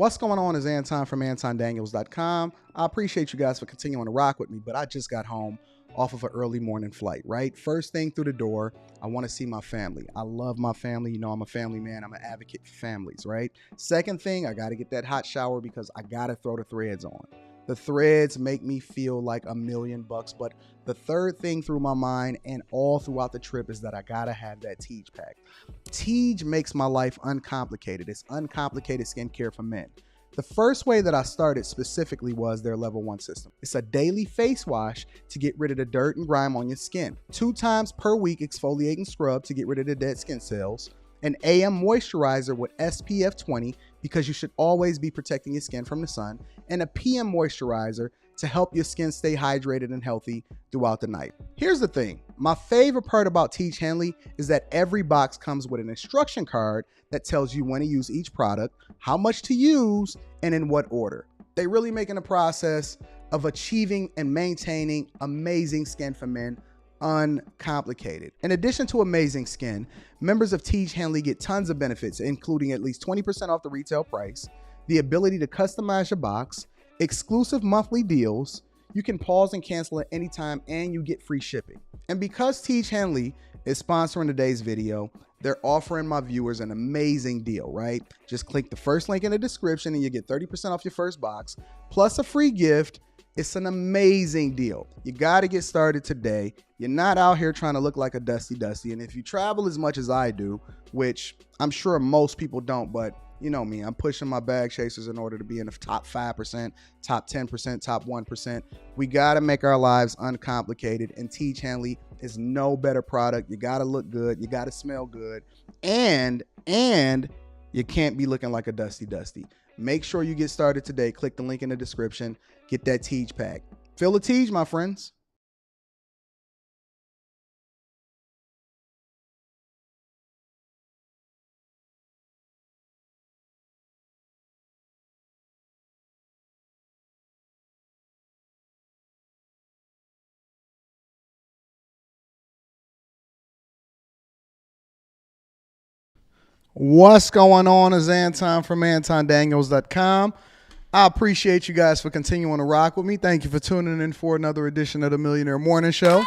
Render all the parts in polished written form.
What's going on is Anton from AntonDaniels.com. I appreciate you guys for continuing to rock with me, but I just got home off of an early morning flight, right? First thing through the door, I want to see my family. I love my family. You know, I'm a family man. I'm an advocate for families, right? Second thing, I got to get that hot shower because I got to throw the threads on. The threads make me feel like $1,000,000, but the third thing through my mind and all throughout the trip is that I gotta have that Tiege pack. Tiege makes my life uncomplicated. It's uncomplicated skincare for men. The first way that I started specifically was their level 1 system. It's a daily face wash to get rid of the dirt and grime on your skin. 2 times per week exfoliating scrub to get rid of the dead skin cells. An AM moisturizer with SPF 20 because you should always be protecting your skin from the sun, and a PM moisturizer to help your skin stay hydrated and healthy throughout the night. Here's the thing. My favorite part about Tiege Hanley is that every box comes with an instruction card that tells you when to use each product, how much to use, and in what order. They really making the process of achieving and maintaining amazing skin for men uncomplicated. In addition to amazing skin, members of Tiege Hanley get tons of benefits, including at least 20% off the retail price, the ability to customize your box, exclusive monthly deals, you can pause and cancel at any time, and you get free shipping. And because Tiege Hanley is sponsoring today's video, they're offering my viewers an amazing deal, right? Just click the first link in the description and you get 30% off your first box, plus a free gift. It's an amazing deal. You got to get started today. You're not out here trying to look like a dusty. And if you travel as much as I do, which I'm sure most people don't, but you know me, I'm pushing my bag chasers in order to be in the top 5%, top 10%, top 1%. We got to make our lives uncomplicated, and Tiege Hanley is no better product. You got to look good. You got to smell good. And you can't be looking like a dusty. Make sure you get started today. Click the link in the description. Get that Tiege pack. Feel the Tiege, my friends. What's going on is Anton from AntonDaniels.com. I appreciate you guys for continuing to rock with me. Thank you for tuning in for another edition of the Millionaire Morning Show.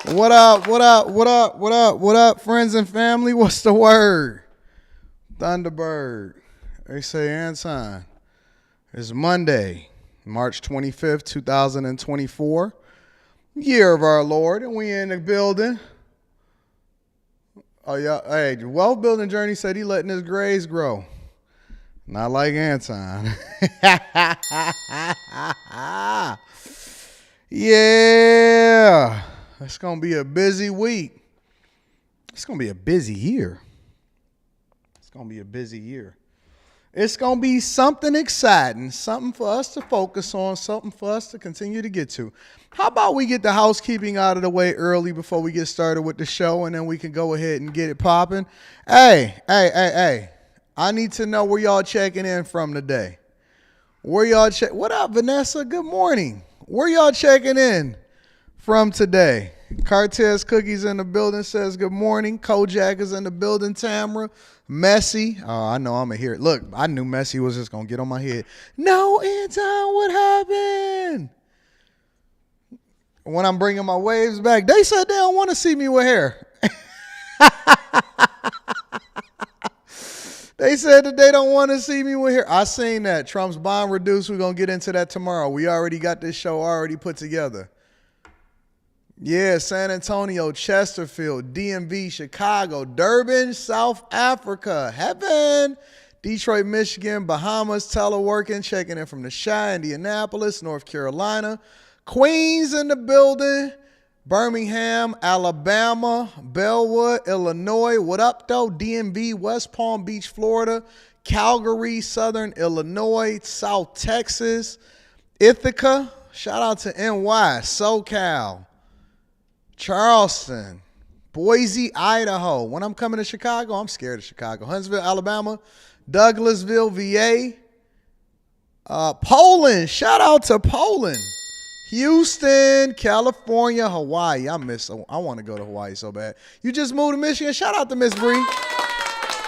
What up, friends and family? What's the word? Thunderbird. They say, Anton, it's Monday, March 25th, 2024, year of our Lord, and we in the building. Oh, yeah. Hey, the wealth building journey said he letting his grays grow. Not like Anton. Yeah. It's going to be a busy week. It's going to be a busy year. It's going to be a busy year. It's going to be something exciting, something for us to focus on, something for us to continue to get to. How about we get the housekeeping out of the way early before we get started with the show, and then we can go ahead and get it popping? Hey. I need to know where y'all checking in from today. What up, Vanessa? Good morning. Where y'all checking in from today? Cartez Cookies in the building says good morning. Kojak is in the building. Tamara. Messi. Oh, I know I'm going to hear it. Look, I knew Messi was just going to get on my head. No, Anton, what happened? When I'm bringing my waves back, they said they don't want to see me with hair. They said that they don't want to see me with hair. I seen that. Trump's bond reduced. We're going to get into that tomorrow. We already got this show already put together. Yeah, San Antonio, Chesterfield, DMV, Chicago, Durban, South Africa, Heaven, Detroit, Michigan, Bahamas, teleworking, checking in from the Chi, Indianapolis, North Carolina, Queens in the building, Birmingham, Alabama, Bellwood, Illinois, what up though, DMV, West Palm Beach, Florida, Calgary, Southern Illinois, South Texas, Ithaca, shout out to NY, SoCal, Charleston, Boise, Idaho. When I'm coming to Chicago, I'm scared of Chicago. Huntsville, Alabama, Douglasville, VA, Poland. Shout out to Poland. Houston, California, Hawaii. I want to go to Hawaii so bad. You just moved to Michigan. Shout out to Miss Bree.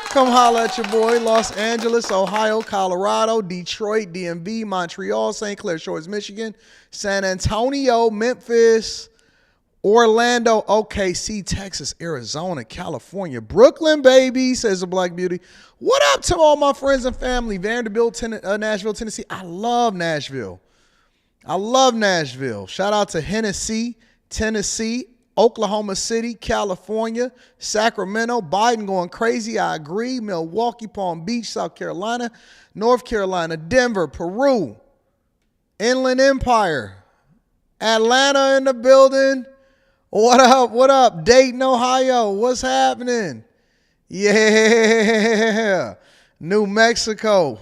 Come holla at your boy. Los Angeles, Ohio, Colorado, Detroit, DMV, Montreal, St. Clair Shores, Michigan, San Antonio, Memphis, Orlando, OKC, Texas, Arizona, California, Brooklyn, baby, says the Black Beauty. What up to all my friends and family? Vanderbilt, Nashville, Tennessee. I love Nashville. Shout out to Hennessy, Tennessee, Oklahoma City, California, Sacramento, Biden going crazy. I agree. Milwaukee, Palm Beach, South Carolina, North Carolina, Denver, Peru, Inland Empire, Atlanta in the building. What up? What up? Dayton, Ohio. What's happening? Yeah. New Mexico.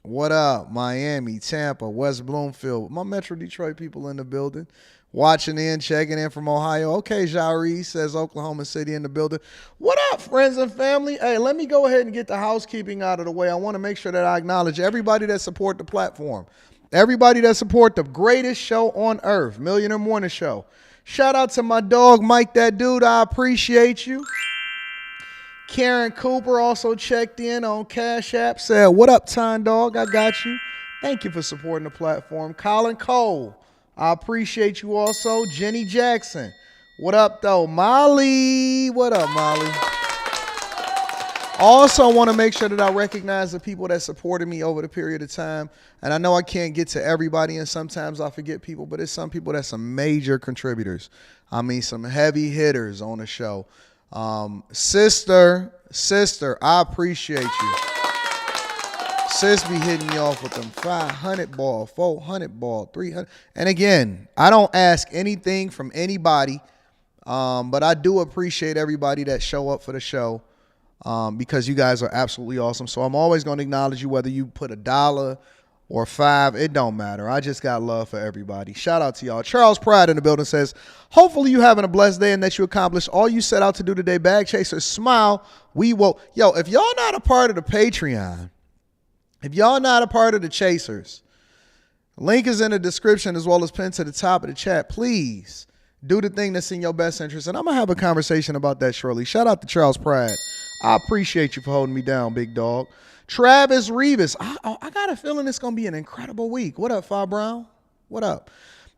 What up? Miami, Tampa, West Bloomfield. My Metro Detroit people in the building. Watching in, checking in from Ohio. Okay, Jari says Oklahoma City in the building. What up, friends and family? Hey, let me go ahead and get the housekeeping out of the way. I want to make sure that I acknowledge everybody that support the platform. Everybody that support the greatest show on earth, Millionaire Morning Show. Shout out to my dog, Mike That Dude. I appreciate you. Karen Cooper also checked in on Cash App. Said, what up, Time Dog? I got you. Thank you for supporting the platform. Colin Cole. I appreciate you also. Jenny Jackson. What up, though? Molly. What up, Molly? Also want to make sure that I recognize the people that supported me over the period of time. And I know I can't get to everybody, and sometimes I forget people, but it's some people that's some major contributors. I mean, some heavy hitters on the show. Sister, I appreciate you. Sis be hitting me off with them 500 ball, 400 ball, 300. And again, I don't ask anything from anybody, but I do appreciate everybody that show up for the show. Because you guys are absolutely awesome. So I'm always going to acknowledge you, whether you put $1 or $5. It don't matter. I just got love for everybody. Shout out to y'all. Charles Pride in the building says, hopefully you having a blessed day and that you accomplished all you set out to do today. Bag Chasers, smile. We will. Yo, if y'all not a part of the Patreon, if y'all not a part of the Chasers, link is in the description as well as pinned to the top of the chat. Please do the thing that's in your best interest. And I'm going to have a conversation about that shortly. Shout out to Charles Pride. I appreciate you for holding me down, big dog. Travis Revis. I got a feeling it's going to be an incredible week. What up, Fa Brown? What up?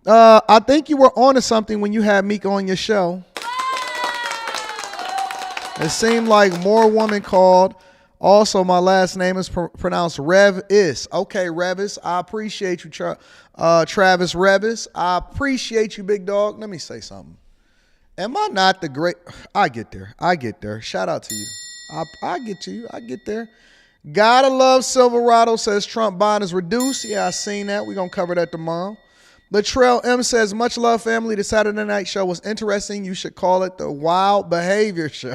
I think you were onto something when you had Mika on your show. It seemed like more women called. Also, my last name is pronounced Revis. Okay, Revis. I appreciate you, Travis Revis. I appreciate you, big dog. Let me say something. Am I not the great? I get there. Shout out to you. I get to you. I get there. Gotta love Silverado says Trump bond is reduced. Yeah, I seen that. We're going to cover that tomorrow. Latrell M says, much love, family. The Saturday night show was interesting. You should call it the Wild Behavior Show.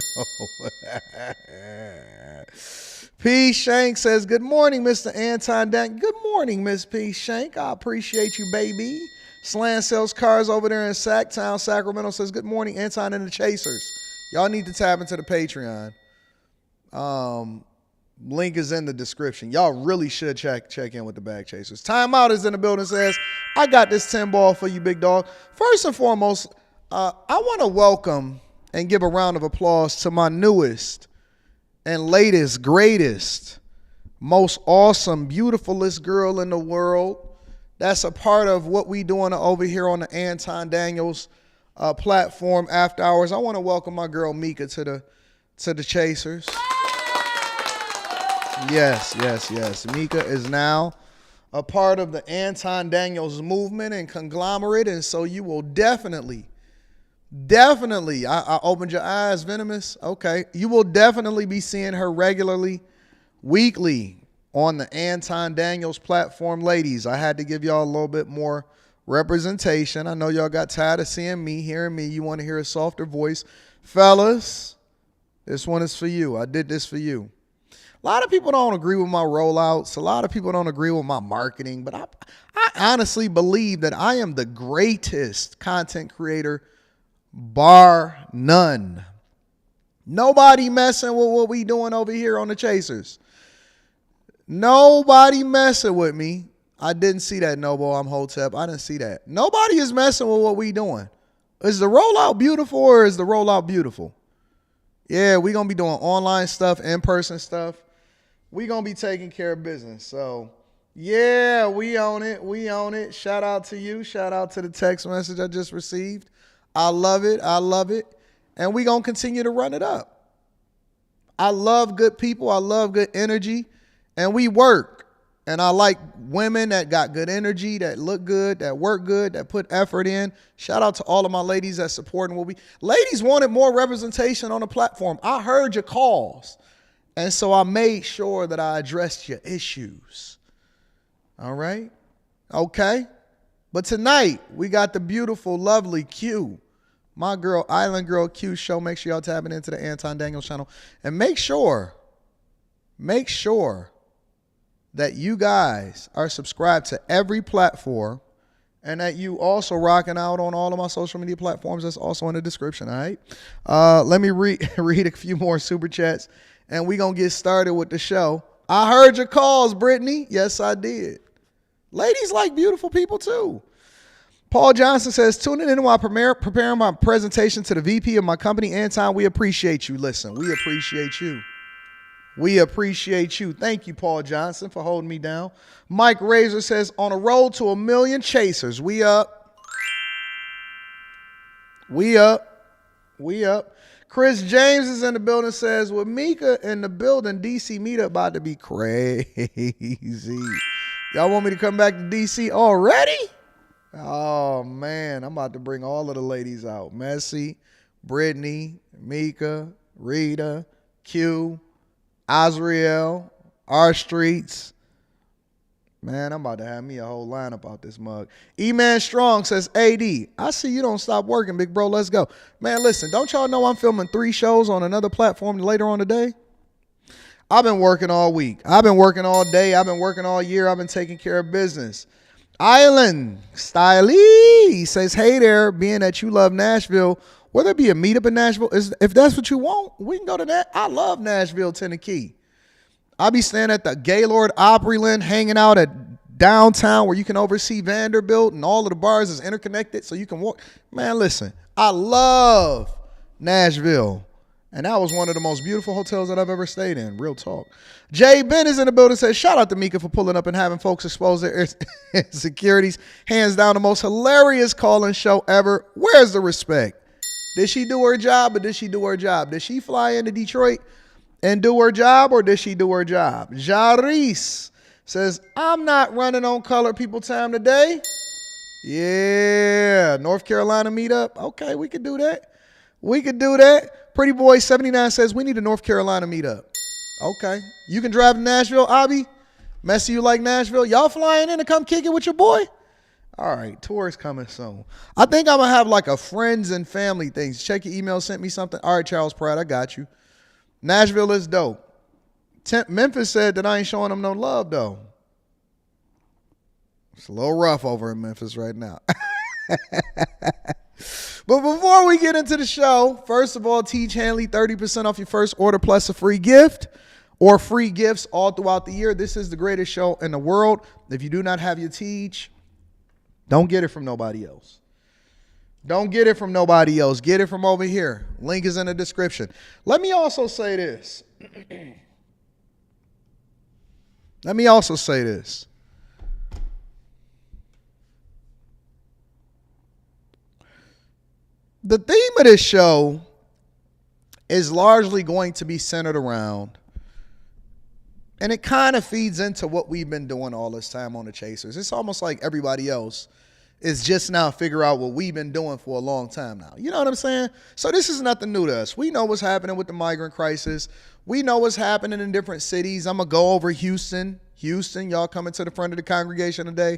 P. Shank says, good morning, Mr. Anton Daniels. Good morning, Miss P. Shank. I appreciate you, baby. Slan sells cars over there in Sacktown, Sacramento says, good morning, Anton and the Chasers. Y'all need to tap into the Patreon. Link is in the description. Y'all really should check in with the Bag Chasers. Timeout is in the building, says, I got this 10 ball for you, big dog. First and foremost, I want to welcome and give a round of applause to my newest and latest, greatest, most awesome, beautifulest girl in the world. That's a part of what we doing over here on the Anton Daniels platform after hours. I want to welcome my girl Mika to the Chasers. Yes. Mika is now a part of the Anton Daniels movement and conglomerate, and so you will definitely, I opened your eyes, Venomous. Okay. You will definitely be seeing her regularly, weekly, on the Anton Daniels platform. Ladies, I had to give y'all a little bit more representation. I know y'all got tired of seeing me, hearing me. You want to hear a softer voice. Fellas, this one is for you. I did this for you. A lot of people don't agree with my rollouts. A lot of people don't agree with my marketing, but I honestly believe that I am the greatest content creator, bar none. Nobody messing with what we doing over here on the Chasers. Nobody messing with me. I didn't see that, Noble. I'm Hotep. I didn't see that. Nobody is messing with what we doing. Is the rollout beautiful or is the rollout beautiful? Yeah, we gonna be doing online stuff, in-person stuff. We gonna be taking care of business. So yeah, we own it. We own it. Shout out to you. Shout out to the text message I just received. I love it. I love it. And we gonna continue to run it up. I love good people. I love good energy. And we work. And I like women that got good energy, that look good, that work good, that put effort in. Shout out to all of my ladies that support and will be. Ladies wanted more representation on the platform. I heard your calls. And so I made sure that I addressed your issues. All right? Okay. But tonight, we got the beautiful, lovely Q. My girl, Island Girl Q show. Make sure y'all tapping into the Anton Daniels channel. And make sure that you guys are subscribed to every platform and that you also rocking out on all of my social media platforms. That's also in the description, all right? Let me read a few more super chats, and we're going to get started with the show. I heard your calls, Brittany. Yes, I did. Ladies like beautiful people, too. Paul Johnson says, tuning in while preparing my presentation to the VP of my company, Anton. We appreciate you. Listen, we appreciate you. We appreciate you. Thank you, Paul Johnson, for holding me down. Mike Razor says, on a road to 1 million chasers. We up. We up. We up. Chris James is in the building, says, with Mika in the building, DC meetup about to be crazy. Y'all want me to come back to DC already? Oh, man. I'm about to bring all of the ladies out. Messy, Brittany, Mika, Rita, Q, Azriel, R Streets. Man, I'm about to have me a whole lineup out this mug. E-Man Strong says, AD, I see you don't stop working, big bro. Let's go. Man, listen, don't y'all know I'm filming 3 shows on another platform later on today? I've been working all week. I've been working all day. I've been working all year. I've been taking care of business. Island Styley says, hey there, being that you love Nashville, will there be a meetup in Nashville? If that's what you want, we can go to that. I love Nashville, Tennessee. I'll be staying at the Gaylord Opryland, hanging out at downtown where you can oversee Vanderbilt and all of the bars is interconnected so you can walk. Man, listen, I love Nashville. And that was one of the most beautiful hotels that I've ever stayed in. Real talk. Jay Ben is in the building, says, shout out to Mika for pulling up and having folks expose their insecurities. Hands down, the most hilarious call-in show ever. Where's the respect? Did she do her job or did she do her job? Did she fly into Detroit and do her job or did she do her job? Jarice says, I'm not running on colored people time today. Yeah, North Carolina meetup. Okay, we could do that. We could do that. Pretty Boy 79 says, we need a North Carolina meetup. Okay. You can drive to Nashville, Abby? Messy, you like Nashville? Y'all flying in to come kick it with your boy? All right, tour is coming soon. I think I'm going to have like a friends and family thing. Check your email, sent me something. All right, Charles Pratt, I got you. Nashville is dope. Memphis said that I ain't showing them no love, though. It's a little rough over in Memphis right now. But before we get into the show, first of all, Tiege Hanley, 30% off your first order plus a free gift or free gifts all throughout the year. This is the greatest show in the world. If you do not have your Tiege, don't get it from nobody else. Don't get it from nobody else. Get it from over here. Link is in the description. Let me also say this. The theme of this show is largely going to be centered around, and it kind of feeds into what we've been doing all this time on the Chasers. It's almost like everybody else is just now figure out what we've been doing for a long time now. You know what I'm saying? So this is nothing new to us. We know what's happening with the migrant crisis. We know what's happening in different cities. I'm going to go over Houston. Houston, y'all coming to the front of the congregation today.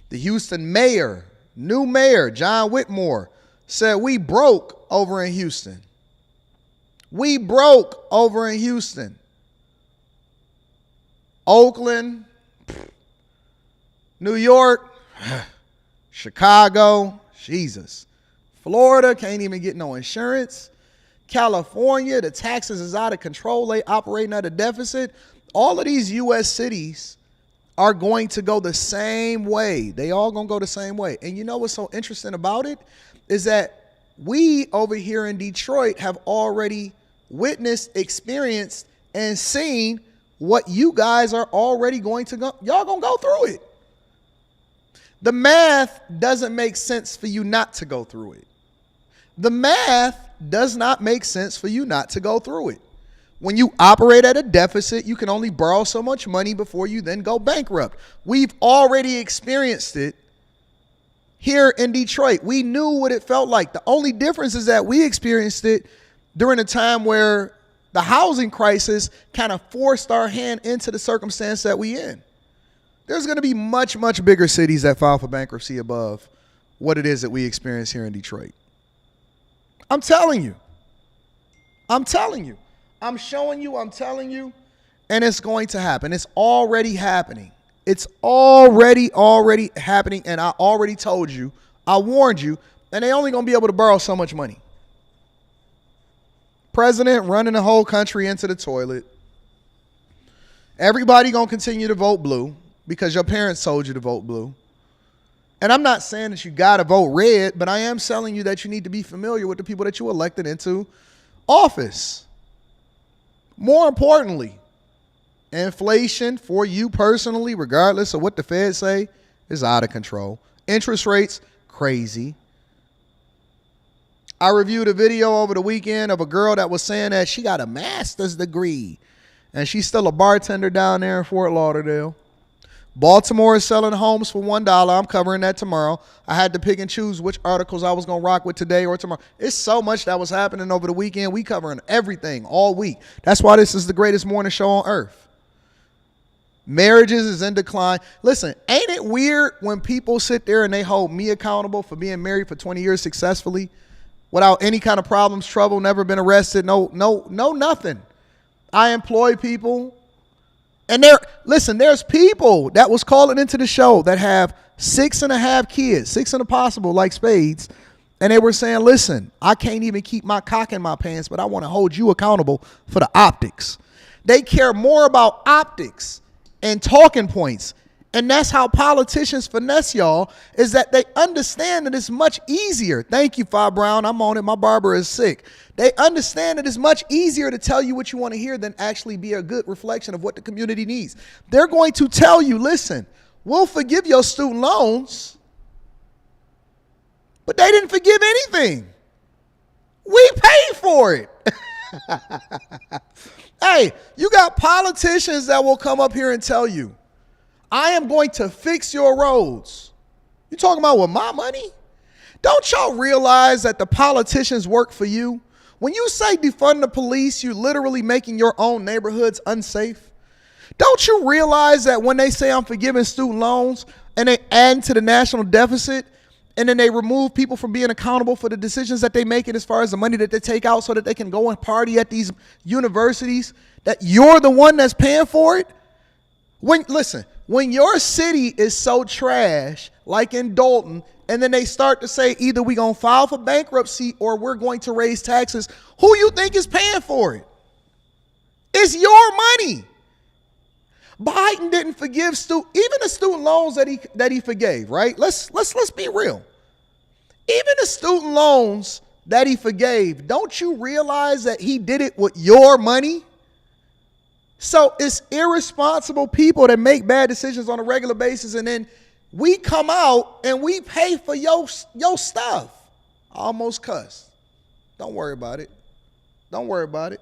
The Houston mayor, new mayor, John Whitmore, said we broke over in Houston. We broke over in Houston. Oakland, New York, Chicago, Jesus. Florida can't even get no insurance. California, the taxes is out of control. They operating at a deficit. All of these U.S. cities are going to go the same way. They all going to go the same way. And you know what's so interesting about it is that we over here in Detroit have already witnessed, experienced, and seen what you guys are already going to go. Y'all gonna go through it. The math doesn't make sense for you not to go through it. The math does not make sense for you not to go through it. When you operate at a deficit, you can only borrow so much money before you then go bankrupt. We've already experienced it here in Detroit. We knew what it felt like. The only difference is that we experienced it during a time where the housing crisis kind of forced our hand into the circumstance that we in. There's going to be much, much bigger cities that file for bankruptcy above what it is that we experience here in Detroit. I'm telling you. I'm telling you. I'm showing you, I'm telling you, and it's going to happen. It's already happening. It's already happening, and I already told you, I warned you, and they only going to be able to borrow so much money. President running the whole country into the toilet. Everybody going to continue to vote blue because your parents told you to vote blue. And I'm not saying that you got to vote red, but I am telling you that you need to be familiar with the people that you elected into office. More importantly, inflation for you personally, regardless of what the Fed say, is out of control. Interest rates, crazy. I reviewed a video over the weekend of a girl that was saying that she got a master's degree and she's still a bartender down there in Fort Lauderdale. Baltimore is selling homes for $1. I'm covering that tomorrow. I had to pick and choose which articles I was going to rock with today or tomorrow. It's so much that was happening over the weekend. We covering everything all week. That's why this is the greatest morning show on earth. Marriages is in decline. Listen, ain't it weird when people sit there and they hold me accountable for being married for 20 years successfully without any kind of problems, trouble, never been arrested, no, nothing. I employ people. And there's people that was calling into the show that have 6.5 kids, 6 and a possible like spades. And they were saying, listen, I can't even keep my cock in my pants, but I want to hold you accountable for the optics. They care more about optics and talking points. And that's how politicians finesse y'all, is that they understand that it's much easier. Thank you, Fi Brown. I'm on it. My barber is sick. They understand that it's much easier to tell you what you want to hear than actually be a good reflection of what the community needs. They're going to tell you, listen, we'll forgive your student loans, but they didn't forgive anything. We paid for it. Hey, you got politicians that will come up here and tell you, I am going to fix your roads. You talking about with my money? Don't y'all realize that the politicians work for you? When you say defund the police, you're literally making your own neighborhoods unsafe. Don't you realize that when they say I'm forgiving student loans and they add to the national deficit and then they remove people from being accountable for the decisions that they make as far as the money that they take out so that they can go and party at these universities, that you're the one that's paying for it? When your city is so trash, like in Dalton, and then they start to say either we're going to file for bankruptcy or we're going to raise taxes, who you think is paying for it? It's your money. Biden didn't forgive even the student loans that he forgave, right? Let's be real. Even the student loans that he forgave, don't you realize that he did it with your money? So it's irresponsible people that make bad decisions on a regular basis, and then we come out and we pay for your stuff. I almost cussed. Don't worry about it. Don't worry about it.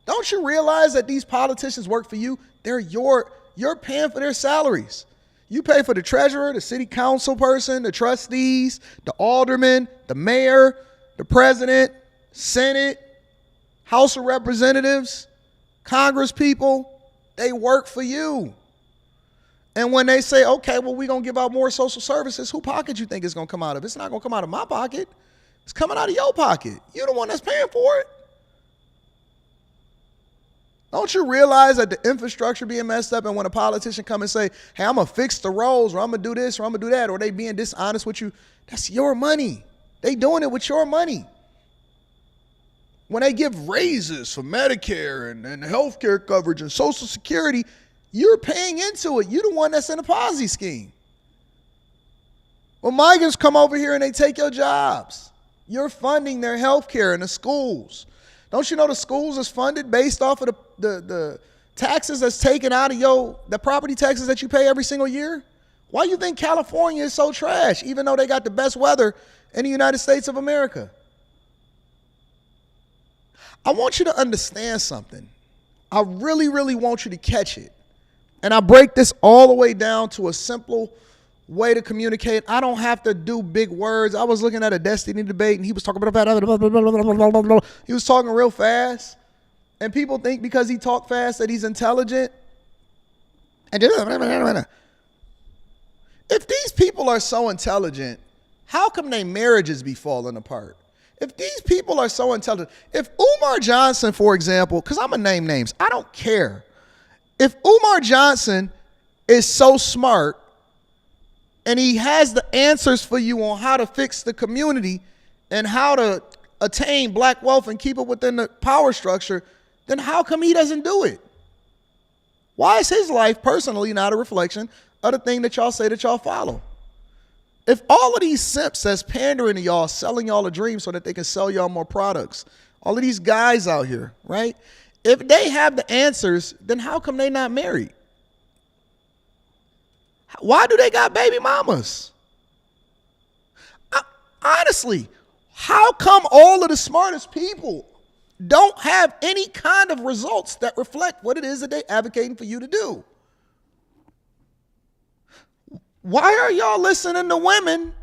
Don't you realize that these politicians work for you? You're paying for their salaries. You pay for the treasurer, the city council person, the trustees, the alderman, the mayor, the president, Senate, House of Representatives, Congress people. They work for you. And when they say, okay, well, we're going to give out more social services, whose pocket you think it's going to come out of? It's not going to come out of my pocket. It's coming out of your pocket. You're the one that's paying for it. Don't you realize that the infrastructure being messed up, and when a politician come and say, hey, I'm going to fix the roads, or I'm going to do this, or I'm going to do that, or they being dishonest with you, that's your money. They doing it with your money. When they give raises for Medicare and health care coverage and Social Security, you're paying into it. You're the one that's in a Ponzi scheme. When migrants come over here and they take your jobs, you're funding their health care and the schools. Don't you know the schools is funded based off of the taxes that's taken out of the property taxes that you pay every single year? Why you think California is so trash, even though they got the best weather in the United States of America? I want you to understand something. I really, really want you to catch it. And I break this all the way down to a simple way to communicate. I don't have to do big words. I was looking at a Destiny debate and he was talking about, he was talking real fast. And people think because he talked fast that he's intelligent. And if these people are so intelligent, how come their marriages be falling apart? If these people are so intelligent, if Umar Johnson, for example, because I'm going to name names, I don't care. If Umar Johnson is so smart and he has the answers for you on how to fix the community and how to attain black wealth and keep it within the power structure, then how come he doesn't do it? Why is his life personally not a reflection of the thing that y'all say that y'all follow? If all of these simps that's pandering to y'all, selling y'all a dream so that they can sell y'all more products, all of these guys out here, right? If they have the answers, then how come they not married? Why do they got baby mamas? Honestly, how come all of the smartest people don't have any kind of results that reflect what it is that they're advocating for you to do? Why are y'all listening to women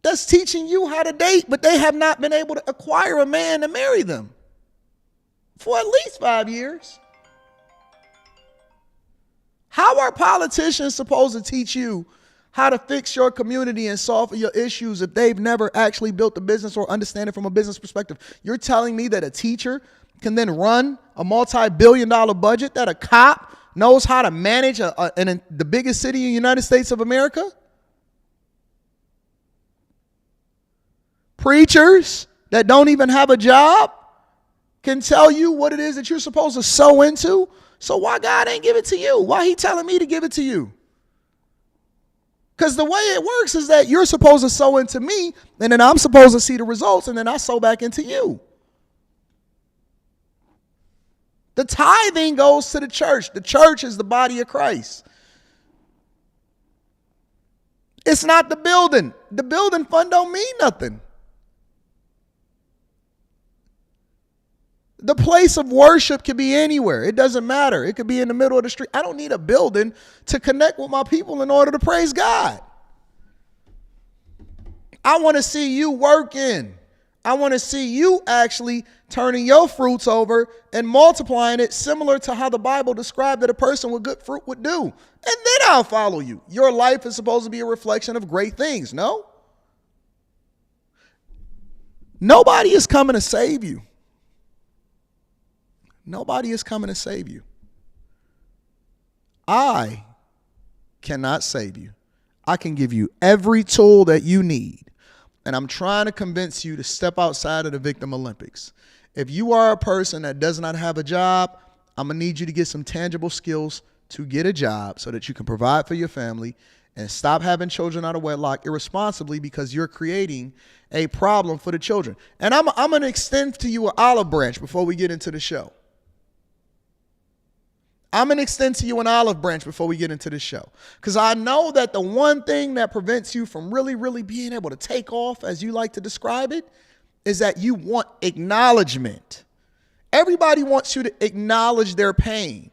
that's teaching you how to date, but they have not been able to acquire a man to marry them for at least 5 years? How are politicians supposed to teach you how to fix your community and solve your issues if they've never actually built a business or understand it from a business perspective? You're telling me that a teacher can then run a multi-billion-dollar budget, that a cop knows how to manage in the biggest city in the United States of America? Preachers that don't even have a job can tell you what it is that you're supposed to sow into. So why God ain't give it to you? Why he telling me to give it to you? Because the way it works is that you're supposed to sow into me, and then I'm supposed to see the results, and then I sow back into you. The tithing goes to the church. The church is the body of Christ. It's not the building. The building fund don't mean nothing. The place of worship can be anywhere. It doesn't matter. It could be in the middle of the street. I don't need a building to connect with my people in order to praise God. I want to see you working. I want to see you actually turning your fruits over and multiplying it similar to how the Bible described that a person with good fruit would do. And then I'll follow you. Your life is supposed to be a reflection of great things, no? Nobody is coming to save you. Nobody is coming to save you. I cannot save you. I can give you every tool that you need. And I'm trying to convince you to step outside of the victim Olympics. If you are a person that does not have a job, I'm going to need you to get some tangible skills to get a job so that you can provide for your family and stop having children out of wedlock irresponsibly because you're creating a problem for the children. And I'm going to extend to you an olive branch before we get into the show. I'm going to extend to you an olive branch before we get into the show. Because I know that the one thing that prevents you from really, really being able to take off, as you like to describe it, is that you want acknowledgement. Everybody wants you to acknowledge their pain.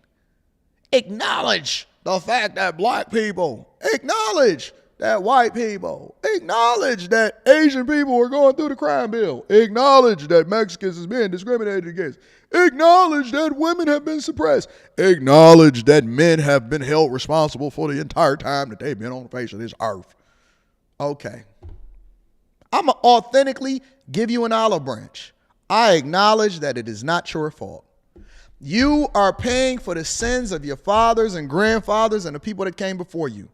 Acknowledge the fact that black people, acknowledge that white people, acknowledge that Asian people are going through the crime bill, acknowledge that Mexicans is being discriminated against, acknowledge that women have been suppressed, acknowledge that men have been held responsible for the entire time that they've been on the face of this earth. Okay. I'm going to authentically give you an olive branch. I acknowledge that it is not your fault. You are paying for the sins of your fathers and grandfathers and the people that came before you.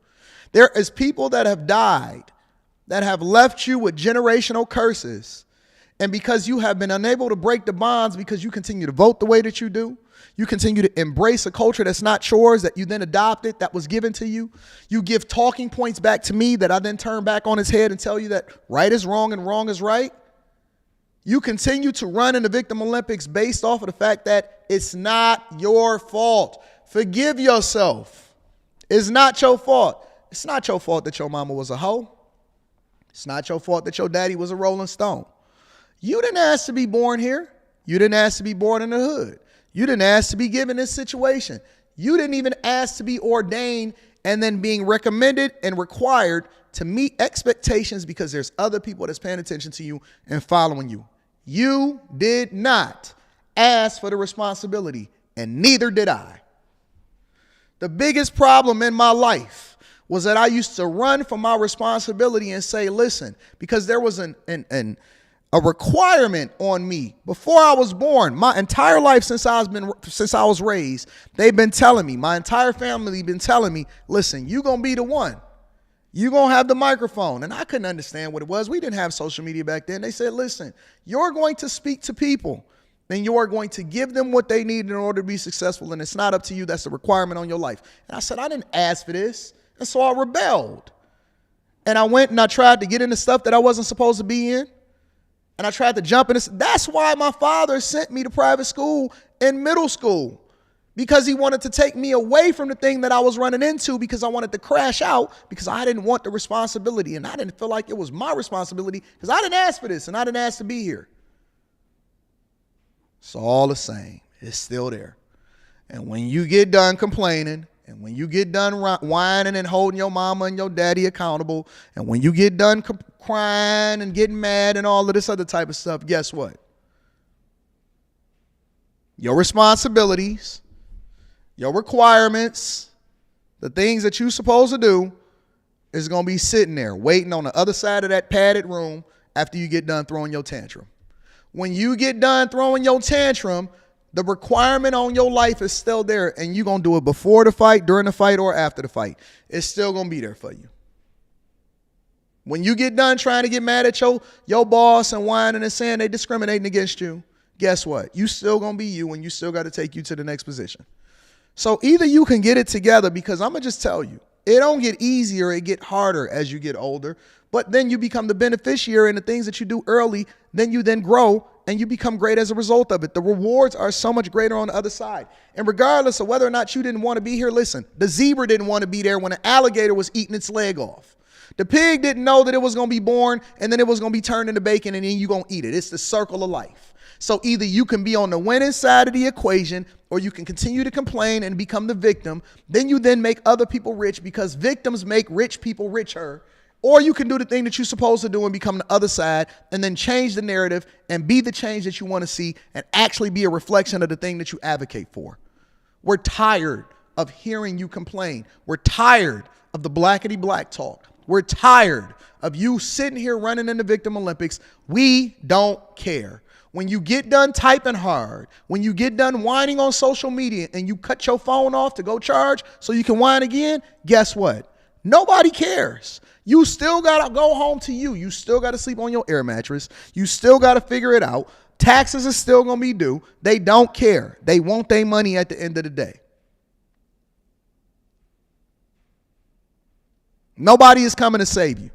There is people that have died that have left you with generational curses. And because you have been unable to break the bonds because you continue to vote the way that you do, you continue to embrace a culture that's not yours, that you then adopted, that was given to you. You give talking points back to me that I then turn back on its head and tell you that right is wrong and wrong is right. You continue to run in the victim Olympics based off of the fact that it's not your fault. Forgive yourself. It's not your fault. It's not your fault that your mama was a hoe. It's not your fault that your daddy was a Rolling Stone. You didn't ask to be born here. You didn't ask to be born in the hood. You didn't ask to be given this situation. You didn't even ask to be ordained and then being recommended and required to meet expectations because there's other people that's paying attention to you and following you. You did not ask for the responsibility, and neither did I. The biggest problem in my life was that I used to run from my responsibility and say, listen, because there was a requirement on me before I was born. My entire life since I was raised, they've been telling me, my entire family been telling me, listen, you're going to be the one. You're going to have the microphone. And I couldn't understand what it was. We didn't have social media back then. They said, listen, you're going to speak to people and you are going to give them what they need in order to be successful. And it's not up to you. That's a requirement on your life. And I said, I didn't ask for this. And so I rebelled. And I went and I tried to get into stuff that I wasn't supposed to be in. And I tried to jump in this. That's why my father sent me to private school in middle school, because he wanted to take me away from the thing that I was running into, because I wanted to crash out, because I didn't want the responsibility. And I didn't feel like it was my responsibility because I didn't ask for this and I didn't ask to be here. It's all the same. It's still there. And when you get done complaining, and when you get done whining and holding your mama and your daddy accountable, and when you get done crying and getting mad and all of this other type of stuff, guess what? Your responsibilities, your requirements, the things that you're supposed to do is going to be sitting there waiting on the other side of that padded room after you get done throwing your tantrum. When you get done throwing your tantrum, the requirement on your life is still there, and you're going to do it before the fight, during the fight, or after the fight. It's still going to be there for you. When you get done trying to get mad at your boss and whining and saying they discriminating against you, guess what? You still going to be you, and you still got to take you to the next position. So either you can get it together, because I'm going to just tell you, it don't get easier, it get harder as you get older, but then you become the beneficiary in the things that you do early, then you then grow, and you become great as a result of it. The rewards are so much greater on the other side. And regardless of whether or not you didn't want to be here, listen, the zebra didn't want to be there when an alligator was eating its leg off. The pig didn't know that it was going to be born and then it was going to be turned into bacon and then you're going to eat it. It's the circle of life. So either you can be on the winning side of the equation, or you can continue to complain and become the victim. Then you then make other people rich, because victims make rich people richer. Or you can do the thing that you're supposed to do and become the other side, and then change the narrative and be the change that you want to see, and actually be a reflection of the thing that you advocate for. We're tired of hearing you complain. We're tired of the blackety black talk. We're tired of you sitting here running in the victim Olympics. We don't care. When you get done typing hard, when you get done whining on social media and you cut your phone off to go charge so you can whine again, guess what? Nobody cares. You still got to go home to you. You still got to sleep on your air mattress. You still got to figure it out. Taxes are still going to be due. They don't care. They want their money at the end of the day. Nobody is coming to save you.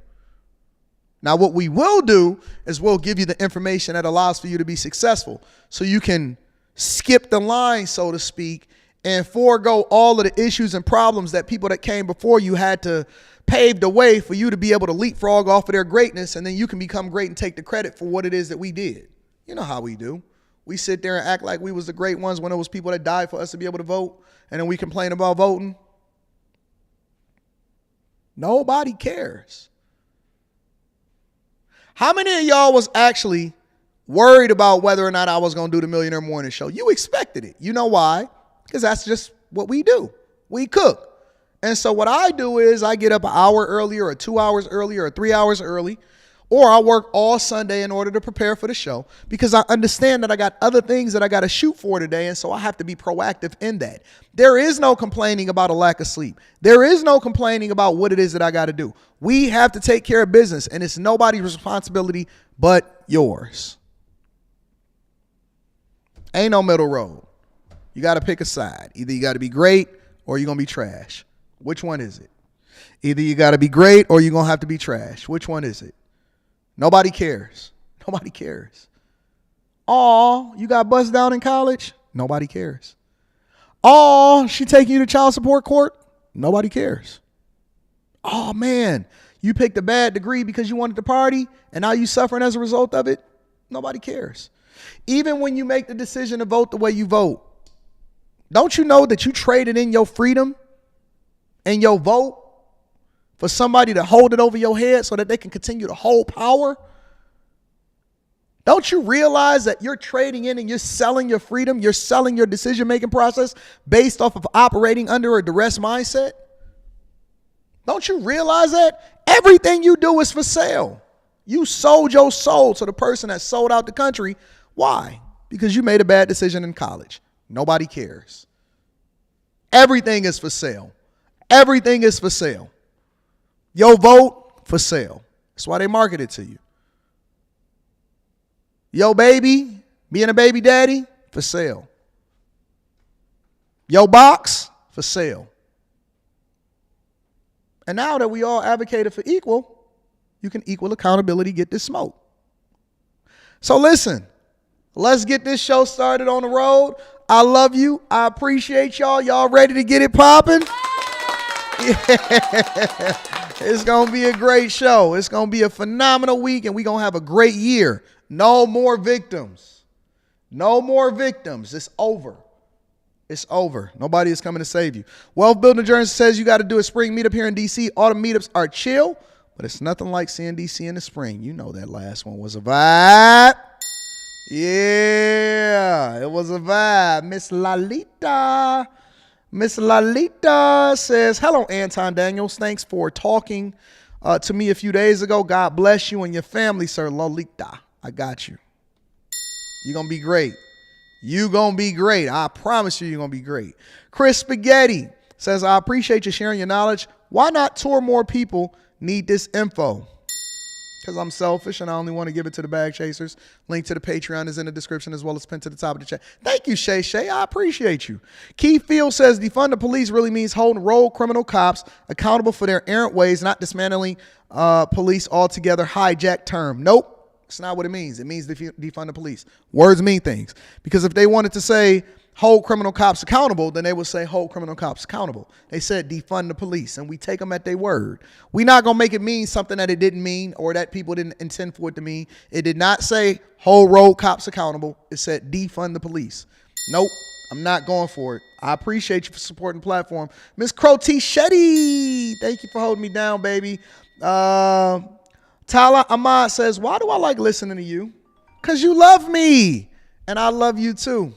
Now, what we will do is we'll give you the information that allows for you to be successful, so you can skip the line, so to speak, and forego all of the issues and problems that people that came before you had to pave the way for you to be able to leapfrog off of their greatness, and then you can become great and take the credit for what it is that we did. You know how we do. We sit there and act like we was the great ones when it was people that died for us to be able to vote, and then we complain about voting. Nobody cares. How many of y'all was actually worried about whether or not I was going to do the Millionaire Morning Show? You expected it. You know why? Because that's just what we do. We cook. And so what I do is I get up an hour earlier, or 2 hours earlier, or 3 hours early, or I work all Sunday in order to prepare for the show, because I understand that I got other things that I got to shoot for today, and so I have to be proactive in that. There is no complaining about a lack of sleep. There is no complaining about what it is that I got to do. We have to take care of business, and it's nobody's responsibility but yours. Ain't no middle road. You got to pick a side. Either you got to be great or you're going to be trash. Which one is it? Either you got to be great or you're going to have to be trash. Which one is it? Nobody cares. Nobody cares. Oh, you got bussed down in college? Nobody cares. Oh, she taking you to child support court? Nobody cares. Oh, man, you picked a bad degree because you wanted to party and now you suffering as a result of it? Nobody cares. Even when you make the decision to vote the way you vote, don't you know that you traded in your freedom and your vote for somebody to hold it over your head so that they can continue to hold power? Don't you realize that you're trading in and you're selling your freedom? You're selling your decision-making process based off of operating under a duress mindset? Don't you realize that? Everything you do is for sale. You sold your soul to the person that sold out the country. Why? Because you made a bad decision in college. Nobody cares. Everything is for sale. Everything is for sale. Your vote, for sale. That's why they market it to you. Yo baby, being a baby daddy, for sale. Yo box, for sale. And now that we all advocated for equal, you can equal accountability get this smoke. So listen, let's get this show started on the road. I love you. I appreciate y'all. Y'all ready to get it popping? Yeah. It's going to be a great show. It's going to be a phenomenal week, and we're going to have a great year. No more victims. No more victims. It's over. It's over. Nobody is coming to save you. Wealth Building Journey says you got to do a spring meetup here in D.C. Autumn meetups are chill, but it's nothing like seeing D.C. in the spring. You know that last one was a vibe. Yeah, it was a vibe. Miss Lalita says, hello, Anton Daniels. Thanks for talking to me a few days ago. God bless you and your family, sir. Lolita, I got you. You're going to be great. You're going to be great. I promise you're going to be great. Chris Spaghetti says, I appreciate you sharing your knowledge. Why not tour more people need this info? Because I'm selfish and I only want to give it to the bag chasers. Link to the Patreon is in the description as well as pinned to the top of the chat. Thank you, Shay Shay. I appreciate you. Keith Field says defund the police really means holding rogue criminal cops accountable for their errant ways, not dismantling police altogether. Hijack term. Nope. That's not what it means. It means defund the police. Words mean things. Because if they wanted to say hold criminal cops accountable, then they would say hold criminal cops accountable. They said defund the police, and we take them at their word. We're not going to make it mean something that it didn't mean or that people didn't intend for it to mean. It did not say hold road cops accountable. It said defund the police. Nope, I'm not going for it. I appreciate you for supporting the platform. Miss Crow T. Shetty, thank you for holding me down, baby. Tala Ahmad says, why do I like listening to you? Because you love me, and I love you too.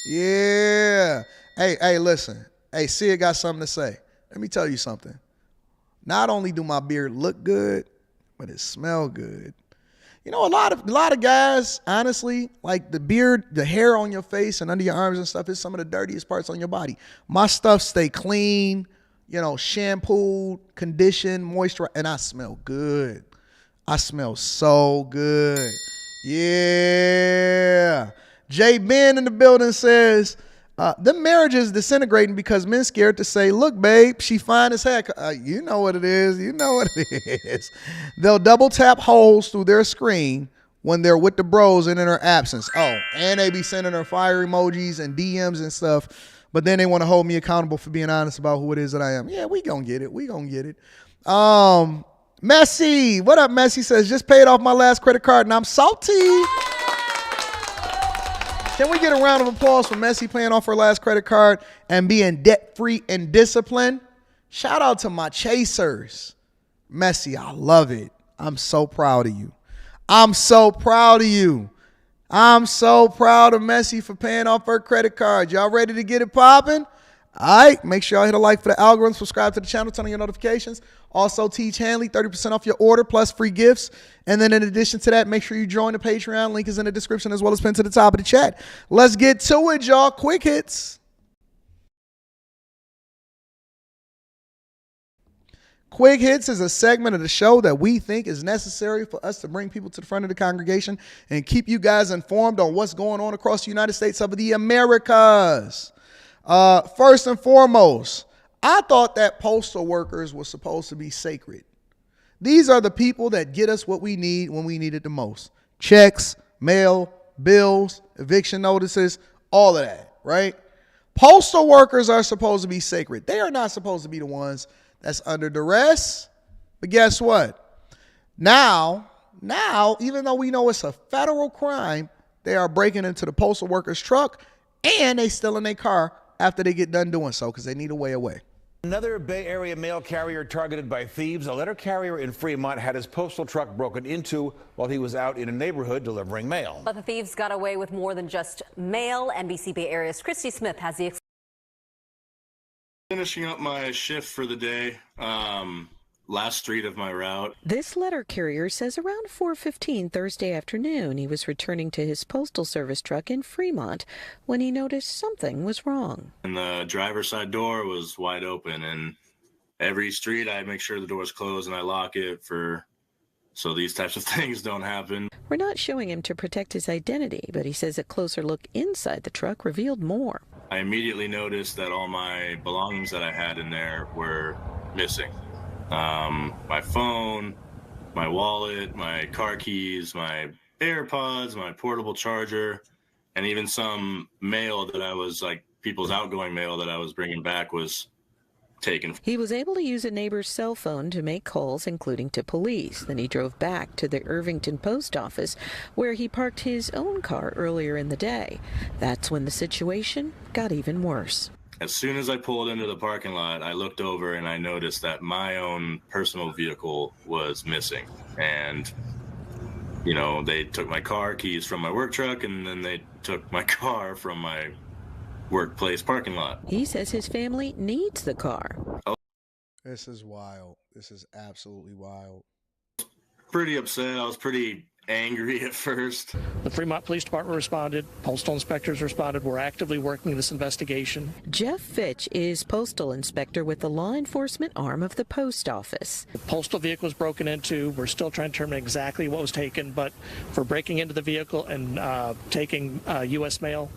Yeah. Hey, listen. Hey, Sia got something to say. Let me tell you something. Not only do my beard look good, but it smell good. You know, a lot of guys, honestly, like the beard, the hair on your face and under your arms and stuff is some of the dirtiest parts on your body. My stuff stay clean, you know, shampooed, conditioned, moisturized, and I smell good. I smell so good. Yeah. Jay Ben in the building says, the marriage is disintegrating because men scared to say, look, babe, she fine as heck. You know what it is. You know what it is. They'll double tap holes through their screen when they're with the bros and in her absence. Oh, and they be sending her fire emojis and DMs and stuff. But then they want to hold me accountable for being honest about who it is that I am. Yeah, we gonna get it. We gonna get it. Messi, what up, Messi? Says, just paid off my last credit card and I'm salty. Can we get a round of applause for Messi paying off her last credit card and being debt-free and disciplined? Shout out to my chasers. Messi, I love it. I'm so proud of you. I'm so proud of you. I'm so proud of Messi for paying off her credit card. Y'all ready to get it popping? All right, make sure y'all hit a like for the algorithm, subscribe to the channel, turn on your notifications. Also, Tiege Hanley, 30% off your order plus free gifts. And then in addition to that, make sure you join the Patreon. Link is in the description as well as pinned to the top of the chat. Let's get to it, y'all. Quick hits. Quick Hits is a segment of the show that we think is necessary for us to bring people to the front of the congregation and keep you guys informed on what's going on across the United States of the Americas. First and foremost, I thought that postal workers were supposed to be sacred. These are the people that get us what we need when we need it the most. Checks, mail, bills, eviction notices, all of that, right? Postal workers are supposed to be sacred. They are not supposed to be the ones that's under duress. But guess what? Now, even though we know it's a federal crime, they are breaking into the postal workers' truck and they stealing their car after they get done doing so because they need a way away. Another Bay Area mail carrier targeted by thieves. A letter carrier in Fremont had his postal truck broken into while he was out in a neighborhood delivering mail. But the thieves got away with more than just mail. NBC Bay Area's Christy Smith has the... Finishing up my shift for the day, last street of my route. This letter carrier says around 4:15 Thursday afternoon, he was returning to his postal service truck in Fremont when he noticed something was wrong. And the driver's side door was wide open, and every street I make sure the door's closed and I lock it so these types of things don't happen. We're not showing him to protect his identity, but he says a closer look inside the truck revealed more. I immediately noticed that all my belongings that I had in there were missing. My phone, my wallet, my car keys, my AirPods, my portable charger, and even some mail that I was people's outgoing mail that I was bringing back was taken. He was able to use a neighbor's cell phone to make calls, including to police. Then he drove back to the Irvington post office, where he parked his own car earlier in the day. That's when the situation got even worse. As soon as I pulled into the parking lot, I looked over and I noticed that my own personal vehicle was missing. And, they took my car keys from my work truck, and then they took my car from my workplace parking lot. He says his family needs the car. This is wild. This is absolutely wild. Pretty upset. I was pretty angry at first. The Fremont Police Department responded. Postal inspectors responded. We're actively working this investigation. Jeff Fitch is postal inspector with the law enforcement arm of the post office. The postal vehicle was broken into. We're still trying to determine exactly what was taken, but for breaking into the vehicle and taking U.S. mail,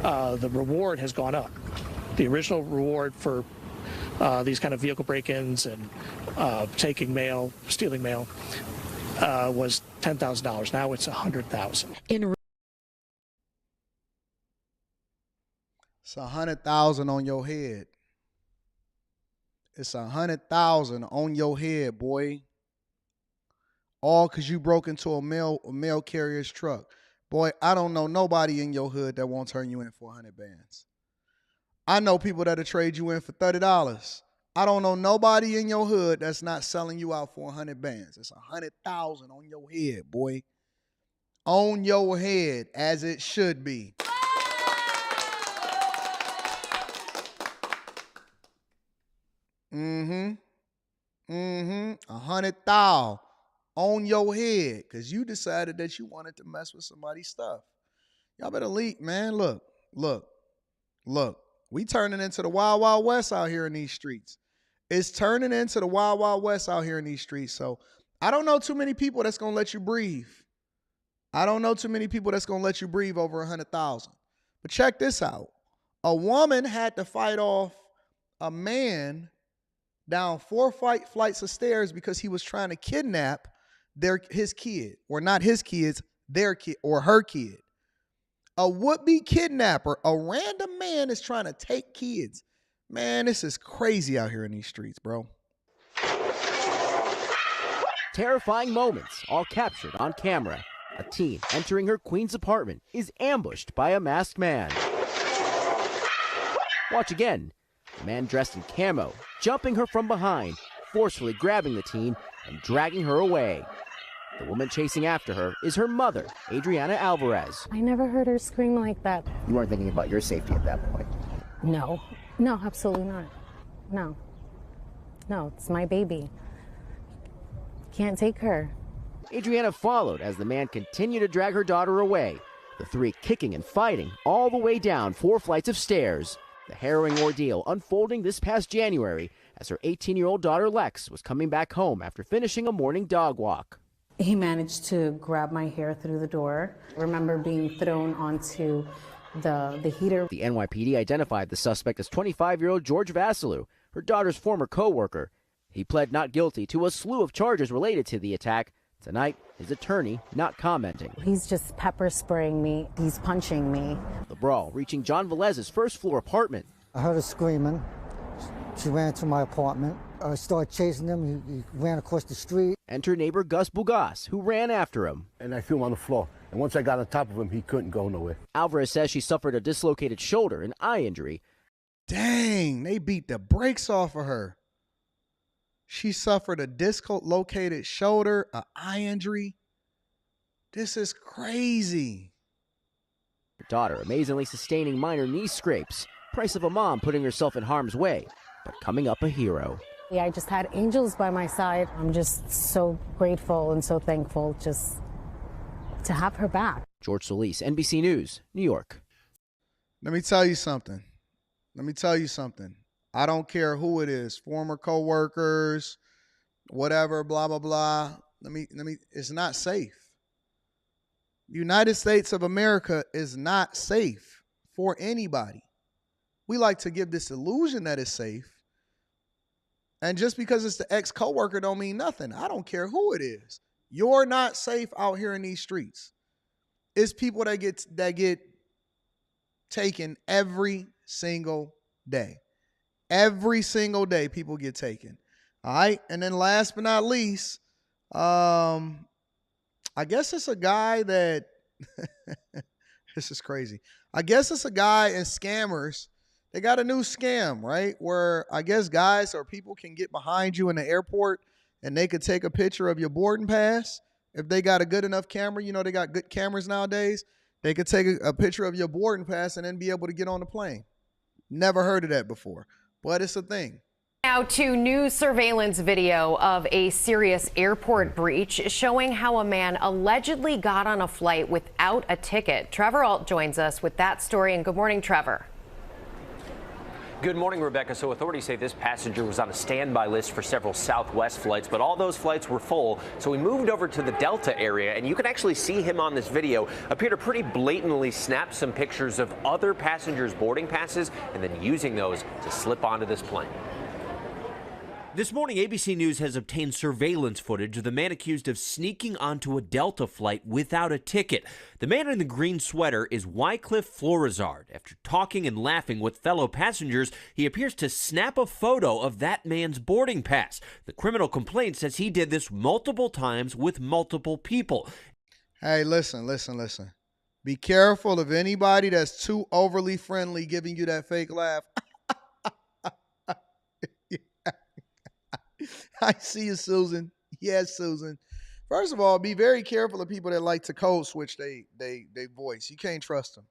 the reward has gone up. The original reward for these kind of vehicle break-ins and taking mail, stealing mail, was $10,000. Now it's $100,000. It's $100,000 on your head. It's $100,000 on your head, boy. All because you broke into a mail carrier's truck. Boy, I don't know nobody in your hood that won't turn you in for 100 bands. I know people that'll trade you in for $30. I don't know nobody in your hood that's not selling you out for 100 bands. It's 100,000 on your head, boy. On your head, as it should be. $100,000 on your head because you decided that you wanted to mess with somebody's stuff. Y'all better leak, man. Look. We turning into the Wild Wild West out here in these streets. It's turning into the Wild Wild West out here in these streets. So I don't know too many people that's going to let you breathe. I don't know too many people that's going to let you breathe over 100,000. But check this out. A woman had to fight off a man down 4 flights of stairs because he was trying to kidnap his kid. Or not his kids, their kid or her kid. A would-be kidnapper, a random man is trying to take kids. Man, this is crazy out here in these streets, bro. Terrifying moments, all captured on camera. A teen entering her queen's apartment is ambushed by a masked man. Watch again. A man dressed in camo, jumping her from behind, forcefully grabbing the teen and dragging her away. The woman chasing after her is her mother, Adriana Alvarez. I never heard her scream like that. You weren't thinking about your safety at that point? No, absolutely not. No, it's my baby. Can't take her. Adriana followed as the man continued to drag her daughter away, the three kicking and fighting all the way down 4 flights of stairs. The harrowing ordeal unfolding this past January as her 18-year-old daughter Lex was coming back home after finishing a morning dog walk. He managed to grab my hair through the door. I remember being thrown onto the heater. The NYPD identified the suspect as 25-year-old George Vasilou, her daughter's former co-worker. He pled not guilty to a slew of charges related to the attack. Tonight, his attorney not commenting. He's just pepper spraying me. He's punching me. The brawl reaching John Velez's first-floor apartment. I heard her screaming. She ran to my apartment. I started chasing him. He ran across the street. Enter neighbor Gus Bugas, who ran after him. And I threw him on the floor. And once I got on top of him, he couldn't go nowhere. Alvarez says she suffered a dislocated shoulder and eye injury. Dang, they beat the brakes off of her. She suffered a dislocated shoulder, an eye injury. This is crazy. Her daughter amazingly sustaining minor knee scrapes. Price of a mom putting herself in harm's way, but coming up a hero. Yeah, I just had angels by my side. I'm just so grateful and so thankful just to have her back. George Solis, NBC News, New York. Let me tell you something. I don't care who it is, former co-workers, whatever, blah, blah, blah. It's not safe. The United States of America is not safe for anybody. We like to give this illusion that it's safe. And just because it's the ex-coworker don't mean nothing. I don't care who it is. You're not safe out here in these streets. It's people that get taken every single day. Every single day people get taken. All right. And then last but not least, I guess it's a guy that this is crazy. I guess it's a guy and scammers. They got a new scam, right? Where I guess guys or people can get behind you in the airport and they could take a picture of your boarding pass. If they got a good enough camera, you know, they got good cameras nowadays. They could take a picture of your boarding pass and then be able to get on the plane. Never heard of that before, but it's a thing. Now to new surveillance video of a serious airport breach showing how a man allegedly got on a flight without a ticket. Trevor Alt joins us with that story, and good morning, Trevor. Good morning, Rebecca. So authorities say this passenger was on a standby list for several Southwest flights, but all those flights were full. So we moved over to the Delta area, and you can actually see him on this video appear to pretty blatantly snap some pictures of other passengers' boarding passes and then using those to slip onto this plane. This morning, ABC News has obtained surveillance footage of the man accused of sneaking onto a Delta flight without a ticket. The man in the green sweater is Wycliffe Florizard. After talking and laughing with fellow passengers, he appears to snap a photo of that man's boarding pass. The criminal complaint says he did this multiple times with multiple people. Hey, listen. Be careful of anybody that's too overly friendly giving you that fake laugh. I see you, Susan. Yes, Susan. First of all, be very careful of people that like to code switch they voice. You can't trust them.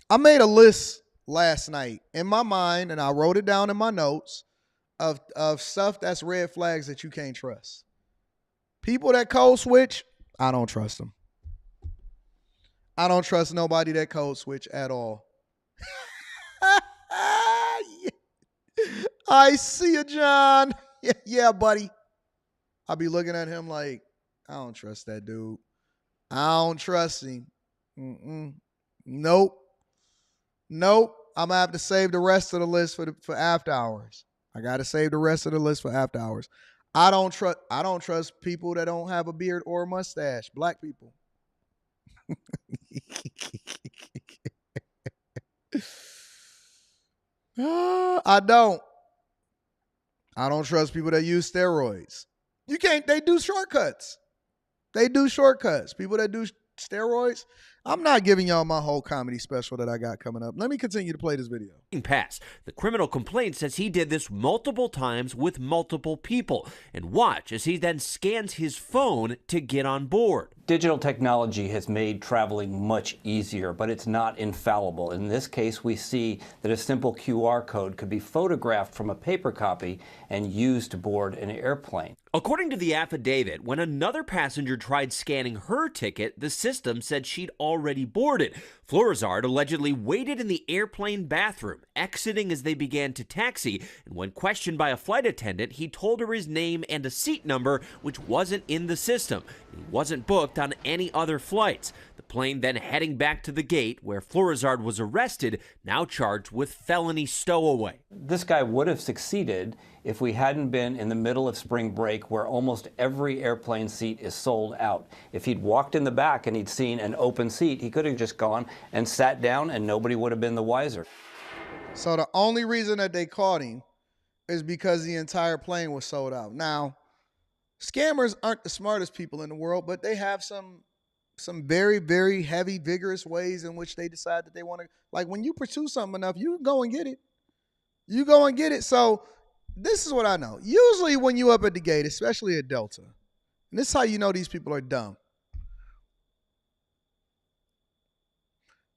I made a list last night in my mind, and I wrote it down in my notes of stuff that's red flags that you can't trust. People that code switch, I don't trust them. I don't trust nobody that code switch at all. I see you, John. Yeah, buddy. I'll be looking at him like, I don't trust that dude. I don't trust him. Nope. I'm going to have to save the rest of the list for after hours. I got to save the rest of the list for after hours. I don't trust people that don't have a beard or a mustache. Black people. I don't trust people that use steroids. They do shortcuts. People that do steroids. I'm not giving y'all my whole comedy special that I got coming up. Let me continue to play this video. Pass. The criminal complaint says he did this multiple times with multiple people. And watch as he then scans his phone to get on board. Digital technology has made traveling much easier, but it's not infallible. In this case, we see that a simple QR code could be photographed from a paper copy and used to board an airplane. According to the affidavit, when another passenger tried scanning her ticket, the system said she'd already boarded. Florizard allegedly waited in the airplane bathroom, exiting as they began to taxi, and when questioned by a flight attendant, he told her his name and a seat number, which wasn't in the system. He wasn't booked on any other flights. The plane then heading back to the gate where Florizard was arrested, now charged with felony stowaway. This guy would have succeeded if we hadn't been in the middle of spring break where almost every airplane seat is sold out. If he'd walked in the back and he'd seen an open seat, he could have just gone and sat down and nobody would have been the wiser. So the only reason that they caught him is because the entire plane was sold out. Now, scammers aren't the smartest people in the world, but they have some very, very heavy, vigorous ways in which they decide that they want to. Like when you pursue something enough, you go and get it. You go and get it. So this is what I know. Usually when you up at the gate, especially at Delta, and this is how you know these people are dumb.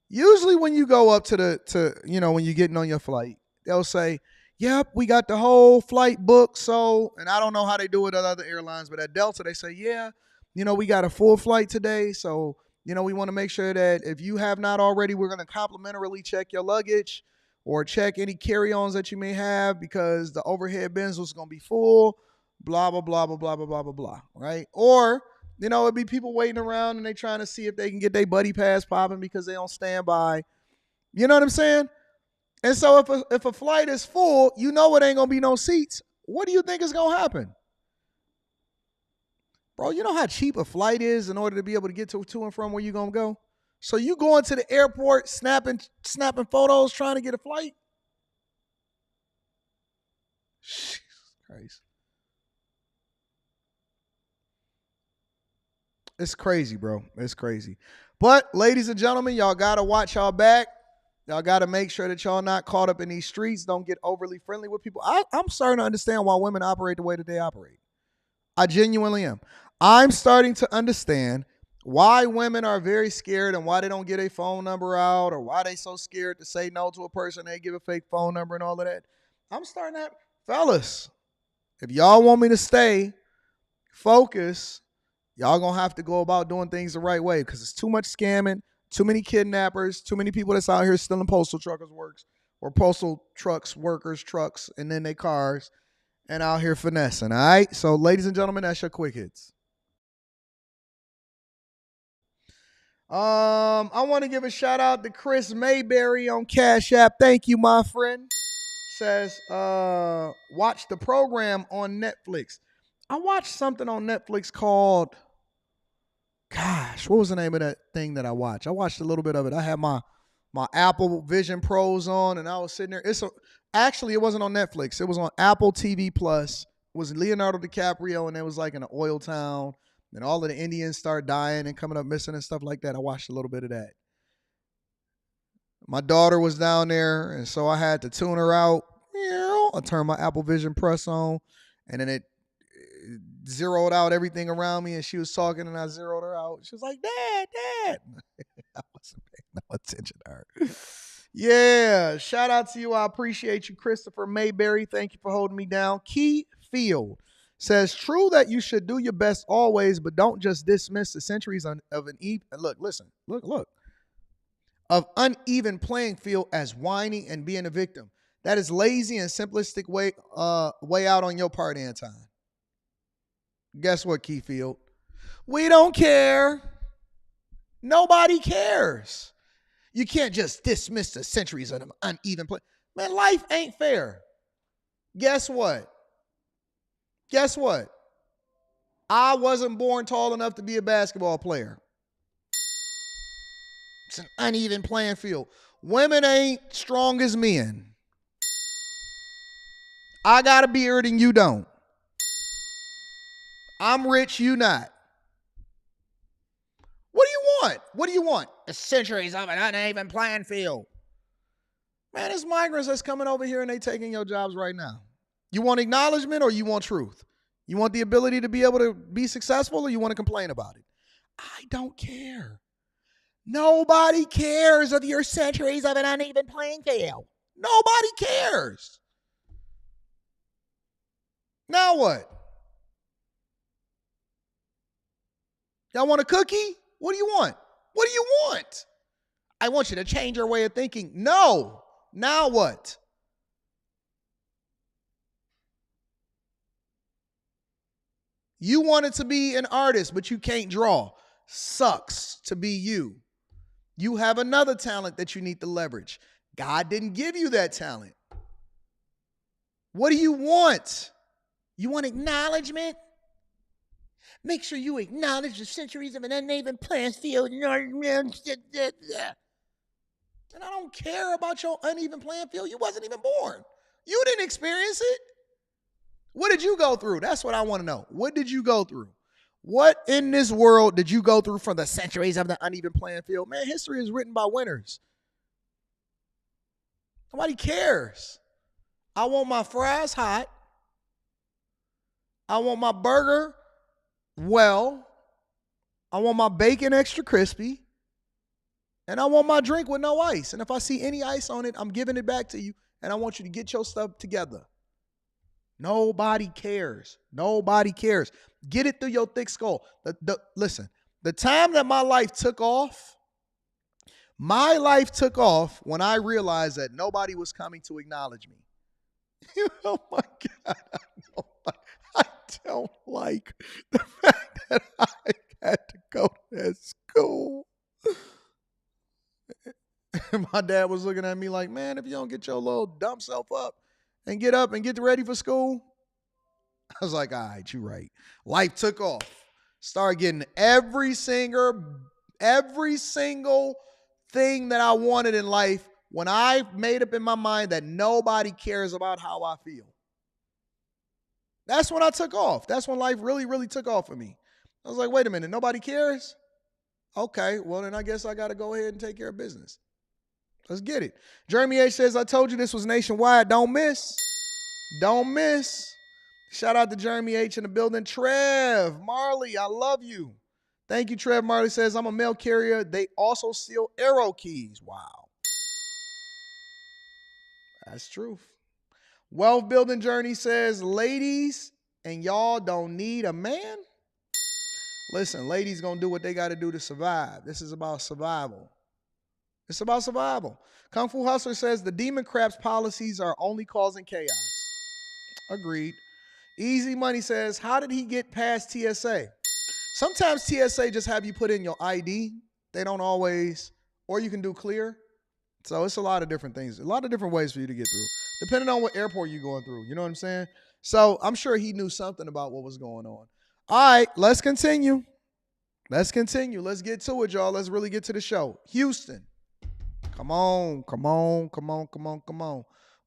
Usually when you go up to when you're getting on your flight, they'll say, yep, we got the whole flight booked. So, and I don't know how they do it at other airlines, but at Delta, they say, yeah, we got a full flight today. So, we want to make sure that if you have not already, we're going to complimentarily check your luggage or check any carry-ons that you may have because the overhead bins was going to be full, blah, blah, blah, blah, blah, blah, blah, blah, blah, right? Or, it'd be people waiting around and they trying to see if they can get their buddy pass popping because they on standby. You know what I'm saying? And so if a flight is full, it ain't going to be no seats. What do you think is going to happen? Bro, you know how cheap a flight is in order to be able to get to and from where you're going to go? So you going to the airport, snapping photos, trying to get a flight? Jesus Christ. It's crazy, bro. It's crazy. But, ladies and gentlemen, y'all got to watch y'all back. Y'all got to make sure that y'all not caught up in these streets. Don't get overly friendly with people. I'm starting to understand why women operate the way that they operate. I genuinely am. I'm starting to understand why women are very scared and why they don't get a phone number out or why they so scared to say no to a person. They give a fake phone number and all of that. I'm starting to fellas, if y'all want me to stay focused, y'all going to have to go about doing things the right way because it's too much scamming, too many kidnappers, too many people that's out here stealing postal truckers works or postal trucks, workers, trucks, and then their cars and out here finessing, all right? So, ladies and gentlemen, that's your quick hits. I want to give a shout out to Chris Mayberry on Cash App. Thank you, my friend. Says, watch the program on Netflix. I watched something on Netflix called, gosh, what was the name of that thing that I watched? I watched a little bit of it. I had my Apple Vision Pros on, and I was sitting there. Actually, it wasn't on Netflix. It was on Apple TV Plus. It was Leonardo DiCaprio, and it was like in an oil town, and all of the Indians start dying and coming up missing and stuff like that. I watched a little bit of that. My daughter was down there, and so I had to tune her out. I turned my Apple Vision Plus on, and then it zeroed out everything around me, and she was talking, and I zeroed her out. She was like, Dad. I wasn't paying no attention to her. Yeah, shout out to you. I appreciate you, Christopher Mayberry. Thank you for holding me down. Key Field says, true that you should do your best always, but don't just dismiss the centuries of uneven playing field as whining and being a victim. That is lazy and simplistic way out on your part, Anton. Guess what, Keyfield? We don't care. Nobody cares. You can't just dismiss the centuries of uneven play. Man, life ain't fair. Guess what? I wasn't born tall enough to be a basketball player. It's an uneven playing field. Women ain't strong as men. I got a beard and you don't. I'm rich, you not. What do you want? The centuries of an uneven playing field. Man, it's migrants that's coming over here and they taking your jobs right now. You want acknowledgement or you want truth? You want the ability to be able to be successful or you want to complain about it? I don't care. Nobody cares of your centuries of an uneven playing field. Nobody cares. Now what? Y'all want a cookie? What do you want? What do you want? I want you to change your way of thinking. No. Now what? You wanted to be an artist, but you can't draw. Sucks to be you. You have another talent that you need to leverage. God didn't give you that talent. What do you want? You want acknowledgement? Make sure you acknowledge the centuries of an uneven playing field. And I don't care about your uneven playing field. You wasn't even born. You didn't experience it. What did you go through? That's what I want to know. What did you go through? What in this world did you go through from the centuries of the uneven playing field? Man, history is written by winners. Nobody cares. I want my fries hot. I want my burger well. I want my bacon extra crispy. And I want my drink with no ice. And if I see any ice on it, I'm giving it back to you. And I want you to get your stuff together. Nobody cares. Nobody cares. Get it through your thick skull. Listen, the time that my life took off when I realized that nobody was coming to acknowledge me. Oh my God. I don't like the fact that I had to go to that school. And my dad was looking at me like, man, if you don't get your little dumb self up and get ready for school. I was like, all right, you're right. Life took off. Started getting every single thing that I wanted in life when I made up in my mind that nobody cares about how I feel. That's when I took off. That's when life really, really took off for me. I was like, wait a minute, nobody cares? Okay, well, then I guess I got to go ahead and take care of business. Let's get it. Jeremy H says, I told you this was nationwide. Don't miss. Don't miss. Shout out to Jeremy H in the building. Trev Marley, I love you. Thank you, Trev Marley says, I'm a mail carrier. They also seal arrow keys. Wow. That's truth. Wealth Building Journey says, ladies, and y'all don't need a man? Listen, ladies gonna do what they gotta do to survive. This is about survival. It's about survival. Kung Fu Hustler says, the Demon Crab's policies are only causing chaos. Agreed. Easy Money says, how did he get past TSA? Sometimes TSA just have you put in your ID. They don't always, or you can do clear. So it's a lot of different things, a lot of different ways for you to get through, depending on what airport you're going through. You know what I'm saying? So I'm sure he knew something about what was going on. All right, let's continue. Let's continue. Let's get to it, y'all. Let's really get to the show. Houston. Come on.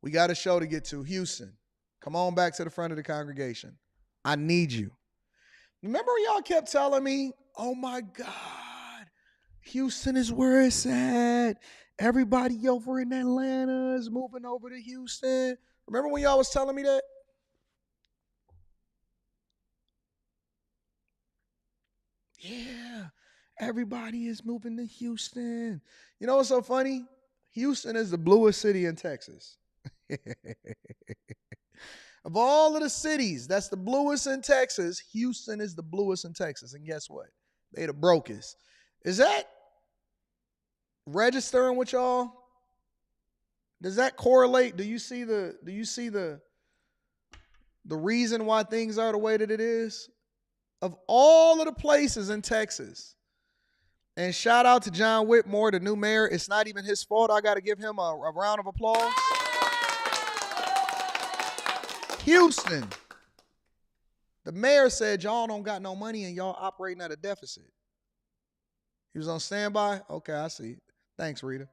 We got a show to get to. Houston. Come on back to the front of the congregation. I need you. Remember y'all kept telling me, oh my God, Houston is where it's at. Everybody over in Atlanta is moving over to Houston. Remember when y'all was telling me that? Yeah, everybody is moving to Houston. You know what's so funny? Houston is the bluest city in Texas. Of all of the cities that's the bluest in Texas, Houston is the bluest in Texas. And guess what? They the brokest. Is that registering with y'all? Does that correlate? Do you see the reason why things are the way that it is? Of all of the places in Texas, and shout out to John Whitmore, the new mayor. It's not even his fault. I got to give him a round of applause. Houston. The mayor said, y'all don't got no money and y'all operating at a deficit. He was on standby? Okay, I see. Thanks, Rita.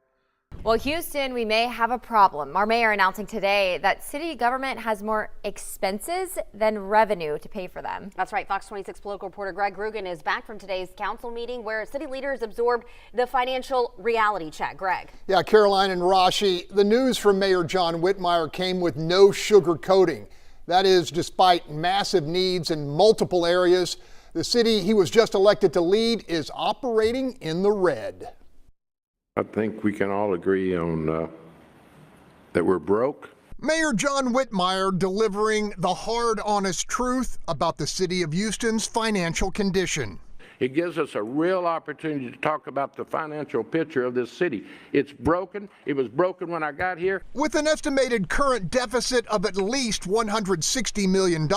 Well, Houston, we may have a problem. Our mayor announcing today that city government has more expenses than revenue to pay for them. That's right. Fox 26 political reporter Greg Rugen is back from today's council meeting where city leaders absorbed the financial reality check. Greg. Yeah, Caroline and Rashi, the news from Mayor John Whitmire came with no sugarcoating. That is, despite massive needs in multiple areas, the city he was just elected to lead is operating in the red. I think we can all agree on that we're broke. Mayor John Whitmire delivering the hard, honest truth about the city of Houston's financial condition. It gives us a real opportunity to talk about the financial picture of this city. It's broken. It was broken when I got here. With an estimated current deficit of at least $160 million.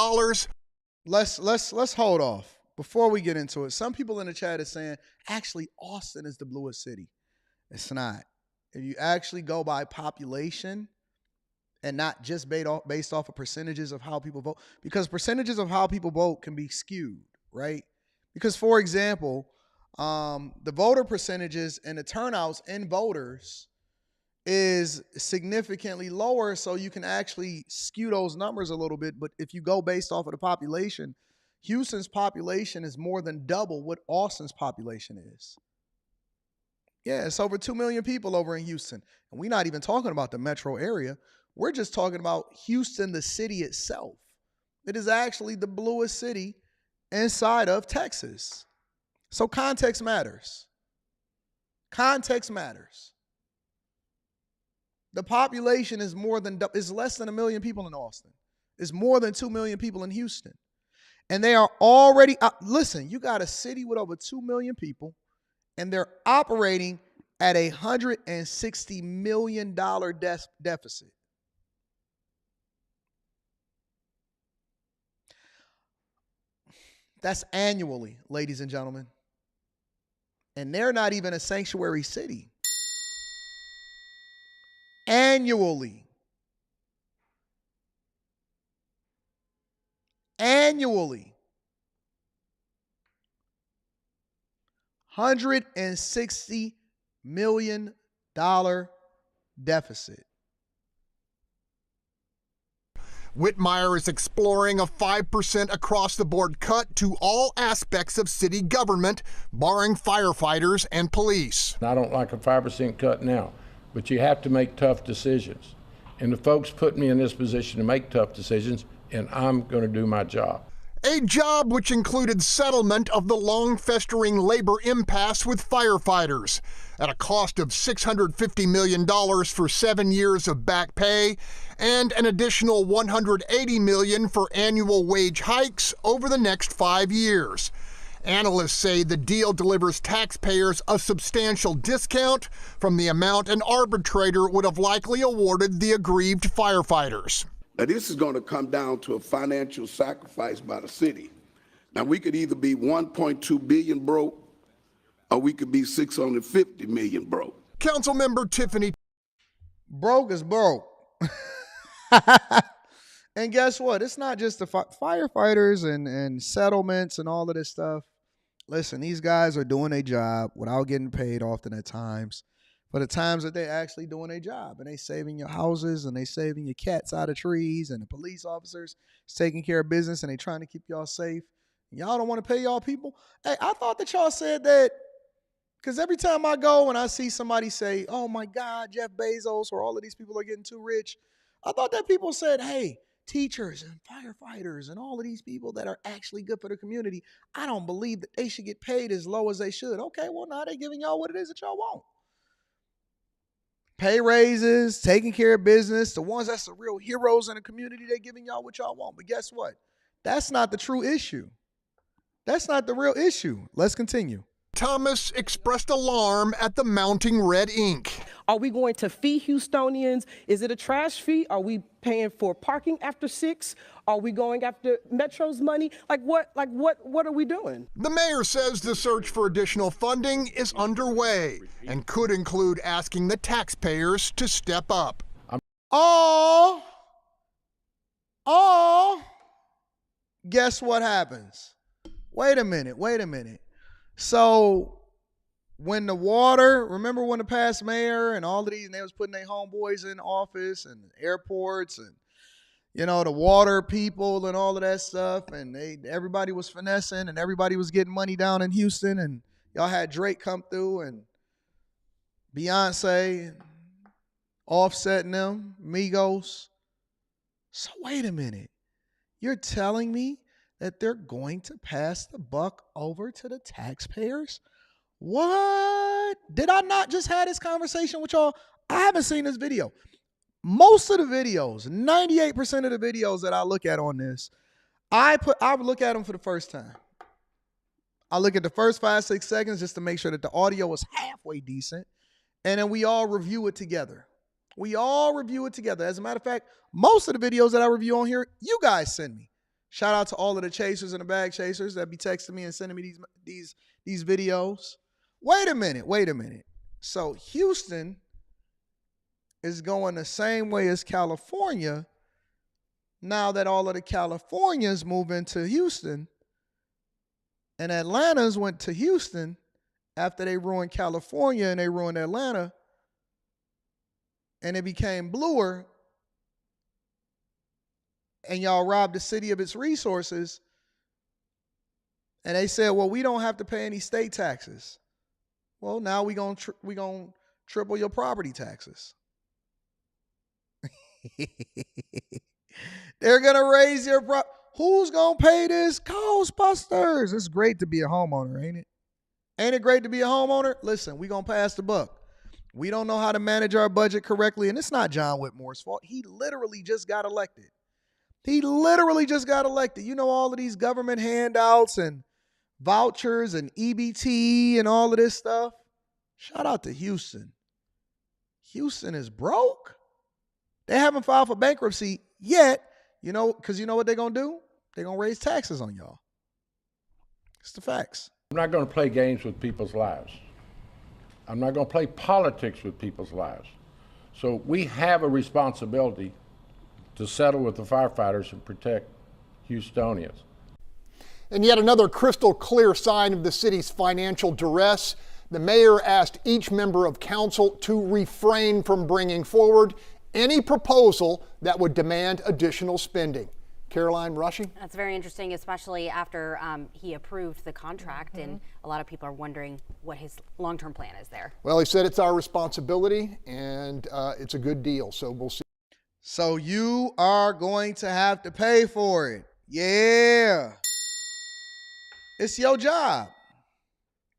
Let's hold off before we get into it. Some people in the chat are saying, actually, Austin is the bluest city. It's not. If you actually go by population, and not just based off of percentages of how people vote, because percentages of how people vote can be skewed, right? Because, for example, the voter percentages and the turnouts in voters is significantly lower, so you can actually skew those numbers a little bit. But if you go based off of the population, Houston's population is more than double what Austin's population is. Yeah, it's over 2 million people over in Houston. And we're not even talking about the metro area. We're just talking about Houston, the city itself. It is actually the bluest city inside of Texas. So context matters. Context matters. The population is less than 1 million people in Austin. It's more than 2 million people in Houston. And they are already, listen, you got a city with over 2 million people, and they're operating at a $160 million deficit. That's annually, ladies and gentlemen. And they're not even a sanctuary city. Annually. $160 million deficit. Whitmire is exploring a 5% across-the-board cut to all aspects of city government, barring firefighters and police. I don't like a 5% cut now, but you have to make tough decisions. And the folks put me in this position to make tough decisions, and I'm going to do my job. A job which included settlement of the long-festering labor impasse with firefighters at a cost of $650 million for 7 years of back pay and an additional $180 million for annual wage hikes over the next 5 years. Analysts say the deal delivers taxpayers a substantial discount from the amount an arbitrator would have likely awarded the aggrieved firefighters. Now, this is going to come down to a financial sacrifice by the city. Now, we could either be 1.2 billion broke, or we could be 650 million broke. Councilmember Tiffany. Broke is broke. And guess what? It's not just the firefighters and settlements and all of this stuff. Listen, these guys are doing a job without getting paid often at times. For the times that they're actually doing their job, and they saving your houses, and they saving your cats out of trees, and the police officers is taking care of business, and they trying to keep y'all safe. Y'all don't want to pay y'all people? Hey, I thought that y'all said that, because every time I go and I see somebody say, oh my God, Jeff Bezos or all of these people are getting too rich, I thought that people said, hey, teachers and firefighters and all of these people that are actually good for the community, I don't believe that they should get paid as low as they should. Okay, well, now they're giving y'all what it is that y'all want. Pay raises, taking care of business, the ones that's the real heroes in the community, they're giving y'all what y'all want. But guess what? That's not the true issue. That's not the real issue. Let's continue. Thomas expressed alarm at the mounting red ink. Are we going to fee Houstonians? Is it a trash fee? Are we paying for parking after 6? Are we going after Metro's money? What are we doing? The mayor says the search for additional funding is underway and could include asking the taxpayers to step up. Guess what happens? Wait a minute. So when the water, remember when the past mayor and all of these, and they was putting their homeboys in office and airports and, you know, the water people and all of that stuff, and everybody was finessing and everybody was getting money down in Houston, and y'all had Drake come through and Beyonce, Offset and them, Migos. So wait a minute. You're telling me that they're going to pass the buck over to the taxpayers? What? Did I not just have this conversation with y'all? I haven't seen this video. Most of the videos, 98% of the videos that I look at on this, I look at them for the first time. I look at the first 5-6 seconds just to make sure that the audio is halfway decent. And then we all review it together. As a matter of fact, most of the videos that I review on here, you guys send me. Shout out to all of the chasers and the bag chasers that be texting me and sending me these videos. Wait a minute. So Houston is going the same way as California now that all of the Californians move into Houston, and Atlanta's went to Houston after they ruined California and they ruined Atlanta, and it became bluer, and y'all robbed the city of its resources, and they said, well, we don't have to pay any state taxes. Well, now we gonna triple your property taxes. They're gonna raise your who's gonna pay this? Ghostbusters. It's great to be a homeowner, ain't it? Ain't it great to be a homeowner? Listen, we gonna pass the buck. We don't know how to manage our budget correctly, and it's not John Whitmore's fault. He literally just got elected. You know, all of these government handouts and vouchers and EBT and all of this stuff. Shout out to Houston. Houston is broke. They haven't filed for bankruptcy yet, you know, because you know what they're going to do? They're going to raise taxes on y'all. It's the facts. I'm not going to play games with people's lives. I'm not going to play politics with people's lives. So we have a responsibility to settle with the firefighters and protect Houstonians. And yet another crystal clear sign of the city's financial duress. The mayor asked each member of council to refrain from bringing forward any proposal that would demand additional spending. Caroline Rushing? That's very interesting, especially after he approved the contract, and a lot of people are wondering what his long-term plan is there. Well, he said it's our responsibility, and it's a good deal, so we'll see. So you are going to have to pay for it. Yeah. It's your job.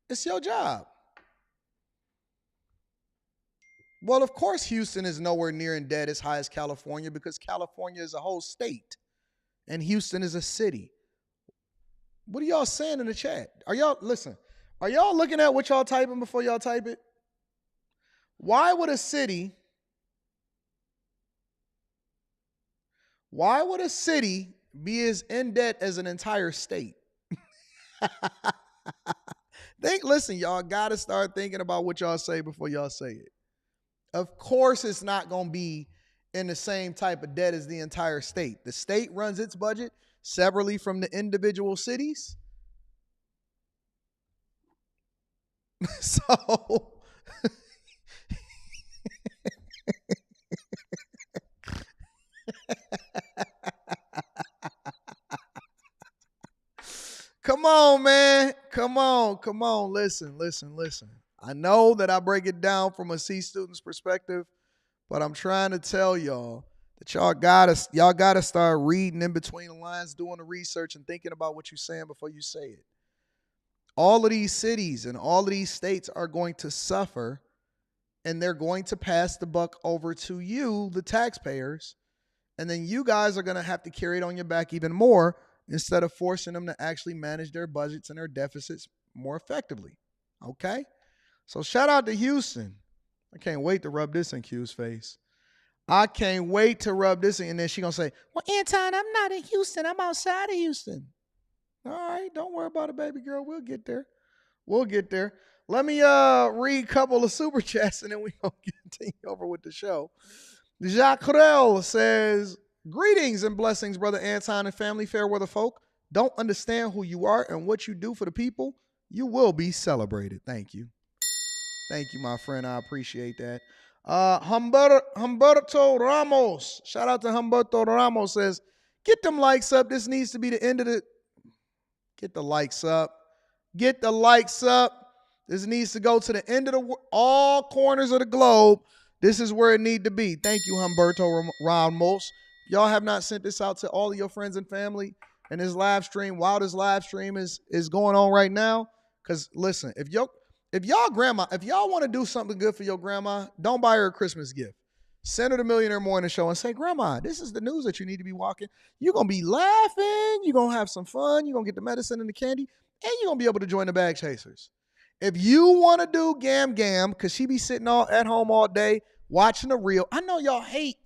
It's your job. Well, of course, Houston is nowhere near in debt as high as California because California is a whole state and Houston is a city. What are y'all saying in the chat? Are y'all looking at what y'all typing before y'all type it? Why would a city be as in debt as an entire state? Listen, y'all got to start thinking about what y'all say before y'all say it. Of course, it's not going to be in the same type of debt as the entire state. The state runs its budget separately from the individual cities. So, come on, man. Come on. Listen. I know that I break it down from a C student's perspective, but I'm trying to tell y'all that y'all gotta start reading in between the lines, doing the research, and thinking about what you're saying before you say it. All of these cities and all of these states are going to suffer, and they're going to pass the buck over to you, the taxpayers, and then you guys are going to have to carry it on your back even more instead of forcing them to actually manage their budgets and their deficits more effectively. Okay? So shout out to Houston. I can't wait to rub this in Q's face. I can't wait to rub this in. And then she's going to say, well, Anton, I'm not in Houston. I'm outside of Houston. All right, don't worry about it, baby girl. We'll get there. Let me read a couple of super chats, and then we're going to continue over with the show. Jacques Rel says, greetings and blessings, Brother Anton and family, fair weather folk. Don't understand who you are and what you do for the people. You will be celebrated. Thank you. Thank you, my friend. I appreciate that. Humberto Ramos. Shout out to Humberto Ramos says, get them likes up. This needs to be the end of the... Get the likes up. This needs to go to the end of all corners of the globe. This is where it need to be. Thank you, Humberto Ramos. Y'all have not sent this out to all of your friends and family and this live stream while this live stream is going on right now. Because listen, if y'all want to do something good for your grandma, don't buy her a Christmas gift. Send her the Millionaire Morning Show and say, Grandma, this is the news that you need to be walking. You're going to be laughing. You're going to have some fun. You're going to get the medicine and the candy. And you're going to be able to join the Bag Chasers. If you want to do Gam Gam, because she be sitting all at home all day watching The Real. I know y'all hate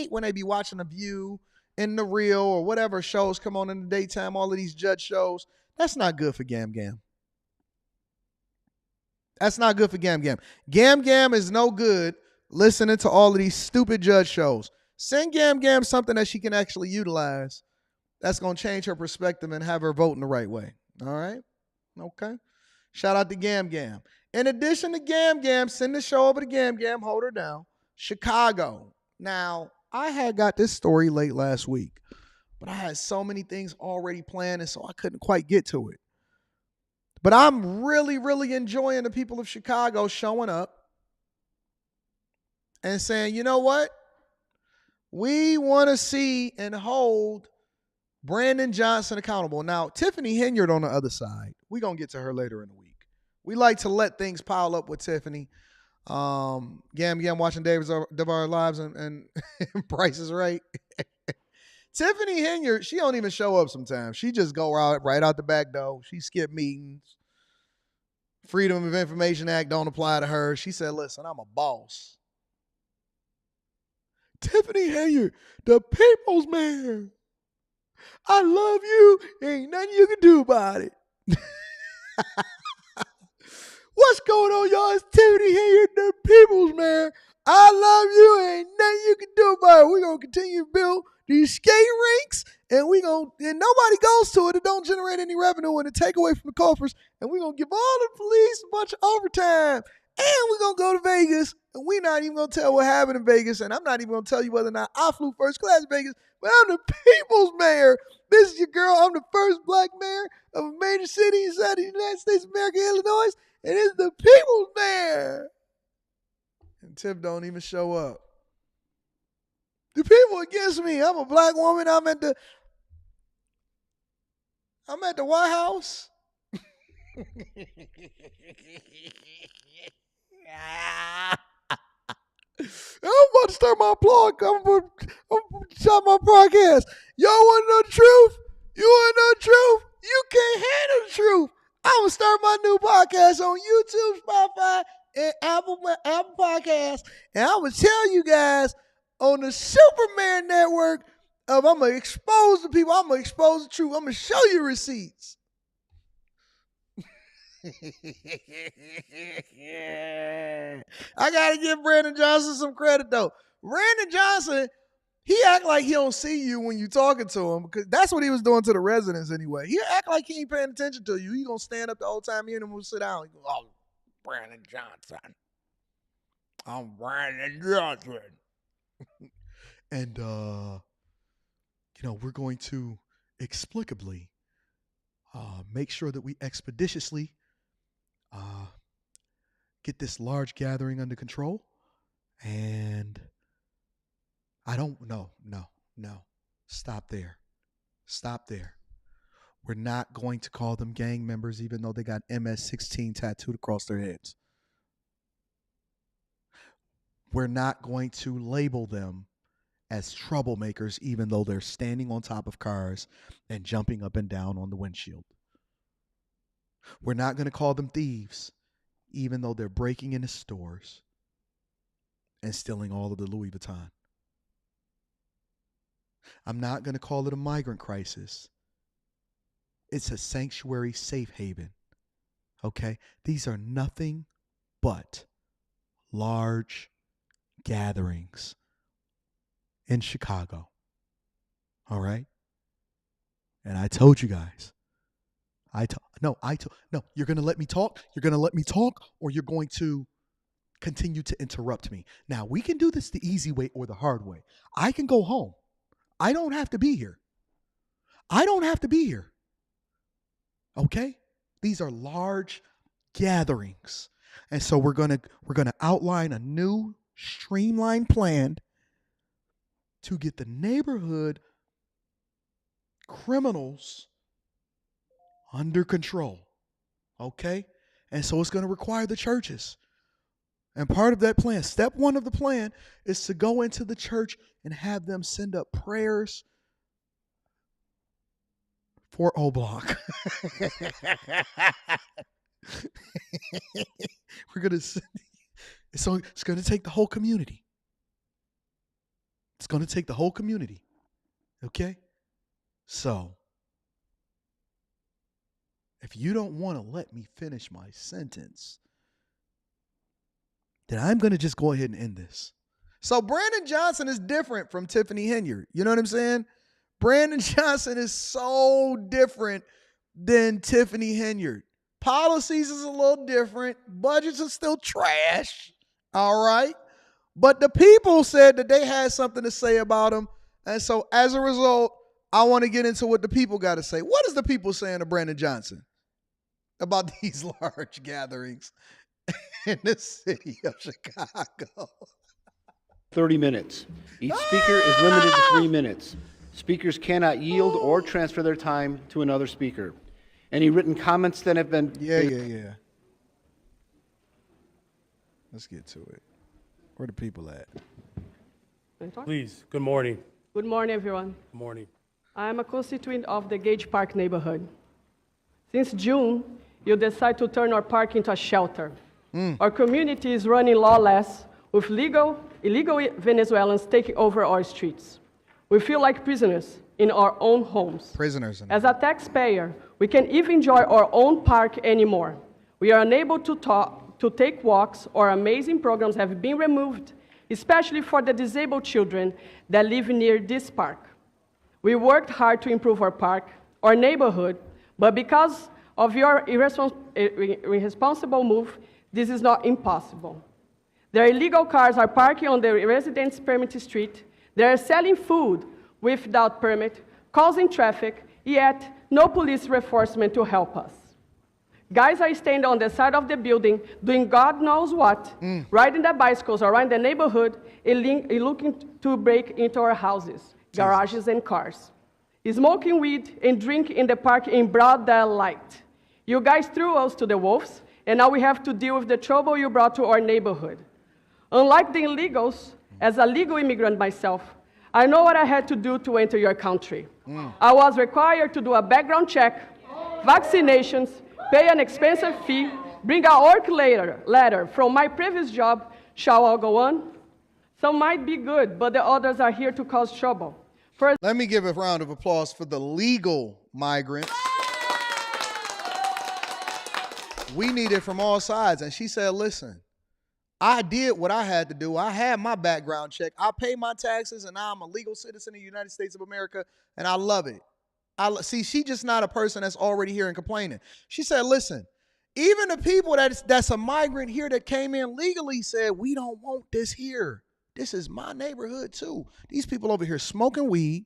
when they be watching The View and The Real or whatever shows come on in the daytime, all of these judge shows. That's not good for Gam Gam. That's not good for Gam Gam. Gam Gam is no good listening to all of these stupid judge shows. Send Gam Gam something that she can actually utilize that's going to change her perspective and have her voting the right way. All right? Okay. Shout out to Gam Gam. In addition to Gam Gam, send the show over to Gam Gam. Hold her down. Chicago. Now, I had got this story late last week, but I had so many things already planned, and so I couldn't quite get to it. But I'm really, really enjoying the people of Chicago showing up and saying, you know what? We want to see and hold Brandon Johnson accountable. Now, Tiffany Henyard on the other side. We're going to get to her later in the week. We like to let things pile up with Tiffany. Gam Gam watching David's of Our Lives and Price is Right. Tiffany Henyard, she don't even show up sometimes. She just go right out the back door. She skip meetings. Freedom of Information Act don't apply to her. She said, listen, I'm a boss. Tiffany Henyard, the people's mayor. I love you. Ain't nothing you can do about it. What's going on, y'all? It's Tiffany Henyard, the people's mayor. I love you. Ain't nothing you can do about it. We're going to continue to build these skate rinks, and nobody goes to it. It don't generate any revenue and it take away from the coffers. And we're going to give all the police a bunch of overtime. And we're going to go to Vegas, and we're not even going to tell what happened in Vegas. And I'm not even going to tell you whether or not I flew first class to Vegas, but I'm the people's mayor. This is your girl. I'm the first black mayor of a major city inside the United States of America, Illinois, and it's the people's mayor. And Tiff don't even show up. The people against me. I'm a black woman. I'm at the White House. I'm about to start my blog. I'm about to start my podcast. Y'all want to know the truth? You want to know the truth? You can't handle the truth. I'm going to start my new podcast on YouTube, Spotify, and Apple Podcasts. And I'm going to tell you guys on the Superman Network I'm going to expose the people. I'm going to expose the truth. I'm going to show you receipts. I got to give Brandon Johnson some credit, though. Brandon Johnson, he act like he don't see you when you talking to him, because that's what he was doing to the residents anyway. He act like he ain't paying attention to you. He going to stand up the whole time, and will sit down. He go, oh, Brandon Johnson. I'm Brandon Johnson. And, we're going to explicably make sure that we expeditiously get this large gathering under control. And no. Stop there. We're not going to call them gang members, even though they got MS-16 tattooed across their heads. We're not going to label them as troublemakers, even though they're standing on top of cars and jumping up and down on the windshield. We're not going to call them thieves, even though they're breaking into stores and stealing all of the Louis Vuitton. I'm not going to call it a migrant crisis. It's a sanctuary safe haven. Okay? These are nothing but large gatherings in Chicago. All right? And I told you guys. No, you're going to let me talk. You're going to let me talk, or you're going to continue to interrupt me. Now, we can do this the easy way or the hard way. I can go home. I don't have to be here. Okay? These are large gatherings. And so we're going to outline a new streamlined plan to get the neighborhood criminals under control. Okay? And so it's going to require the churches. And part of that plan, step one of the plan, is to go into the church and have them send up prayers for O Block. So it's going to take the whole community. It's going to take the whole community. Okay? So, if you don't want to let me finish my sentence, that I'm going to just go ahead and end this. So Brandon Johnson is different from Tiffany Henyard. You know what I'm saying? Brandon Johnson is so different than Tiffany Henyard. Policies is a little different. Budgets are still trash. All right. But the people said that they had something to say about him. And so as a result, I want to get into what the people got to say. What is the people saying to Brandon Johnson about these large gatherings in the city of Chicago? 30 minutes. Each speaker is limited to 3 minutes. Speakers cannot yield or transfer their time to another speaker. Any written comments that have been... Yeah. Let's get to it. Where the people at? Please, good morning. Good morning, everyone. Good morning. I am a constituent of the Gage Park neighborhood. Since June, you decided to turn our park into a shelter. Our community is running lawless with illegal Venezuelans taking over our streets. We feel like prisoners in our own homes. Prisoners. As a taxpayer, we can't even enjoy our own park anymore. We are unable to take walks. Our amazing programs have been removed, especially for the disabled children that live near this park. We worked hard to improve our park, our neighborhood, but because of your irresponsible move, this is not impossible. Their illegal cars are parking on the residents' permit street. They are selling food without permit, causing traffic, yet no police reinforcement to help us. Guys are standing on the side of the building, doing God knows what, riding their bicycles around the neighborhood, and looking to break into our houses, garages, and cars. Smoking weed and drinking in the park in broad daylight. You guys threw us to the wolves, and now we have to deal with the trouble you brought to our neighborhood. Unlike the illegals, as a legal immigrant myself, I know what I had to do to enter your country. I was required to do a background check, vaccinations, pay an expensive fee, bring a work letter from my previous job. Shall I go on? Some might be good, but the others are here to cause trouble. Let me give a round of applause for the legal migrants. We need it from all sides. And she said, listen, I did what I had to do. I had my background check. I pay my taxes, and now I'm a legal citizen of the United States of America, and I love it. See, she's just not a person that's already here and complaining. She said, listen, even the people that's a migrant here that came in legally said, we don't want this here. This is my neighborhood too. These people over here smoking weed.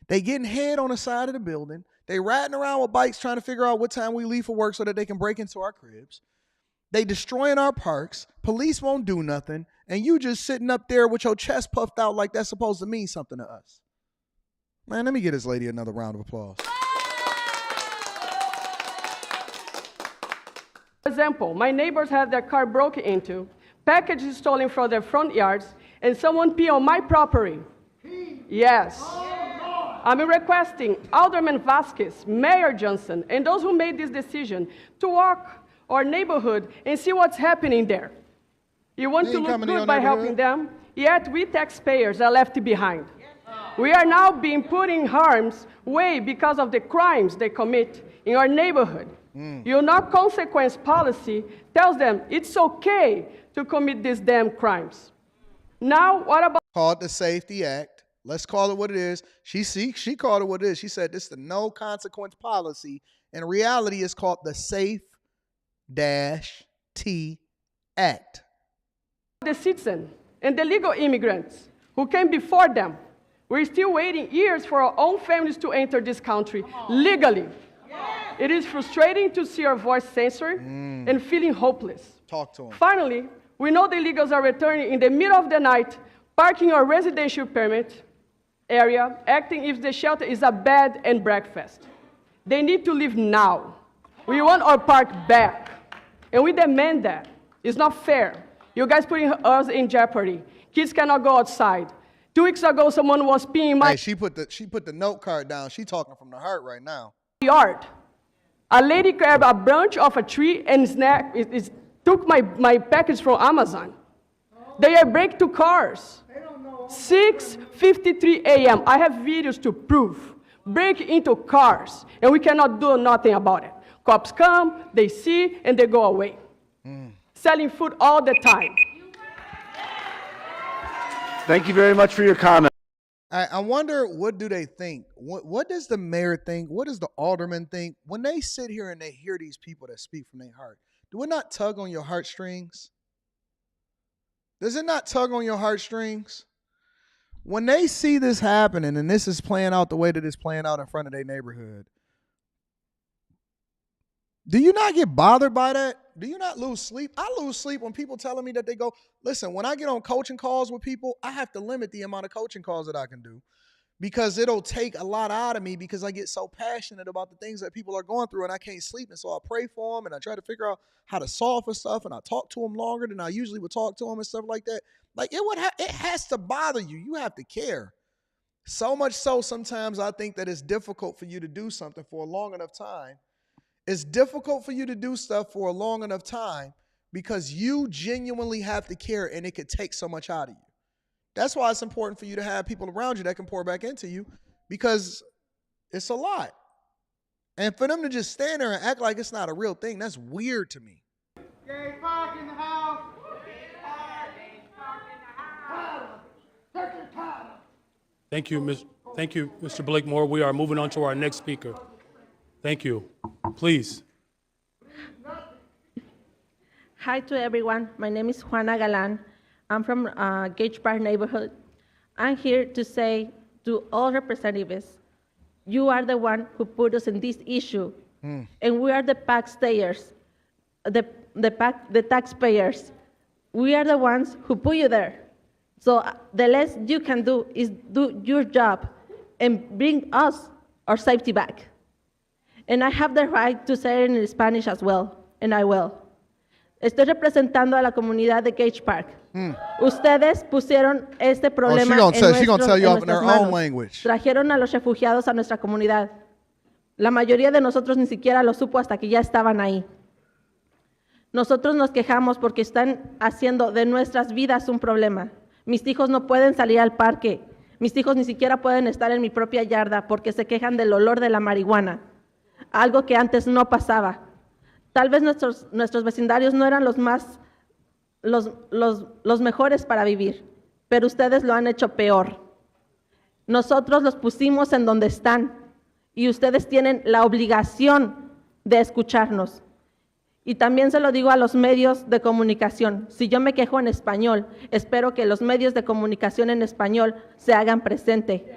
They getting head on the side of the building. They riding around with bikes trying to figure out what time we leave for work so that they can break into our cribs. They destroying our parks. Police won't do nothing. And you just sitting up there with your chest puffed out like that's supposed to mean something to us. Man, let me get this lady another round of applause. For example, my neighbors had their car broken into, packages stolen from their front yards, and someone pee on my property. Yes. I'm requesting Alderman Vasquez, Mayor Johnson, and those who made this decision to walk our neighborhood and see what's happening there. You want to look good by helping them, yet we taxpayers are left behind. We are now being put in harm's way because of the crimes they commit in our neighborhood. Your no-consequence policy tells them it's okay to commit these damn crimes. Now, what about... Called the Safety Act. Let's call it what it is. She called it what it is. She said this is the no-consequence policy. In reality, it's called the Safe-T Act. The citizen and the legal immigrants who came before them, we're still waiting years for our own families to enter this country legally. It is frustrating to see our voice censored and feeling hopeless. Talk to them. Finally, we know the illegals are returning in the middle of the night, parking our residential permit area, acting if the shelter is a bed and breakfast. They need to leave now. We want our park back, and we demand that. It's not fair. You guys putting us in jeopardy. Kids cannot go outside. 2 weeks ago, someone was peeing my... Hey, she put the note card down. She talking from the heart right now. Yard. A lady grabbed a branch of a tree and took my package from Amazon. They are break to cars. 6:53 a.m. I have videos to prove. Break into cars, and we cannot do nothing about it. Cops come, they see, and they go away. Selling food all the time. Thank you very much for your comment. I wonder, what do they think? What does the mayor think? What does the alderman think when they sit here and they hear these people that speak from their heart? Do it not tug on your heartstrings? Does it not tug on your heartstrings? When they see this happening and this is playing out the way that it's playing out in front of their neighborhood, do you not get bothered by that? Do you not lose sleep? I lose sleep when people telling me that they go, listen, when I get on coaching calls with people, I have to limit the amount of coaching calls that I can do because it'll take a lot out of me because I get so passionate about the things that people are going through and I can't sleep. And so I pray for them and I try to figure out how to solve for stuff and I talk to them longer than I usually would talk to them and stuff like that. Like it has to bother you. You have to care. So much so sometimes I think that it's difficult for you to do something for a long enough time. It's difficult for you to do stuff for a long enough time because you genuinely have to care and it could take so much out of you. That's why it's important for you to have people around you that can pour back into you because it's a lot. And for them to just stand there and act like it's not a real thing, that's weird to me. Gay park in the house. Thank you, Mr. Blakemore. We are moving on to our next speaker. Thank you. Please. Hi to everyone. My name is Juana Galan. I'm from Gage Park neighborhood. I'm here to say to all representatives, you are the one who put us in this issue, and we are the taxpayers. The taxpayers. We are the ones who put you there. So the less you can do is do your job and bring us our safety back. And I have the right to say it in Spanish as well, and I will. Estoy representando a la comunidad de Gage Park. Ustedes pusieron este problema en nuestras manos. Trajeron a los refugiados a nuestra comunidad. La mayoría de nosotros ni siquiera lo supo hasta que ya estaban ahí. Nosotros nos quejamos porque están haciendo de nuestras vidas un problema. Mis hijos no pueden salir al parque. Mis hijos ni siquiera pueden estar en mi propia yarda porque se quejan del olor de la marihuana. Algo que antes no pasaba. Tal vez nuestros vecindarios no eran los mejores para vivir, pero ustedes lo han hecho peor. Nosotros los pusimos en donde están y ustedes tienen la obligación de escucharnos. Y también se lo digo a los medios de comunicación. Si yo me quejo en español, espero que los medios de comunicación en español se hagan presente.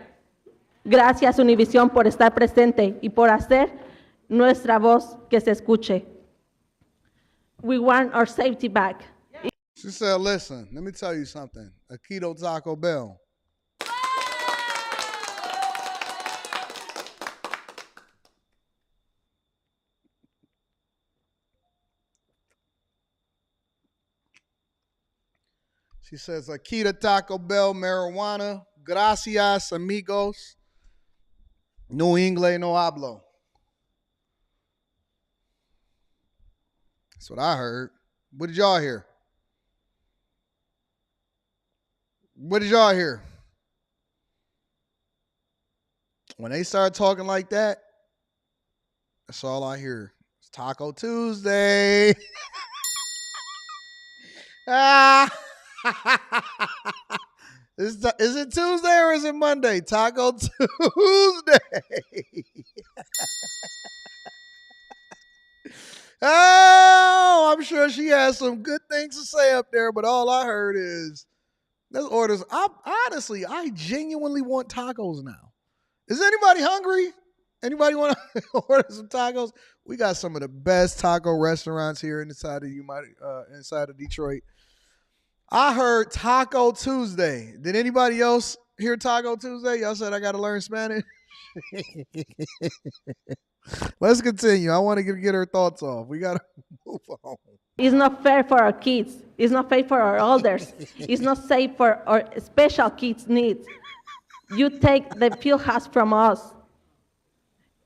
Gracias, Univisión, por estar presente y por hacer nuestra voz que se escuche. We want our safety back. She said, listen, let me tell you something. A keto Taco Bell. She says, Akita Taco Bell marijuana. Gracias, amigos. No inglés, no hablo. That's what I heard. What did y'all hear? What did y'all hear? When they start talking like that, that's all I hear. It's Taco Tuesday. Is it Tuesday or is it Monday? Taco Tuesday. Oh, I'm sure she has some good things to say up there, but all I heard is those orders. I genuinely want tacos now. Is anybody hungry? Anybody want to order some tacos? We got some of the best taco restaurants here inside of Detroit. I heard Taco Tuesday. Did anybody else hear Taco Tuesday? Y'all said I got to learn Spanish. Let's continue. I want to get her thoughts off. We got to move on. It's not fair for our kids. It's not fair for our elders. It's not safe for our special kids' needs. You take the field house from us.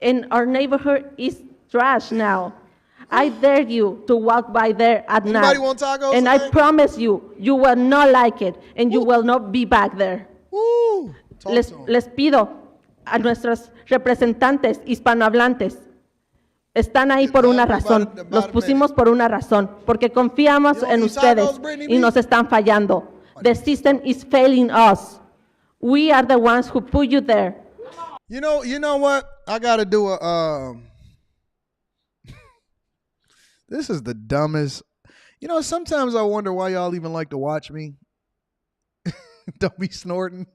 And our neighborhood is trash now. I dare you to walk by there at night. Anybody want tacos? And I promise you, you will not like it and you will not be back there. Les pido a nuestros representantes hispanohablantes. Están ahí por una razón. Los pusimos por una razón. Porque confiamos en ustedes y nos están fallando. The system is failing us. We are the ones who put you there. You know what? I gotta do a. This is the dumbest. Sometimes I wonder why y'all even like to watch me. Don't be snorting.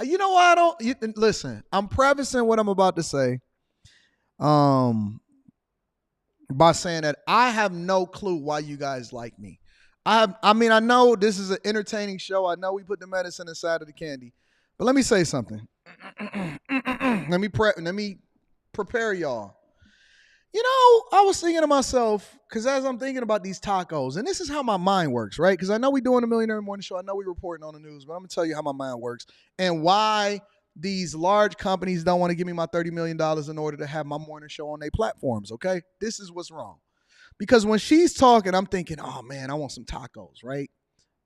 You know why I don't? Listen, I'm prefacing what I'm about to say. By saying that I have no clue why you guys like me. I mean, I know this is an entertaining show. I know we put the medicine inside of the candy. But let me say something. Let me prepare y'all. I was thinking to myself, because as I'm thinking about these tacos, and this is how my mind works, right? Because I know we're doing a Millionaire Morning Show. I know we're reporting on the news, but I'm going to tell you how my mind works and why these large companies don't want to give me my $30 million in order to have my morning show on their platforms, okay? This is what's wrong. Because when she's talking, I'm thinking, oh, man, I want some tacos, right?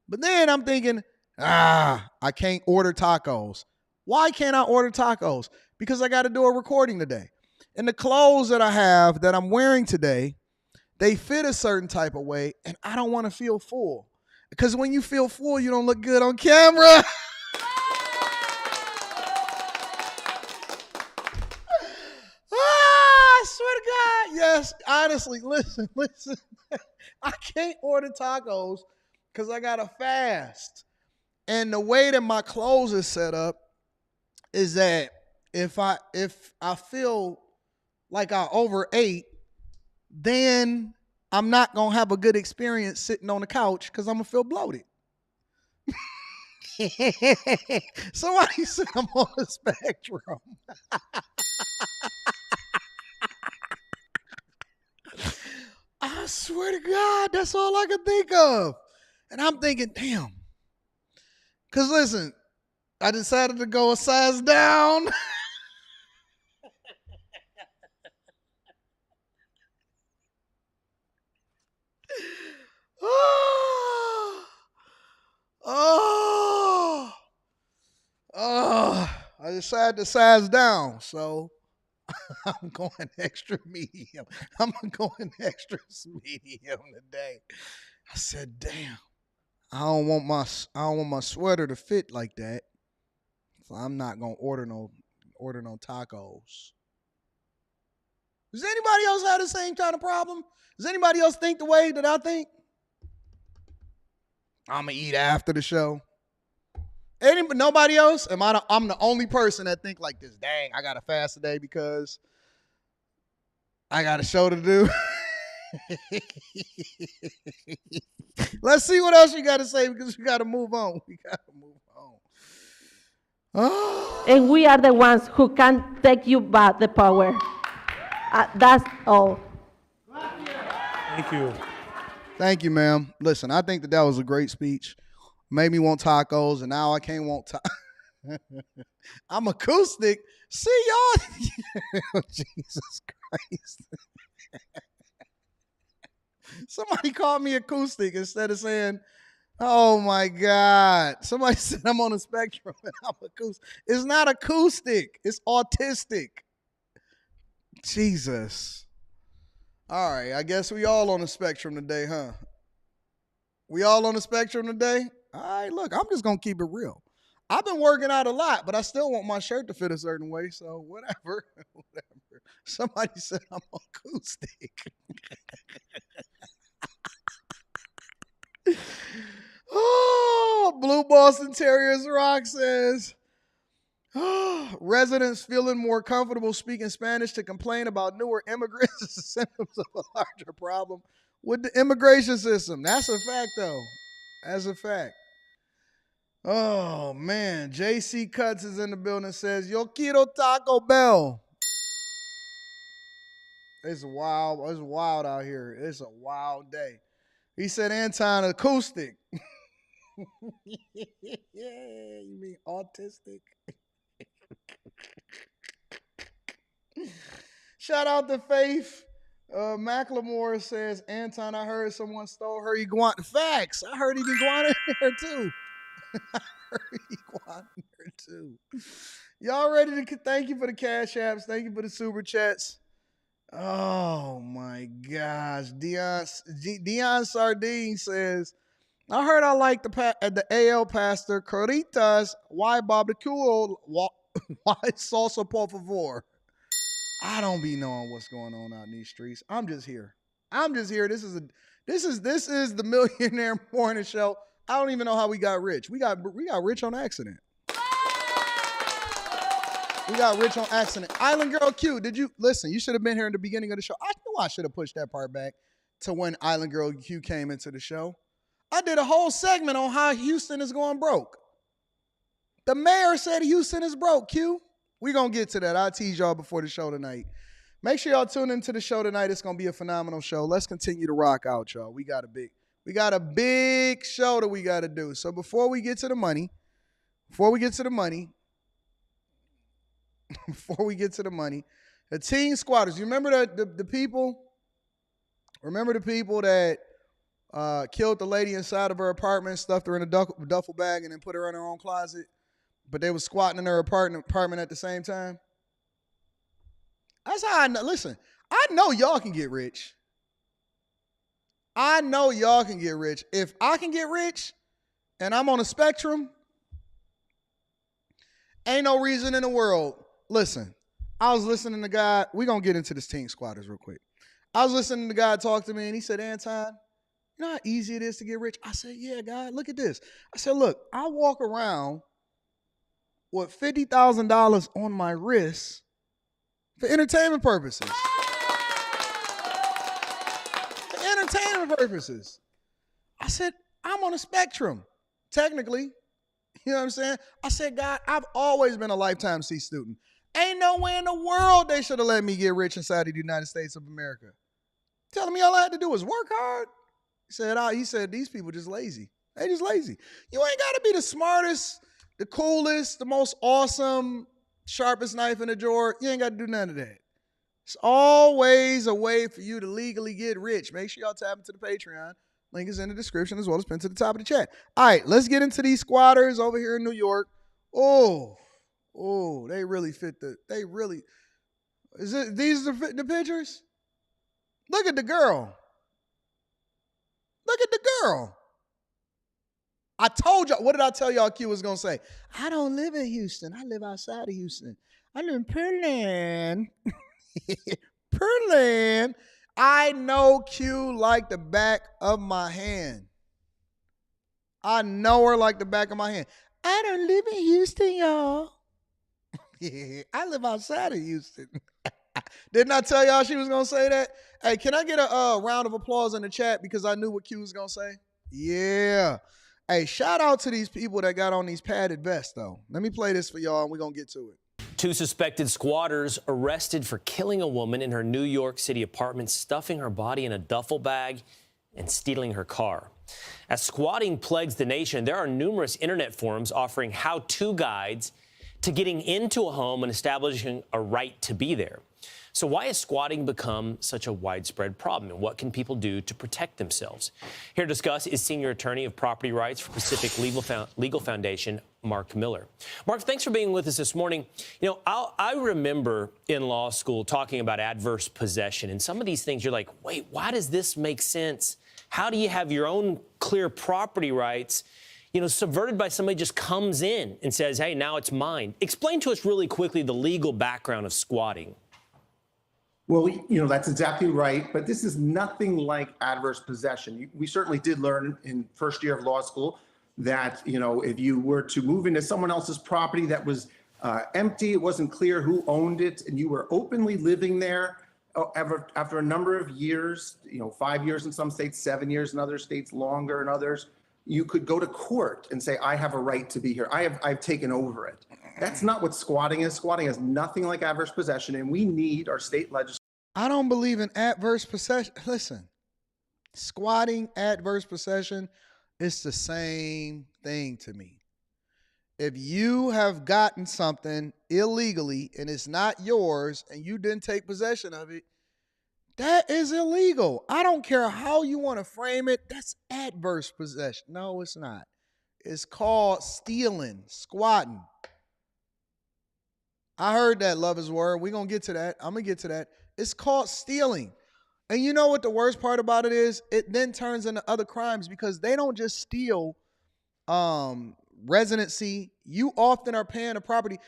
But then I'm thinking, I can't order tacos. Why can't I order tacos? Because I got to do a recording today. And the clothes that I have that I'm wearing today, they fit a certain type of way, and I don't want to feel full. Because when you feel full, you don't look good on camera. I swear to God. Yes, honestly, listen. I can't order tacos because I got to fast. And the way that my clothes is set up is that if I feel like I overate, then I'm not going to have a good experience sitting on the couch because I'm going to feel bloated. Somebody said I'm on the spectrum. I swear to God, that's all I could think of. And I'm thinking, damn. Because listen, I decided to go a size down. I decided to size down, so I'm going extra medium. I'm going extra medium today. I said, damn, I don't want my sweater to fit like that, so I'm not gonna order no tacos. Does anybody else have the same kind of problem? Does anybody else think the way that I think? I'm gonna eat after the show. Nobody else? I'm the only person that think like this. Dang, I gotta fast today because I got a show to do. Let's see what else you got to say because we got to move on. And we are the ones who can take you back the power. That's all. Thank you. Thank you, ma'am. Listen, I think that was a great speech. Made me want tacos, and now I can't want tacos. I'm acoustic. See y'all. Jesus Christ. Somebody called me acoustic instead of saying, oh my God. Somebody said I'm on a spectrum and I'm acoustic. It's not acoustic. It's autistic. Jesus. All right. I guess we all on the spectrum today, huh? We all on the spectrum today? All right, look, I'm just going to keep it real. I've been working out a lot, but I still want my shirt to fit a certain way, so whatever. Somebody said I'm acoustic. Oh, Blue Boston Terriers Rock says, residents feeling more comfortable speaking Spanish to complain about newer immigrants is symptoms of a larger problem with the immigration system. That's a fact, though. That's a fact. Oh, man. JC Cuts is in the building and says, Yo quiero Taco Bell. It's wild out here. It's a wild day. He said, Anton, acoustic. Yeah, you mean autistic? Shout out to Faith. Macklemore says, Anton, I heard someone stole her iguana. Facts. I heard iguana in there too. Y'all ready to thank you for the cash apps. Thank you for the super chats. Oh my gosh. Dion Sardine says, I heard I like the AL pastor, Caritas, why barbecue, why salsa por favor. I don't be knowing what's going on out in these streets. I'm just here. This is the Millionaire Morning Show. I don't even know how we got rich. We got rich on accident. Island Girl Q, did you listen? You should have been here in the beginning of the show. I knew I should have pushed that part back to when Island Girl Q came into the show. I did a whole segment on how Houston is going broke. The mayor said Houston is broke, Q. We're going to get to that. I'll tease y'all before the show tonight. Make sure y'all tune into the show tonight. It's going to be a phenomenal show. Let's continue to rock out, y'all. We got a big show that we got to do. So before we get to the money, the teen squatters, you remember the people? Remember the people that killed the lady inside of her apartment, stuffed her in a duffel bag, and then put her in her own closet? But they were squatting in her apartment at the same time? That's how I know. Listen, I know y'all can get rich. If I can get rich and I'm on a spectrum, ain't no reason in the world. Listen, I was listening to God. We're going to get into this teen squatters real quick. I was listening to God talk to me, and he said, Anton, you know how easy it is to get rich? I said, yeah, God, look at this. I said, look, I walk around with $50,000 on my wrist for entertainment purposes. I said, I'm on a spectrum, technically. You know what I'm saying? I said, God, I've always been a lifetime C student. Ain't no way in the world they should have let me get rich inside of the United States of America. Telling me all I had to do was work hard. He said, these people just lazy. They just lazy. You ain't got to be the smartest, the coolest, the most awesome, sharpest knife in the drawer. You ain't got to do none of that. It's always a way for you to legally get rich. Make sure y'all tap into the Patreon. Link is in the description as well as pinned to the top of the chat. All right, let's get into these squatters over here in New York. Oh, they really fit these are the pictures? Look at the girl. I told y'all, what did I tell y'all Q was going to say? I don't live in Houston. I live outside of Houston. I live in Pearland. Pearland. I know Q like the back of my hand. I know her like the back of my hand. I don't live in Houston, y'all. Yeah, I live outside of Houston. Didn't I tell y'all she was going to say that? Hey, can I get a round of applause in the chat because I knew what Q was going to say? Yeah. Hey, shout out to these people that got on these padded vests, though. Let me play this for y'all, and we're going to get to it. 2 suspected squatters arrested for killing a woman in her New York City apartment, stuffing her body in a duffel bag and stealing her car. As squatting plagues the nation, there are numerous internet forums offering how-to guides to getting into a home and establishing a right to be there. So why has squatting become such a widespread problem, and what can people do to protect themselves? Here to discuss is Senior Attorney of Property Rights for Pacific Legal Foundation, Mark Miller. Mark, thanks for being with us this morning. You know, I remember in law school talking about adverse possession, and some of these things you're like, wait, why does this make sense? How do you have your own clear property rights, you know, subverted by somebody just comes in and says, hey, now it's mine? Explain to us really quickly the legal background of squatting. Well, you know, that's exactly right. But this is nothing like adverse possession. We certainly did learn in first year of law school that, you know, if you were to move into someone else's property that was empty, it wasn't clear who owned it, and you were openly living there after a number of years, you know, 5 years in some states, 7 years in other states, longer in others, you could go to court and say, I have a right to be here. I've taken over it. That's not what squatting is. Squatting is nothing like adverse possession, and we need our state legislators. I don't believe in adverse possession. Listen, squatting, adverse possession, it's the same thing to me. If you have gotten something illegally and it's not yours and you didn't take possession of it, that is illegal. I don't care how you want to frame it. That's adverse possession. No, it's not. It's called stealing, squatting. I heard that, love is word. We're going to get to that. I'm going to get to that. It's called stealing. And you know what the worst part about it is? It then turns into other crimes because they don't just steal residency. You often are paying a property.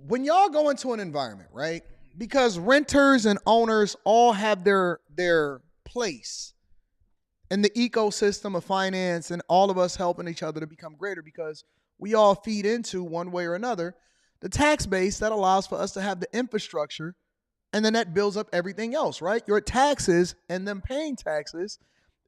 When y'all go into an environment, right? Because renters and owners all have their place in the ecosystem of finance, and all of us helping each other to become greater because we all feed into, one way or another, the tax base that allows for us to have the infrastructure, and then that builds up everything else, right? Your taxes and them paying taxes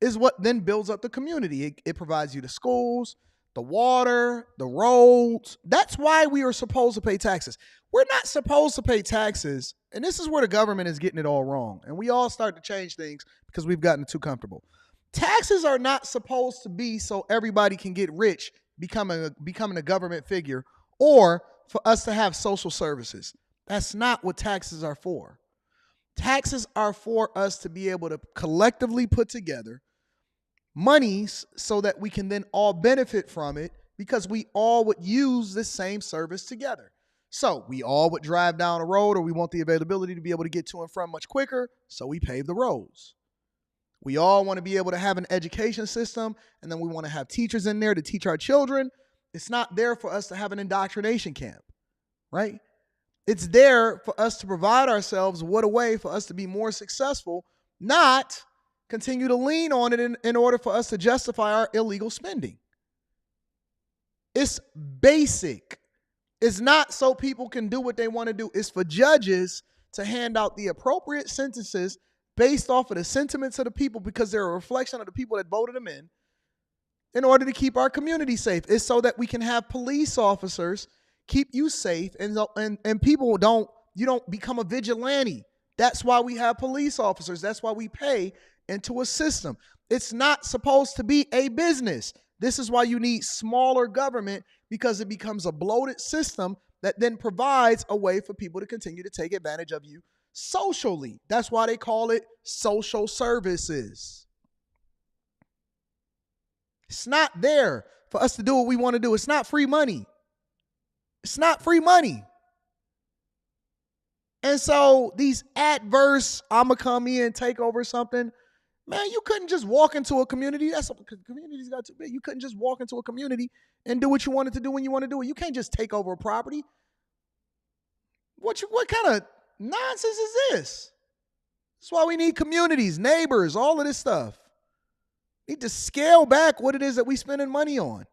is what then builds up the community. It provides you the schools, the water, the roads. That's why we are supposed to pay taxes. We're not supposed to pay taxes, and this is where the government is getting it all wrong. And we all start to change things because we've gotten too comfortable. Taxes are not supposed to be so everybody can get rich, becoming a government figure, or for us to have social services. That's not what taxes are for. Taxes are for us to be able to collectively put together monies so that we can then all benefit from it because we all would use the same service together. So we all would drive down a road, or we want the availability to be able to get to and from much quicker, so we pave the roads. We all want to be able to have an education system, and then we want to have teachers in there to teach our children. It's not there for us to have an indoctrination camp, right? It's there for us to provide ourselves what a way for us to be more successful, not continue to lean on it in order for us to justify our illegal spending. It's basic. It's not so people can do what they want to do. It's for judges to hand out the appropriate sentences based off of the sentiments of the people, because they're a reflection of the people that voted them in order to keep our community safe. It's so that we can have police officers keep you safe, and people you don't become a vigilante. That's why we have police officers. That's why we pay into a system. It's not supposed to be a business. This is why you need smaller government, because it becomes a bloated system that then provides a way for people to continue to take advantage of you socially. That's why they call it social services. It's not there for us to do what we want to do. It's not free money. It's not free money. And so these adverse, I'ma come in, take over something. Man, you couldn't just walk into a community. That's because communities got too big. You couldn't just walk into a community and do what you wanted to do when you want to do it. You can't just take over a property. What kind of nonsense is this? That's why we need communities, neighbors, all of this stuff. We need to scale back what it is that we spending money on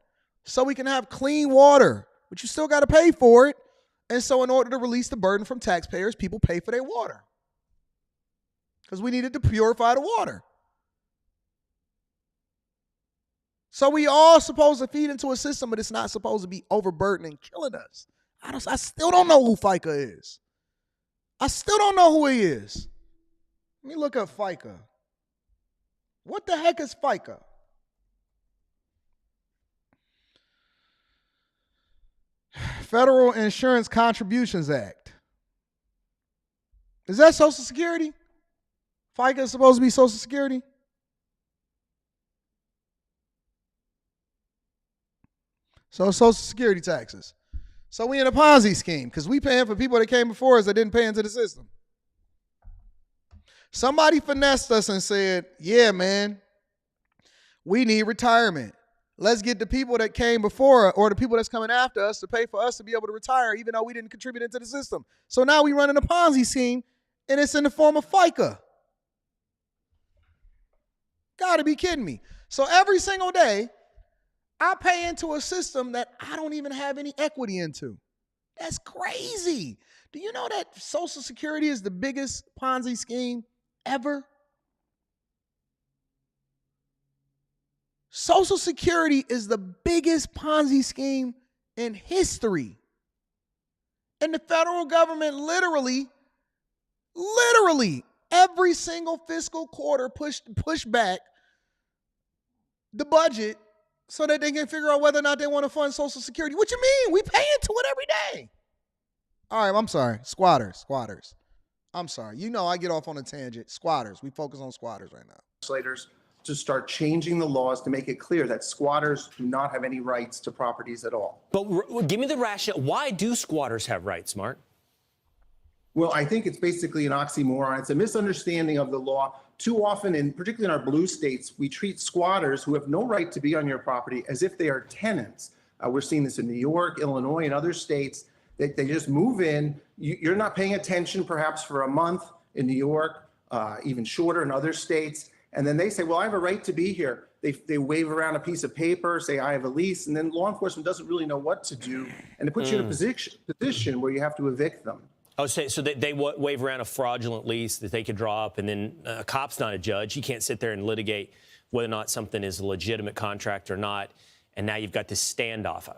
so we can have clean water, but you still got to pay for it. And so in order to release the burden from taxpayers, people pay for their water because we needed to purify the water. So we all supposed to feed into a system, but it's not supposed to be overburdening, killing us. I still don't know who FICA is. I still don't know who he is. Let me look up FICA. What the heck is FICA? Federal Insurance Contributions Act. Is that Social Security? FICA is supposed to be Social Security? So Social Security taxes. So we in a Ponzi scheme because we paying for people that came before us that didn't pay into the system. Somebody finessed us and said, yeah, man, we need retirement. Let's get the people that came before or the people that's coming after us to pay for us to be able to retire, even though we didn't contribute into the system. So now we running a Ponzi scheme, and it's in the form of FICA. Gotta be kidding me. So every single day, I pay into a system that I don't even have any equity into. That's crazy. Do you know that Social Security is the biggest Ponzi scheme ever? Social Security is the biggest Ponzi scheme in history. And the federal government literally, every single fiscal quarter pushed back the budget so that they can figure out whether or not they want to fund Social Security. What you mean? We pay into it every day. All right, I'm sorry. Squatters. I'm sorry. You know I get off on a tangent. Squatters. We focus on squatters right now. Legislators to start changing the laws to make it clear that squatters do not have any rights to properties at all. But give me the rationale. Why do squatters have rights, Mark? Well, I think it's basically an oxymoron. It's a misunderstanding of the law. Too often, and particularly in our blue states, we treat squatters who have no right to be on your property as if they are tenants. We're seeing this in New York, Illinois, and other states. They just move in. You're not paying attention perhaps for a month in New York, even shorter in other states. And then they say, well, I have a right to be here. They wave around a piece of paper, say, I have a lease. And then law enforcement doesn't really know what to do. And it puts you in a position where you have to evict them. Oh, so they wave around a fraudulent lease that they could draw up, and then a cop's not a judge. He can't sit there and litigate whether or not something is a legitimate contract or not. And now you've got this standoff.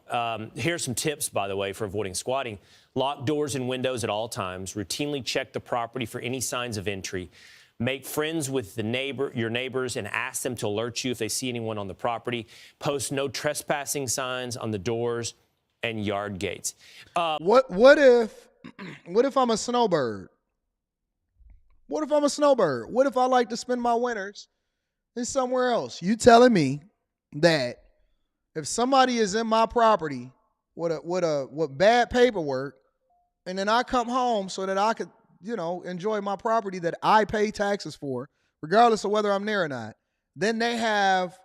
Here's some tips, by the way, for avoiding squatting. Lock doors and windows at all times. Routinely check the property for any signs of entry. Make friends with your neighbors and ask them to alert you if they see anyone on the property. Post no trespassing signs on the doors and yard gates. What if I'm a snowbird? What if I'm a snowbird? What if I like to spend my winters in somewhere else? You telling me that if somebody is in my property with bad paperwork, and then I come home so that I could, enjoy my property that I pay taxes for, regardless of whether I'm there or not, then they have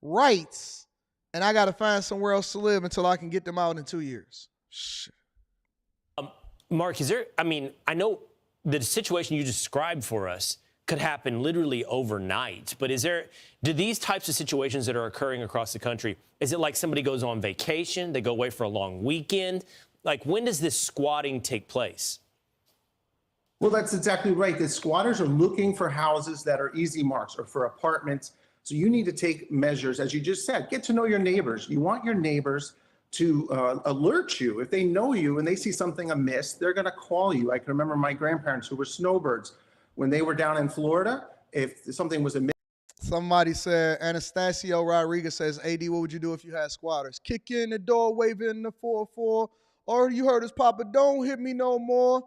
rights, and I got to find somewhere else to live until I can get them out in 2 years. Shit. Mark, I know the situation you described for us could happen literally overnight, but do these types of situations that are occurring across the country, is it like somebody goes on vacation, they go away for a long weekend? Like, when does this squatting take place? Well, that's exactly right. The squatters are looking for houses that are easy marks or for apartments. So you need to take measures, as you just said, get to know your neighbors. You want your neighbors to alert you. If they know you and they see something amiss, they're going to call you. I can remember my grandparents who were snowbirds. When they were down in Florida, if something was amiss. Somebody said, Anastasio Rodriguez says, AD, what would you do if you had squatters? Kick in the door, wave in the 4-4. Or you heard us, Papa, don't hit me no more.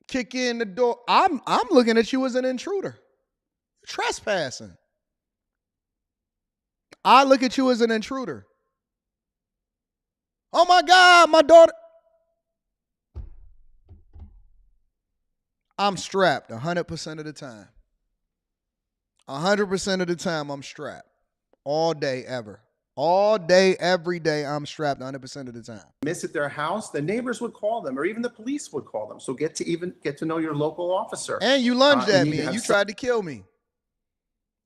Kick in the door. I'm looking at you as an intruder. You're trespassing. I look at you as an intruder. Oh my God, my daughter. I'm strapped 100% of the time. 100% of the time I'm strapped. All day, ever. All day, every day, I'm strapped 100% of the time. Miss at their house, the neighbors would call them, or even the police would call them. So get to know your local officer. And you lunged at me, and you tried to kill me.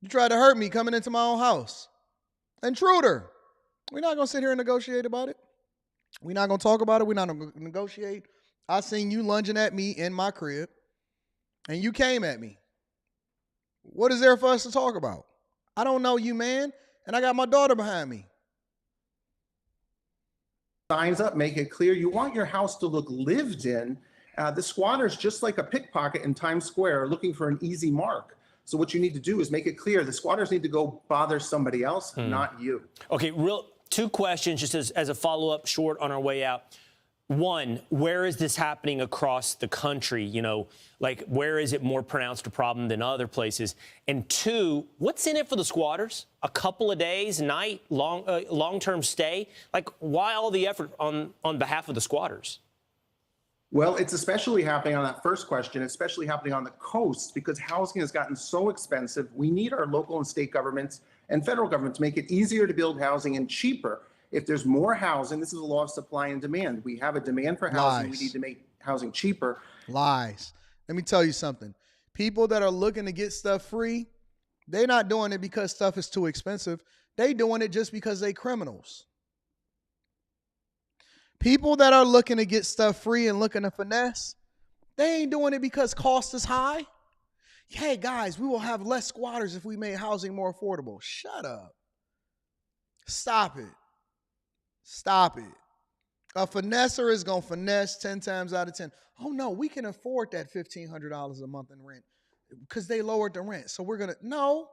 You tried to hurt me coming into my own house. Intruder. We're not going to sit here and negotiate about it. We're not going to talk about it. We're not going to negotiate. I seen you lunging at me in my crib, and you came at me. What is there for us to talk about? I don't know you, man, and I got my daughter behind me. Signs up, make it clear. You want your house to look lived in. The squatter's just like a pickpocket in Times Square looking for an easy mark. So what you need to do is make it clear the squatters need to go bother somebody else, not you. Okay, two questions just as a follow-up short on our way out. One, where is this happening across the country? Like where is it more pronounced a problem than other places? And two, what's in it for the squatters? A couple of days, night, long-term stay? Like why all the effort on behalf of the squatters? Well, it's especially happening on that first question, especially happening on the coast because housing has gotten so expensive. We need our local and state governments and federal government to make it easier to build housing and cheaper. If there's more housing, this is a law of supply and demand. We have a demand for housing. Lies. We need to make housing cheaper. Lies. Let me tell you something. People that are looking to get stuff free, they're not doing it because stuff is too expensive. They doing it just because they criminals. People that are looking to get stuff free and looking to finesse, they ain't doing it because cost is high. Hey, guys, we will have less squatters if we made housing more affordable. Shut up. Stop it. Stop it. A finesser is going to finesse 10 times out of 10. Oh, no, we can afford that $1,500 a month in rent because they lowered the rent. So we're going to, no,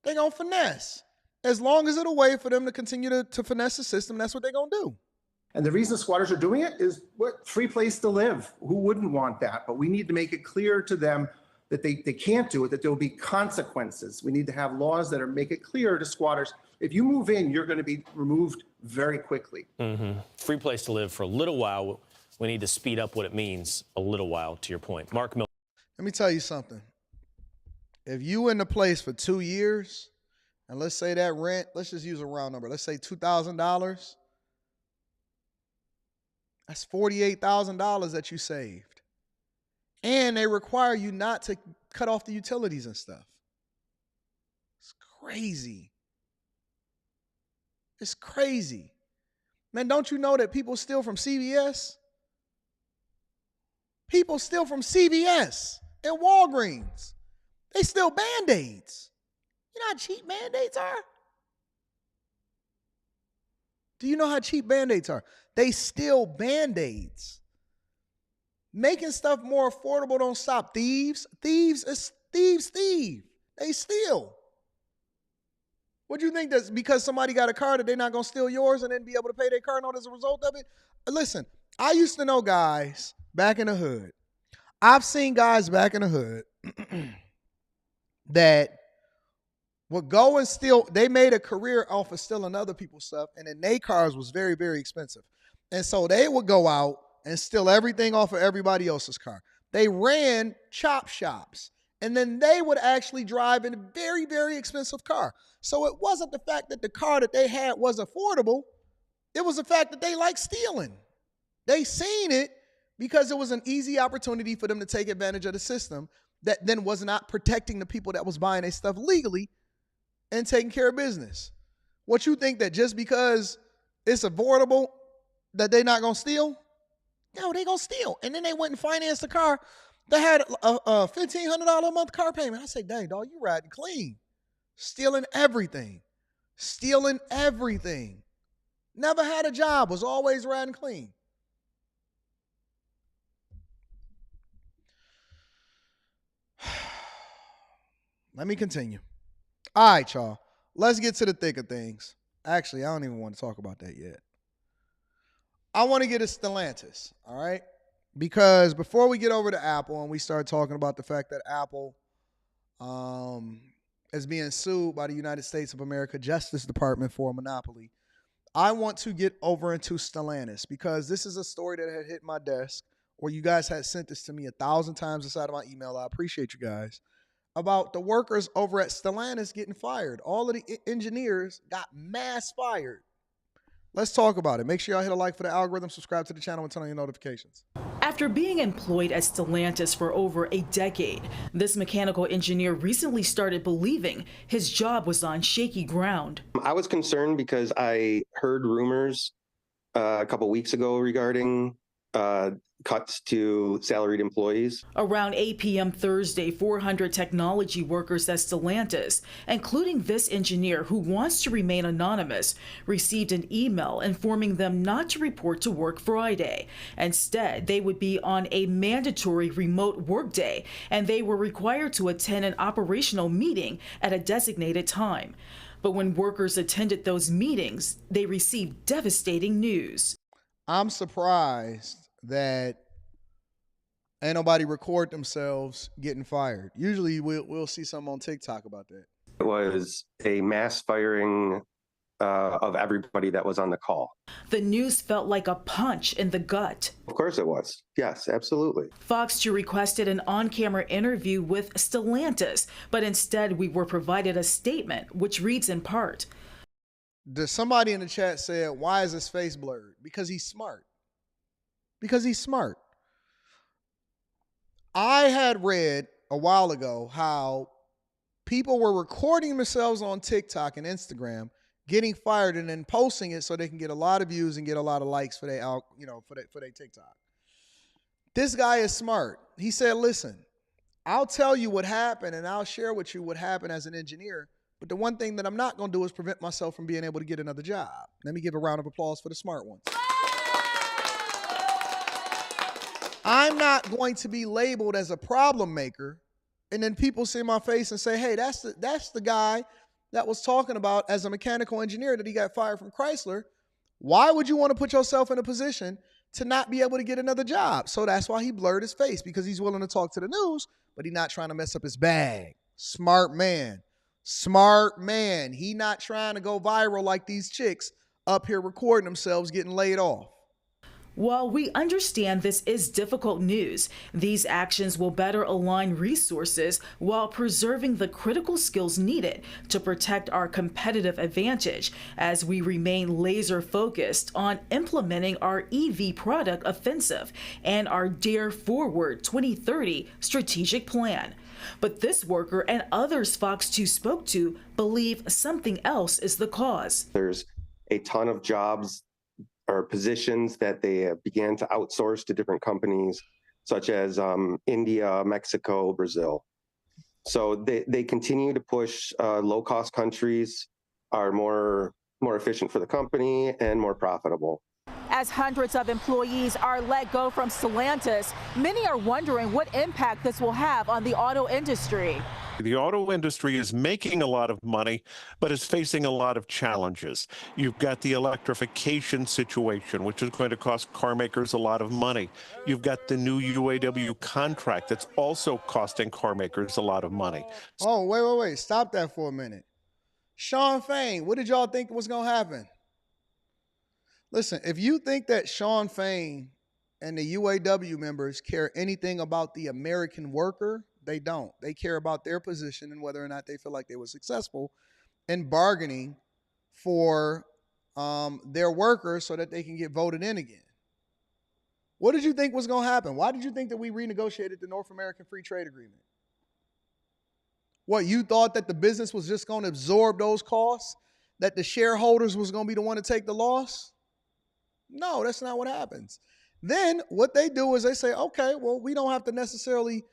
they're going to finesse. As long as it's a way for them to continue to finesse the system, that's what they're going to do. And the reason squatters are doing it is what free place to live. Who wouldn't want that? But we need to make it clear to them that they can't do it, that there will be consequences. We need to have laws that make it clear to squatters, if you move in, you're going to be removed very quickly. Free place to live for a little while. We need to speed up what it means a little while, to your point. Mark Miller. Let me tell you something. If you in the place for 2 years, and let's say that rent, let's just use a round number. Let's say $2,000. That's $48,000 that you saved. And they require you not to cut off the utilities and stuff. It's crazy. It's crazy. Man, don't you know that people steal from CVS? People steal from CVS and Walgreens. They steal Band-Aids. You know how cheap Band-Aids are? Do you know how cheap Band-Aids are? They steal Band-Aids. Making stuff more affordable don't stop thieves. Thieves thieve. They steal. What do you think that's because somebody got a car that they're not going to steal yours and then be able to pay their car note as a result of it? Listen, I used to know guys back in the hood. I've seen guys back in the hood that would go and steal. They made a career off of stealing other people's stuff, and then their cars was very, very expensive. And so they would go out and steal everything off of everybody else's car. They ran chop shops, and then they would actually drive in a very, very expensive car. So it wasn't the fact that the car that they had was affordable. It was the fact that they liked stealing. They seen it because it was an easy opportunity for them to take advantage of the system that then was not protecting the people that was buying their stuff legally and taking care of business. What you think that just because it's affordable that they not going to steal? No, they going to steal. And then they went and financed a car that had a $1,500 a month car payment. I say, dang, dog, you riding clean. Stealing everything. Stealing everything. Never had a job, was always riding clean. Let me continue. All right, y'all. Let's get to the thick of things. Actually, I don't even want to talk about that yet. I want to get to Stellantis, all right? Because before we get over to Apple and we start talking about the fact that Apple is being sued by the United States of America Justice Department for a monopoly, I want to get over into Stellantis because this is a story that had hit my desk, or you guys had sent this to me 1,000 times inside of my email. I appreciate you guys. About the workers over at Stellantis getting fired. All of the engineers got mass fired. Let's talk about it. Make sure y'all hit a like for the algorithm, subscribe to the channel, and turn on your notifications. After being employed at Stellantis for over a decade, this mechanical engineer recently started believing his job was on shaky ground. I was concerned because I heard rumors a couple weeks ago regarding cuts to salaried employees. Around 8 p.m. Thursday, 400 technology workers at Stellantis, including this engineer who wants to remain anonymous, received an email informing them not to report to work Friday. Instead, they would be on a mandatory remote workday, and they were required to attend an operational meeting at a designated time. But when workers attended those meetings, they received devastating news. I'm surprised that ain't nobody record themselves getting fired. Usually we'll see something on TikTok about that. It was a mass firing of everybody that was on the call. The news felt like a punch in the gut. Of course it was. Yes, absolutely. Fox 2 requested an on-camera interview with Stellantis, but instead we were provided a statement which reads in part. Somebody in the chat said, why is his face blurred? Because he's smart. Because he's smart. I had read a while ago how people were recording themselves on TikTok and Instagram, getting fired and then posting it so they can get a lot of views and get a lot of likes for their, for their TikTok. This guy is smart. He said, listen, I'll tell you what happened and I'll share with you what happened as an engineer. But the one thing that I'm not going to do is prevent myself from being able to get another job. Let me give a round of applause for the smart ones. I'm not going to be labeled as a problem maker, and then people see my face and say, hey, that's the guy that was talking about as a mechanical engineer that he got fired from Chrysler. Why would you want to put yourself in a position to not be able to get another job. So that's why he blurred his face, because he's willing to talk to the news, but he's not trying to mess up his bag. Smart man. Smart man. He not trying to go viral like these chicks up here recording themselves getting laid off. While we understand this is difficult news, these actions will better align resources while preserving the critical skills needed to protect our competitive advantage as we remain laser focused on implementing our EV product offensive and our Dare Forward 2030 strategic plan. But this worker and others Fox 2 spoke to believe something else is the cause. There's a ton of jobs or positions that they began to outsource to different companies, such as India, Mexico, Brazil. So they continue to push low-cost countries are more efficient for the company and more profitable. As hundreds of employees are let go from Stellantis, many are wondering what impact this will have on the auto industry. The auto industry is making a lot of money, but is facing a lot of challenges. You've got the electrification situation, which is going to cost car makers a lot of money. You've got the new UAW contract that's also costing car makers a lot of money. Oh, wait. Stop that for a minute. Shawn Fain, what did y'all think was going to happen? Listen, if you think that Shawn Fain and the UAW members care anything about the American worker, they don't. They care about their position and whether or not they feel like they were successful in bargaining for their workers so that they can get voted in again. What did you think was going to happen? Why did you think that we renegotiated the North American Free Trade Agreement? What, you thought that the business was just going to absorb those costs? That the shareholders was going to be the one to take the loss? No, that's not what happens. Then what they do is they say, okay, well, we don't have to necessarily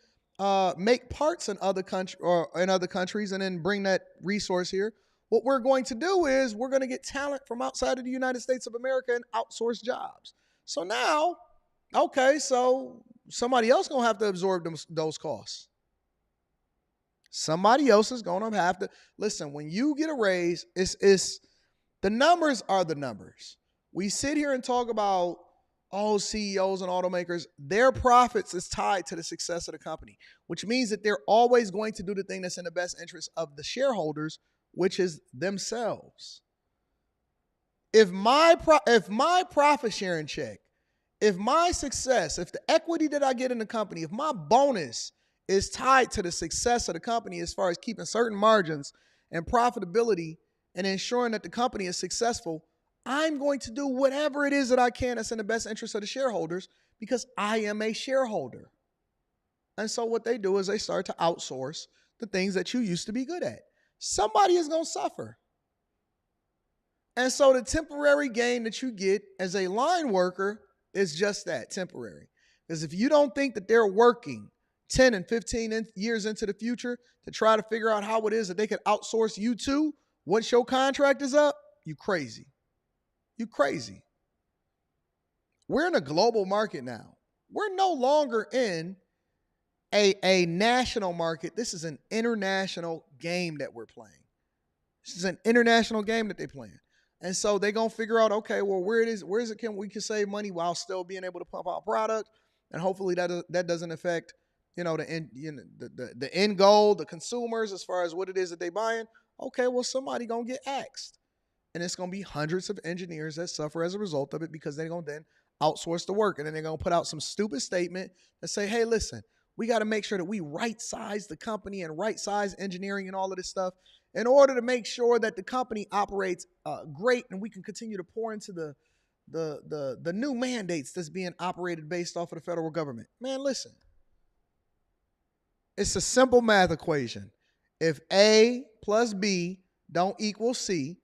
make parts in other countries and then bring that resource here. What we're going to do is we're going to get talent from outside of the United States of America and outsource jobs. So now, okay, so somebody else going to have to absorb those costs. Somebody else is going to have to. Listen, when you get a raise, it's the numbers are the numbers. We sit here and talk about all CEOs and automakers, their profits is tied to the success of the company, which means that they're always going to do the thing that's in the best interest of the shareholders, which is themselves. If my profit sharing check, if my success, if the equity that I get in the company, if my bonus is tied to the success of the company as far as keeping certain margins and profitability and ensuring that the company is successful, I'm going to do whatever it is that I can that's in the best interest of the shareholders because I am a shareholder. And so what they do is they start to outsource the things that you used to be good at. Somebody is going to suffer. And so the temporary gain that you get as a line worker is just that, temporary. Because if you don't think that they're working 10 and 15 years into the future to try to figure out how it is that they could outsource you to once your contract is up, you crazy. You crazy. We're in a global market now. We're no longer in a national market. This is an international game that we're playing. This is an international game that they're playing. And so they're going to figure out, okay, well, where is it we can save money while still being able to pump out product? And hopefully that doesn't affect, the end goal, the consumers, as far as what it is that they're buying. Okay, well, somebody going to get axed. And it's going to be hundreds of engineers that suffer as a result of it because they're going to then outsource the work. And then they're going to put out some stupid statement and say, hey, listen, we got to make sure that we right-size the company and right-size engineering and all of this stuff in order to make sure that the company operates great and we can continue to pour into the new mandates that's being operated based off of the federal government. Man, listen. It's a simple math equation. If A plus B don't equal C,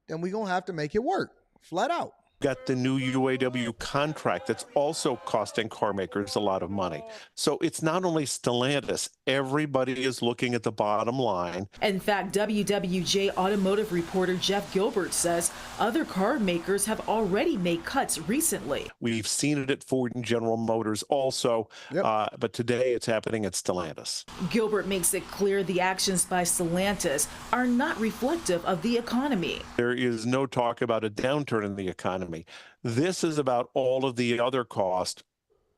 then we're going to have to make it work, flat out. Got the new UAW contract that's also costing car makers a lot of money. So it's not only Stellantis. Everybody is looking at the bottom line. In fact, WWJ automotive reporter Jeff Gilbert says other car makers have already made cuts recently. We've seen it at Ford and General Motors also, but today it's happening at Stellantis. Gilbert makes it clear the actions by Stellantis are not reflective of the economy. There is no talk about a downturn in the economy. economy. This is about all of the other costs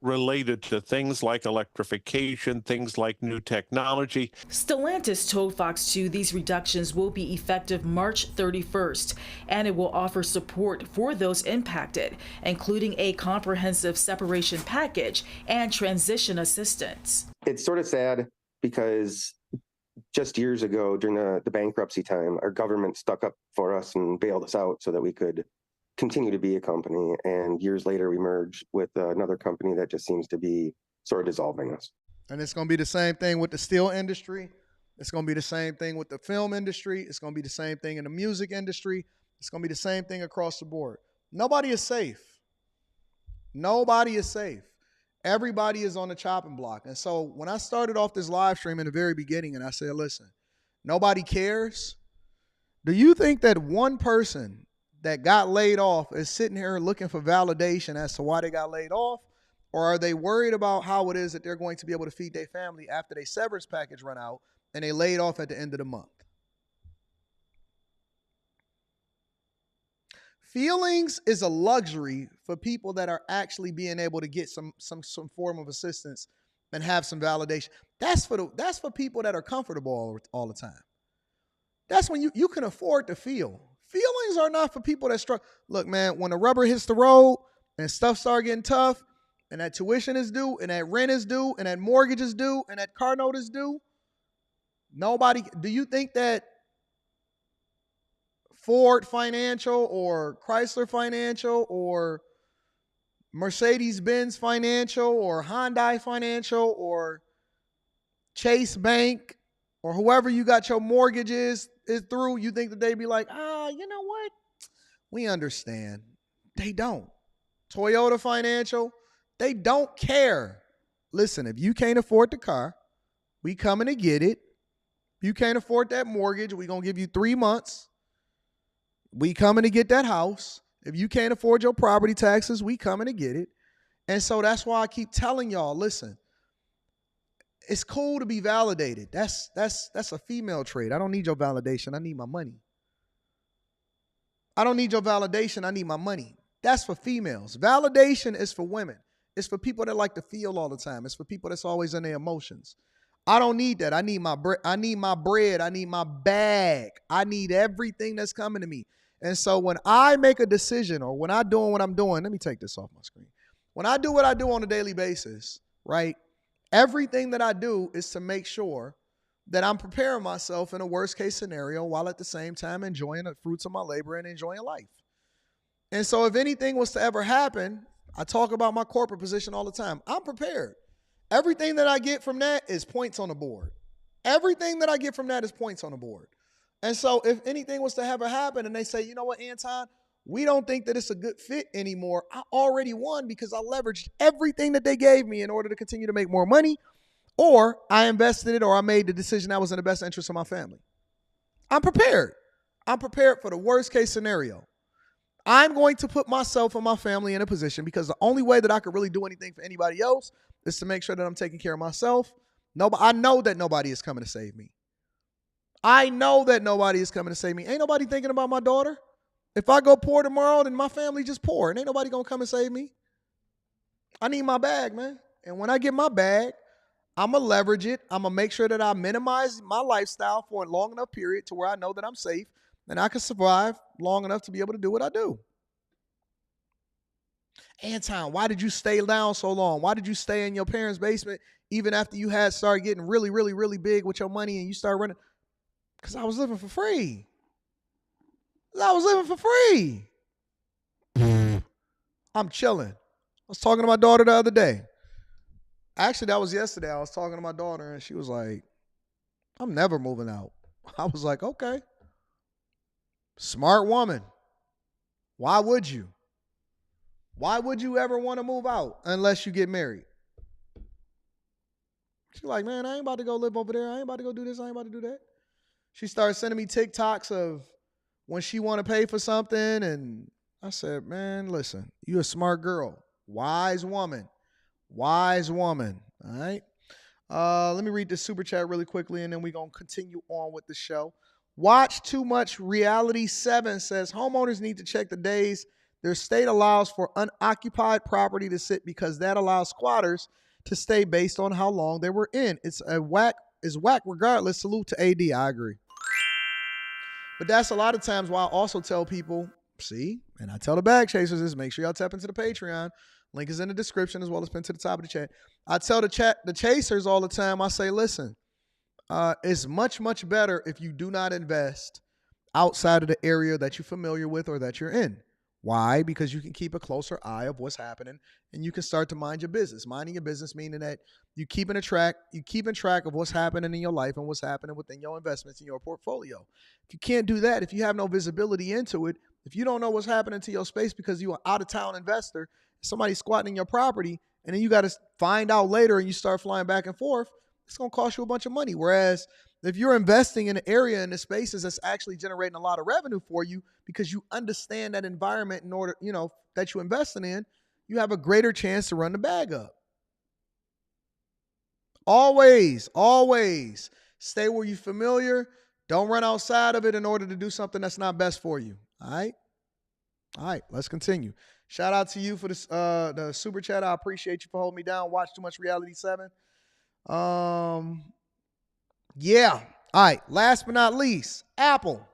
related to things like electrification, things like new technology. Stellantis told Fox 2 these reductions will be effective March 31st, and it will offer support for those impacted, including a comprehensive separation package and transition assistance. It's sort of sad because just years ago, during the bankruptcy time, our government stuck up for us and bailed us out so that we could continue to be a company. And years later, we merged with another company that just seems to be sort of dissolving us. And it's going to be the same thing with the steel industry. It's going to be the same thing with the film industry. It's going to be the same thing in the music industry. It's going to be the same thing across the board. Nobody is safe. Nobody is safe. Everybody is on the chopping block. And so when I started off this live stream in the very beginning and I said, listen, nobody cares. Do you think that one person that got laid off is sitting here looking for validation as to why they got laid off? Or are they worried about how it is that they're going to be able to feed their family after their severance package run out and they laid off at the end of the month? Feelings is a luxury for people that are actually being able to get some form of assistance and have some validation. That's for people that are comfortable all the time. That's when you can afford to feel. Feelings are not for people that struggle. Look, man, when the rubber hits the road and stuff start getting tough and that tuition is due and that rent is due and that mortgage is due and that car note is due, do you think that Ford Financial or Chrysler Financial or Mercedes-Benz Financial or Hyundai Financial or Chase Bank or whoever you got your mortgages is through, you think that they'd be like, you know what? We understand. They don't. Toyota Financial, they don't care. Listen, if you can't afford the car, we coming to get it. If you can't afford that mortgage, we going to give you 3 months. We coming to get that house. If you can't afford your property taxes, we coming to get it. And so that's why I keep telling y'all, listen, it's cool to be validated. That's a female trait. I don't need your validation. I need my money. I don't need your validation. I need my money. That's for females. Validation is for women. It's for people that like to feel all the time. It's for people that's always in their emotions. I don't need that. I need my bread. I need my bread. I need my bag. I need everything that's coming to me. And so when I make a decision or when I'm doing what I'm doing, let me take this off my screen. When I do what I do on a daily basis, right? Everything that I do is to make sure that I'm preparing myself in a worst case scenario while at the same time enjoying the fruits of my labor and enjoying life. And so if anything was to ever happen, I talk about my corporate position all the time. I'm prepared. Everything that I get from that is points on the board. Everything that I get from that is points on the board. And so if anything was to ever happen and they say, you know what, Anton, we don't think that it's a good fit anymore, I already won because I leveraged everything that they gave me in order to continue to make more money, or I invested it or I made the decision that was in the best interest of my family. I'm prepared. I'm prepared for the worst case scenario. I'm going to put myself and my family in a position because the only way that I could really do anything for anybody else is to make sure that I'm taking care of myself. I know that nobody is coming to save me. I know that nobody is coming to save me. Ain't nobody thinking about my daughter. If I go poor tomorrow, then my family just poor and ain't nobody going to come and save me. I need my bag, man. And when I get my bag, I'm going to leverage it. I'm going to make sure that I minimize my lifestyle for a long enough period to where I know that I'm safe and I can survive long enough to be able to do what I do. Anton, why did you stay down so long? Why did you stay in your parents' basement even after you had started getting really, really, really big with your money and you started running? Because I was living for free. I'm chilling. I was talking to my daughter the other day. Actually, that was yesterday. I was talking to my daughter and she was like, I'm never moving out. I was like, okay. Smart woman. Why would you? Why would you ever want to move out unless you get married? She's like, man, I ain't about to go live over there. I ain't about to go do this. I ain't about to do that. She started sending me TikToks of when she want to pay for something. And I said, man, listen, you a smart girl. Wise woman. All right. Let me read this super chat really quickly and then we're going to continue on with the show. Watch Too Much Reality 7 says homeowners need to check the days Their state allows for unoccupied property to sit because that allows squatters to stay based on how long they were in. It's whack regardless. Salute to AD. I agree. But that's a lot of times why I also tell people, see, and I tell the bag chasers is make sure y'all tap into the Patreon. Link is in the description as well as pinned to the top of the chat. I tell the chasers all the time, I say, listen, it's much, much better if you do not invest outside of the area that you're familiar with or that you're in. Why? Because you can keep a closer eye of what's happening and you can start to mind your business. Minding your business meaning that you keeping track of what's happening in your life and what's happening within your investments in your portfolio. If you can't do that, if you have no visibility into it, if you don't know what's happening to your space because you're an out-of-town investor, somebody's squatting in your property, and then you got to find out later and you start flying back and forth, it's going to cost you a bunch of money. Whereas if you're investing in an area in the spaces that's actually generating a lot of revenue for you because you understand that environment in order, that you're investing in, you have a greater chance to run the bag up. Always stay where you're familiar. Don't run outside of it in order to do something that's not best for you. All right, let's continue. Shout out to you for the super chat. I appreciate you for holding me down. Watch Too Much Reality 7. Yeah. All right. Last but not least, Apple.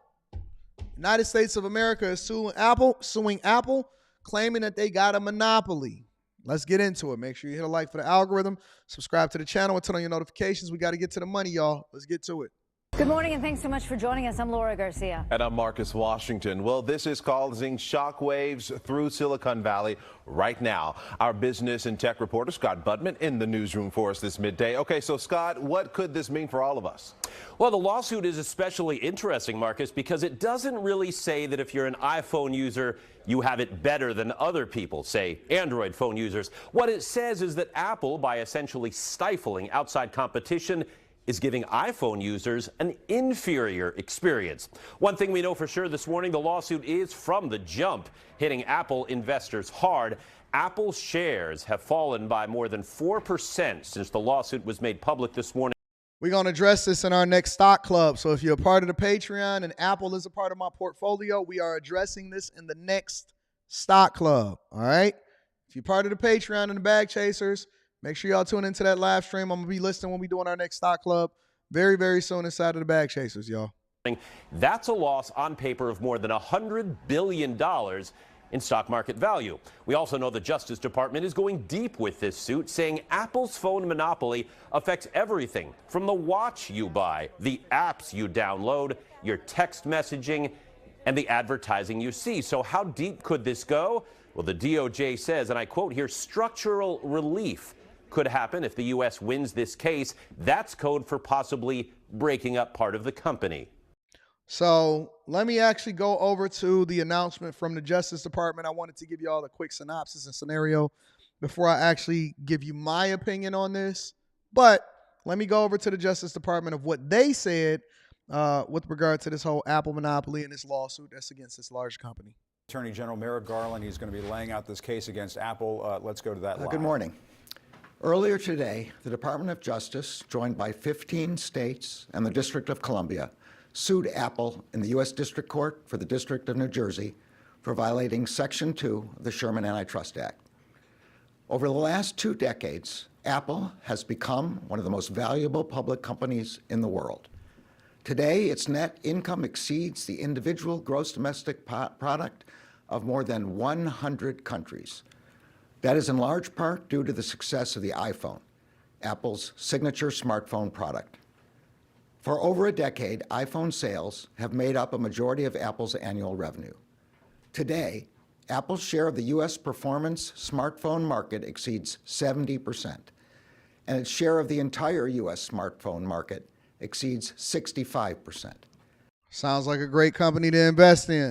United States of America is suing Apple, claiming that they got a monopoly. Let's get into it. Make sure you hit a like for the algorithm. Subscribe to the channel and turn on your notifications. We got to get to the money, y'all. Let's get to it. Good morning and thanks so much for joining us. I'm Laura Garcia. And I'm Marcus Washington. Well, this is causing shockwaves through Silicon Valley right now. Our business and tech reporter, Scott Budman, in the newsroom for us this midday. Okay, so Scott, what could this mean for all of us? Well, the lawsuit is especially interesting, Marcus, because it doesn't really say that if you're an iPhone user, you have it better than other people, say Android phone users. What it says is that Apple, by essentially stifling outside competition, is giving iPhone users an inferior experience. One thing we know for sure this morning, the lawsuit is from the jump, hitting Apple investors hard. Apple's shares have fallen by more than 4% since the lawsuit was made public this morning. We're going to address this in our next stock club. So if you're a part of the Patreon and Apple is a part of my portfolio, we are addressing this in the next stock club. All right. If you're part of the Patreon and the Bag Chasers, make sure y'all tune into that live stream. I'm going to be listening when we doing our next stock club very, very soon inside of the Bag Chasers, y'all. That's a loss on paper of more than $100 billion in stock market value. We also know the Justice Department is going deep with this suit, saying Apple's phone monopoly affects everything from the watch you buy, the apps you download, your text messaging, and the advertising you see. So how deep could this go? Well, the DOJ says, and I quote here, structural relief could happen if the U.S. wins this case. That's code for possibly breaking up part of the company. So let me actually go over to the announcement from the Justice Department. I wanted to give you all a quick synopsis and scenario before I actually give you my opinion on this. But let me go over to the Justice Department of what they said with regard to this whole Apple monopoly and this lawsuit that's against this large company. Attorney General Merrick Garland, he's going to be laying out this case against Apple. Let's go to that live. Good morning. Earlier today, the Department of Justice, joined by 15 states and the District of Columbia, sued Apple in the U.S. District Court for the District of New Jersey for violating Section 2 of the Sherman Antitrust Act. Over the last 2 decades, Apple has become one of the most valuable public companies in the world. Today, its net income exceeds the individual gross domestic product of more than 100 countries. That is in large part due to the success of the iPhone, Apple's signature smartphone product. For over a decade, iPhone sales have made up a majority of Apple's annual revenue. Today, Apple's share of the U.S. performance smartphone market exceeds 70%, and its share of the entire U.S. smartphone market exceeds 65%. Sounds like a great company to invest in.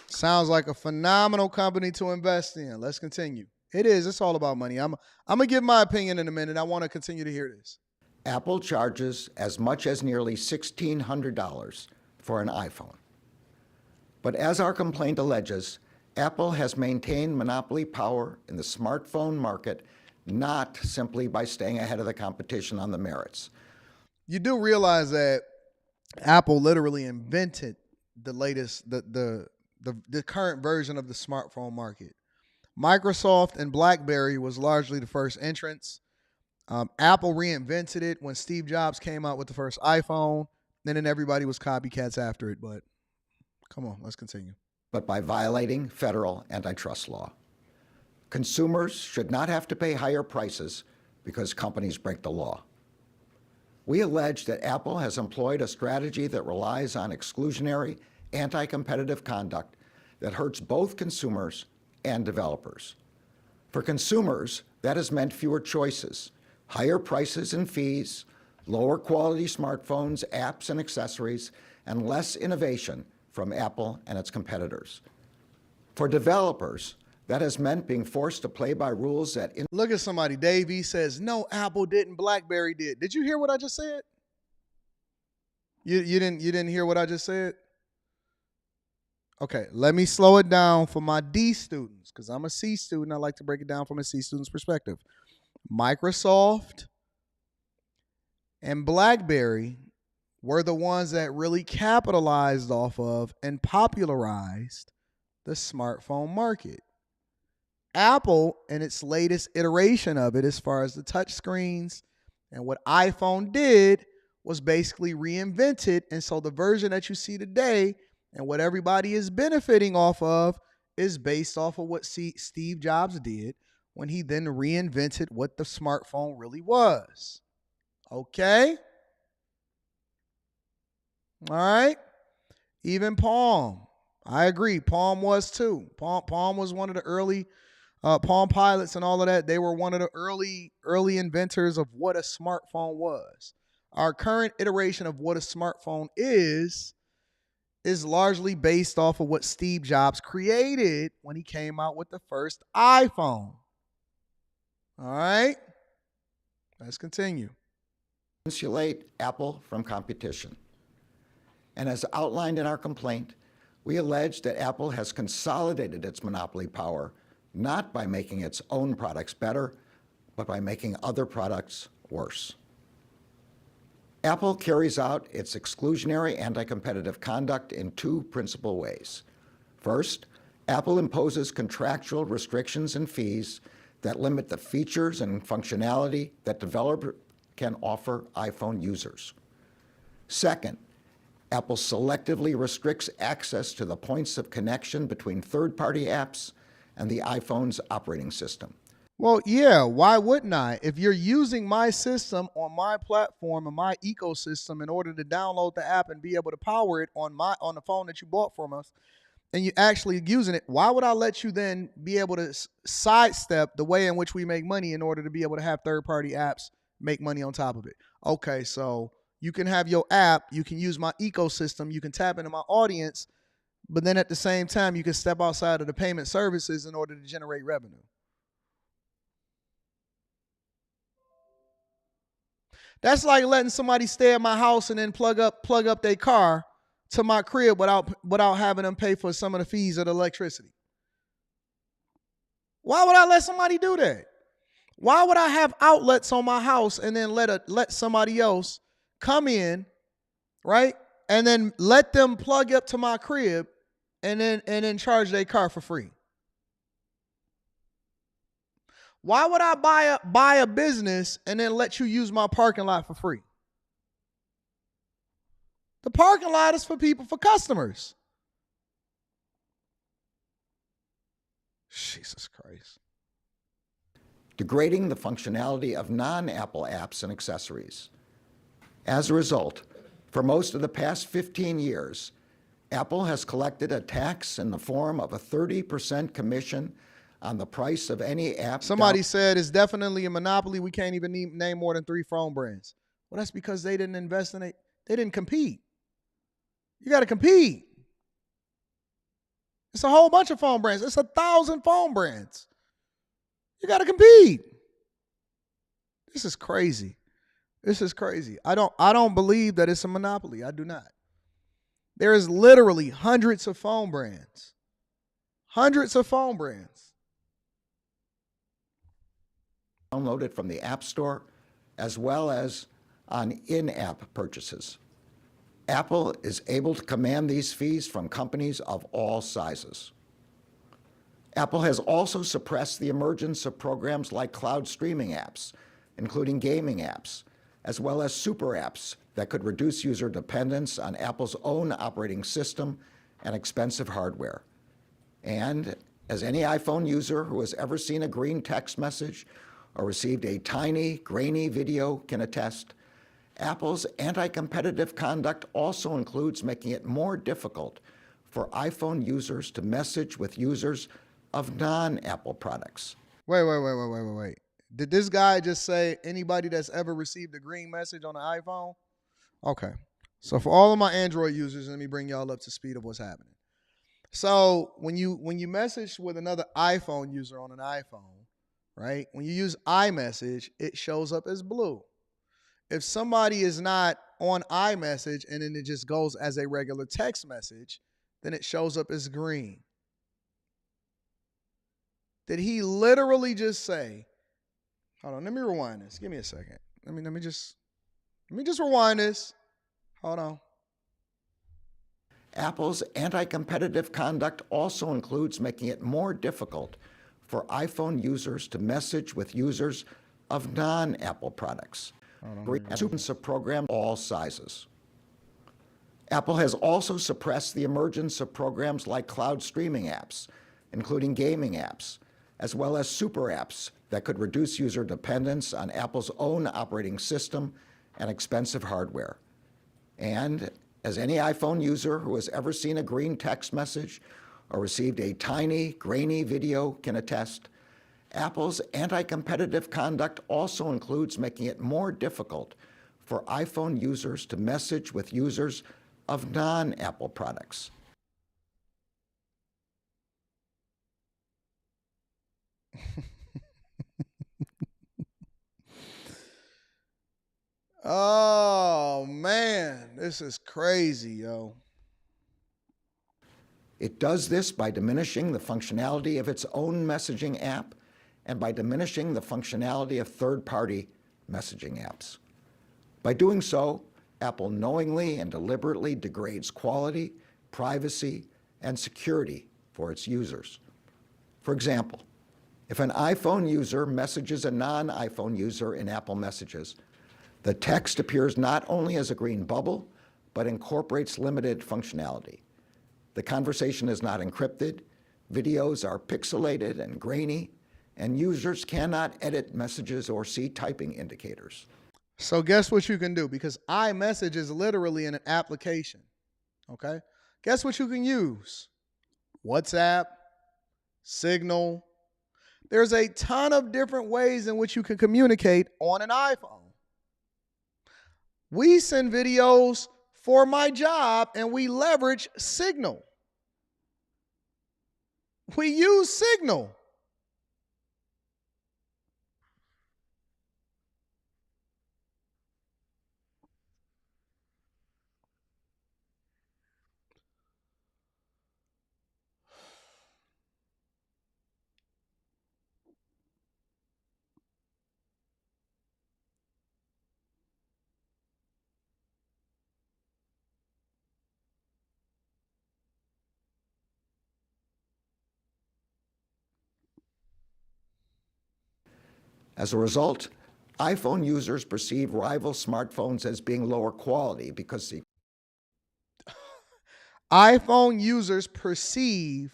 Sounds like a phenomenal company to invest in. Let's continue. It is. It's all about money. I'm going to give my opinion in a minute. I want to continue to hear this. Apple charges as much as nearly $1,600 for an iPhone. But as our complaint alleges, Apple has maintained monopoly power in the smartphone market not simply by staying ahead of the competition on the merits. You do realize that Apple literally invented the latest, the current version of the smartphone market. Microsoft and BlackBerry was largely the first entrants. Apple reinvented it when Steve Jobs came out with the first iPhone. Then everybody was copycats after it. But come on, let's continue. But by violating federal antitrust law. Consumers should not have to pay higher prices because companies break the law. We allege that Apple has employed a strategy that relies on exclusionary, anti-competitive conduct that hurts both consumers and developers. For consumers, that has meant fewer choices, higher prices and fees, lower quality smartphones, apps, and accessories, and less innovation from Apple and its competitors. For developers, that has meant being forced to play by rules that... Look at somebody. Dave E says, no, Apple didn't, BlackBerry did. Did you hear what I just said? You didn't hear what I just said? Okay, let me slow it down for my D students, because I'm a C student. I like to break it down from a C student's perspective. Microsoft and BlackBerry were the ones that really capitalized off of and popularized the smartphone market. Apple, in its latest iteration of it, as far as the touch screens and what iPhone did, was basically reinvented. And so the version that you see today and what everybody is benefiting off of is based off of what Steve Jobs did when he then reinvented what the smartphone really was. Okay? All right? Even Palm. I agree. Palm was too. Palm was one of the early Palm Pilots and all of that. They were one of the early inventors of what a smartphone was. Our current iteration of what a smartphone is largely based off of what Steve Jobs created when he came out with the first iPhone. All right? Let's continue. Insulate Apple from competition. And as outlined in our complaint, we allege that Apple has consolidated its monopoly power not by making its own products better, but by making other products worse. Apple carries out its exclusionary anti-competitive conduct in two principal ways. First, Apple imposes contractual restrictions and fees that limit the features and functionality that developers can offer iPhone users. Second, Apple selectively restricts access to the points of connection between third-party apps and the iPhone's operating system. Well, yeah, why wouldn't I? If you're using my system on my platform and my ecosystem in order to download the app and be able to power it on the phone that you bought from us, and you actually using it, why would I let you then be able to sidestep the way in which we make money in order to be able to have third-party apps make money on top of it? Okay, so you can have your app, you can use my ecosystem, you can tap into my audience, but then at the same time, you can step outside of the payment services in order to generate revenue. That's like letting somebody stay at my house and then plug up their car to my crib without having them pay for some of the fees of the electricity. Why would I let somebody do that? Why would I have outlets on my house and then let somebody else come in, right? And then let them plug up to my crib and then charge their car for free? Why would I buy a business and then let you use my parking lot for free? The parking lot is for customers. Jesus Christ. Degrading the functionality of non-Apple apps and accessories. As a result, for most of the past 15 years, Apple has collected a tax in the form of a 30% commission on the price of any app. Somebody said it's definitely a monopoly. We can't even name more than 3 phone brands. Well, that's because they didn't invest in it. They didn't compete. You got to compete. It's a whole bunch of phone brands. It's 1,000 phone brands. You got to compete. This is crazy. This is crazy. I don't believe that it's a monopoly. I do not. There is literally hundreds of phone brands. Hundreds of phone brands. Downloaded from the App Store, as well as on in-app purchases. Apple is able to command these fees from companies of all sizes. Apple has also suppressed the emergence of programs like cloud streaming apps, including gaming apps, as well as super apps that could reduce user dependence on Apple's own operating system and expensive hardware. And as any iPhone user who has ever seen a green text message or received a tiny, grainy video can attest, Apple's anti-competitive conduct also includes making it more difficult for iPhone users to message with users of non-Apple products. Wait. Did this guy just say anybody that's ever received a green message on an iPhone? Okay. So for all of my Android users, let me bring y'all up to speed of what's happening. So when you message with another iPhone user on an iPhone, right? When you use iMessage, it shows up as blue. If somebody is not on iMessage and then it just goes as a regular text message, then it shows up as green. Did he literally just say, hold on, let me rewind this. Give me a second. Let me just rewind this. Hold on. Apple's anti-competitive conduct also includes making it more difficult for iPhone users to message with users of non-Apple products. Of program all sizes. Apple has also suppressed the emergence of programs like cloud streaming apps, including gaming apps, as well as super apps that could reduce user dependence on Apple's own operating system and expensive hardware. And as any iPhone user who has ever seen a green text message or received a tiny, grainy video can attest, Apple's anti-competitive conduct also includes making it more difficult for iPhone users to message with users of non-Apple products. Oh, man, this is crazy, yo. It does this by diminishing the functionality of its own messaging app and by diminishing the functionality of third-party messaging apps. By doing so, Apple knowingly and deliberately degrades quality, privacy, and security for its users. For example, if an iPhone user messages a non-iPhone user in Apple Messages, the text appears not only as a green bubble, but incorporates limited functionality. The conversation is not encrypted, videos are pixelated and grainy, and users cannot edit messages or see typing indicators. So guess what you can do? Because iMessage is literally an application, okay? Guess what you can use? WhatsApp, Signal. There's a ton of different ways in which you can communicate on an iPhone. We send videos for my job and we leverage Signal. We use Signal. As a result, iPhone users perceive rival smartphones as being lower quality because the iPhone users perceive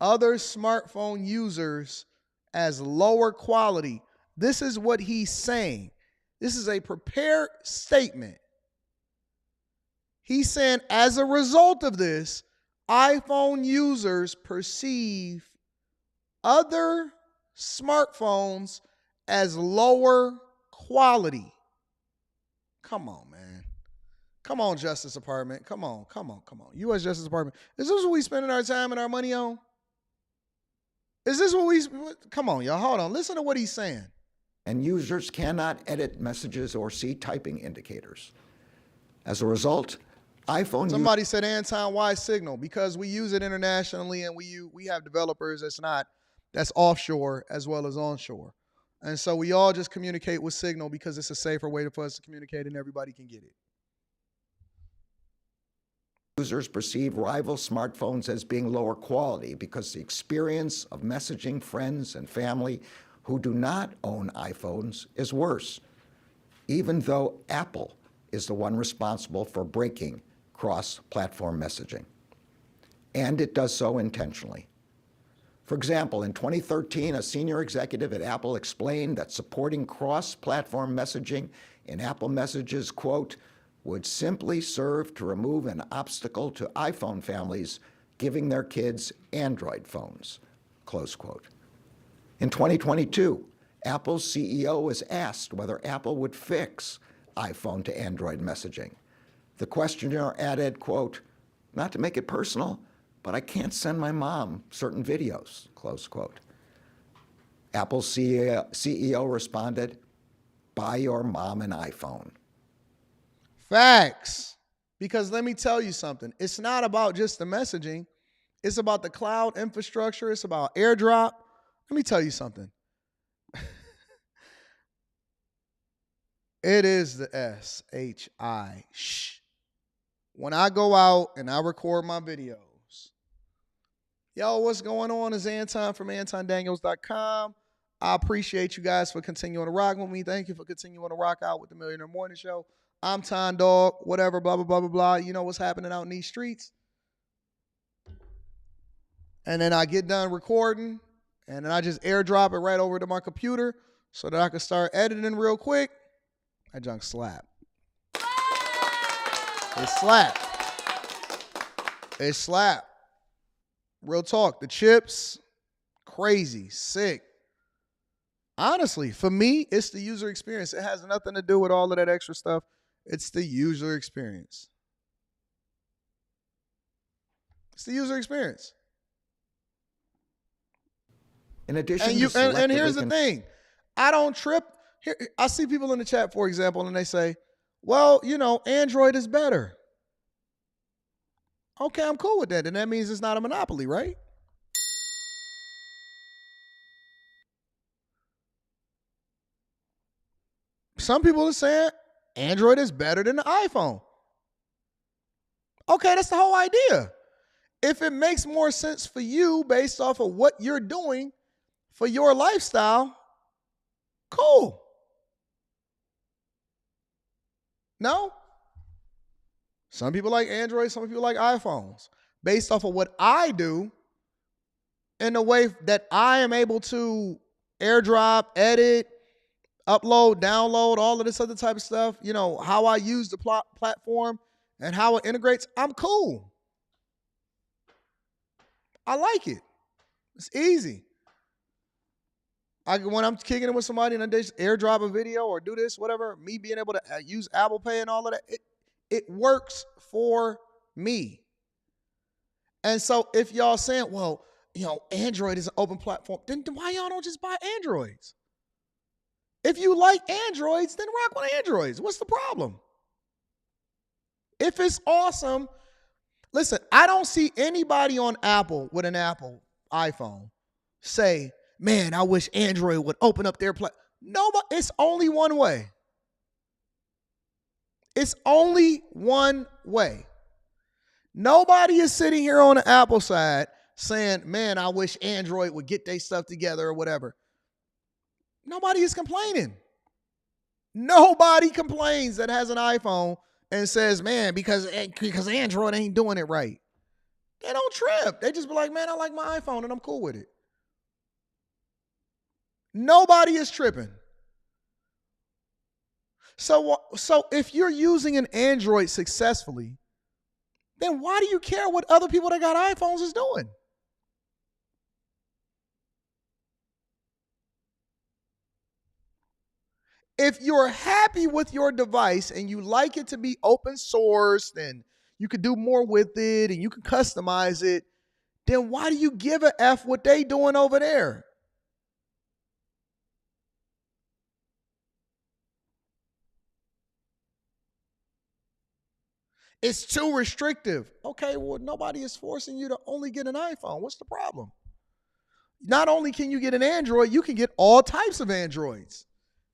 other smartphone users as lower quality. This is what he's saying. This is a prepared statement. He's saying, as a result of this, iPhone users perceive other smartphones as lower quality. Come on, man. Come on, Justice Department. Come on. U.S. Justice Department. Is this what we spending our time and our money on? Is this what we... Come on, y'all. Hold on. Listen to what he's saying. And users cannot edit messages or see typing indicators. As a result, iPhone... Somebody said, Anton, why Signal? Because we use it internationally and we have developers that's offshore as well as onshore. And so we all just communicate with Signal because it's a safer way for us to communicate and everybody can get it. Users perceive rival smartphones as being lower quality because the experience of messaging friends and family who do not own iPhones is worse, even though Apple is the one responsible for breaking cross-platform messaging. And it does so intentionally. For example, in 2013, a senior executive at Apple explained that supporting cross-platform messaging in Apple Messages, quote, would simply serve to remove an obstacle to iPhone families giving their kids Android phones, close quote. In 2022, Apple's CEO was asked whether Apple would fix iPhone to Android messaging. The questioner added, quote, not to make it personal, but I can't send my mom certain videos, close quote. Apple's CEO responded, buy your mom an iPhone. Facts. Because let me tell you something. It's not about just the messaging. It's about the cloud infrastructure. It's about AirDrop. Let me tell you something. It is the S-H-I. Shh. When I go out and I record my videos, yo, what's going on? It's Anton from AntonDaniels.com. I appreciate you guys for continuing to rock with me. Thank you for continuing to rock out with the Millionaire Morning Show. I'm Ton Dog, whatever, blah, blah, blah, blah, blah. You know what's happening out in these streets. And then I get done recording, and then I just airdrop it right over to my computer so that I can start editing real quick. That junk slap. It slap. It slap. Real talk. The chips, crazy, sick. Honestly, for me, it's the user experience. It has nothing to do with all of that extra stuff. It's the user experience. It's the user experience. In addition, and here's the thing. I don't trip. Here, I see people in the chat, for example, and they say, well, you know, Android is better. Okay, I'm cool with that. And that means it's not a monopoly, right? Some people are saying Android is better than the iPhone. Okay, that's the whole idea. If it makes more sense for you based off of what you're doing for your lifestyle, cool. No? Some people like Android, some people like iPhones. Based off of what I do in the way that I am able to airdrop, edit, upload, download, all of this other type of stuff, you know, how I use the platform and how it integrates, I'm cool. I like it. It's easy. When I'm kicking it with somebody and they just airdrop a video or do this, whatever, me being able to use Apple Pay and all of that, it works for me. And so if y'all saying, well, you know, Android is an open platform, then why y'all don't just buy Androids? If you like Androids, then rock with Androids. What's the problem? If it's awesome, listen, I don't see anybody on Apple with an Apple iPhone say, man, I wish Android would open up their platform. Nobody, it's only one way. It's only one way. Nobody is sitting here on the Apple side saying, man, I wish Android would get their stuff together or whatever. Nobody is complaining. Nobody complains that has an iPhone and says, man, because Android ain't doing it right. They don't trip. They just be like, man, I like my iPhone and I'm cool with it. Nobody is tripping. So if you're using an Android successfully, then why do you care what other people that got iPhones is doing? If you're happy with your device and you like it to be open source and you can do more with it and you can customize it, then why do you give a F what they doing over there? It's too restrictive. Okay, well, nobody is forcing you to only get an iPhone. What's the problem? Not only can you get an Android, you can get all types of Androids.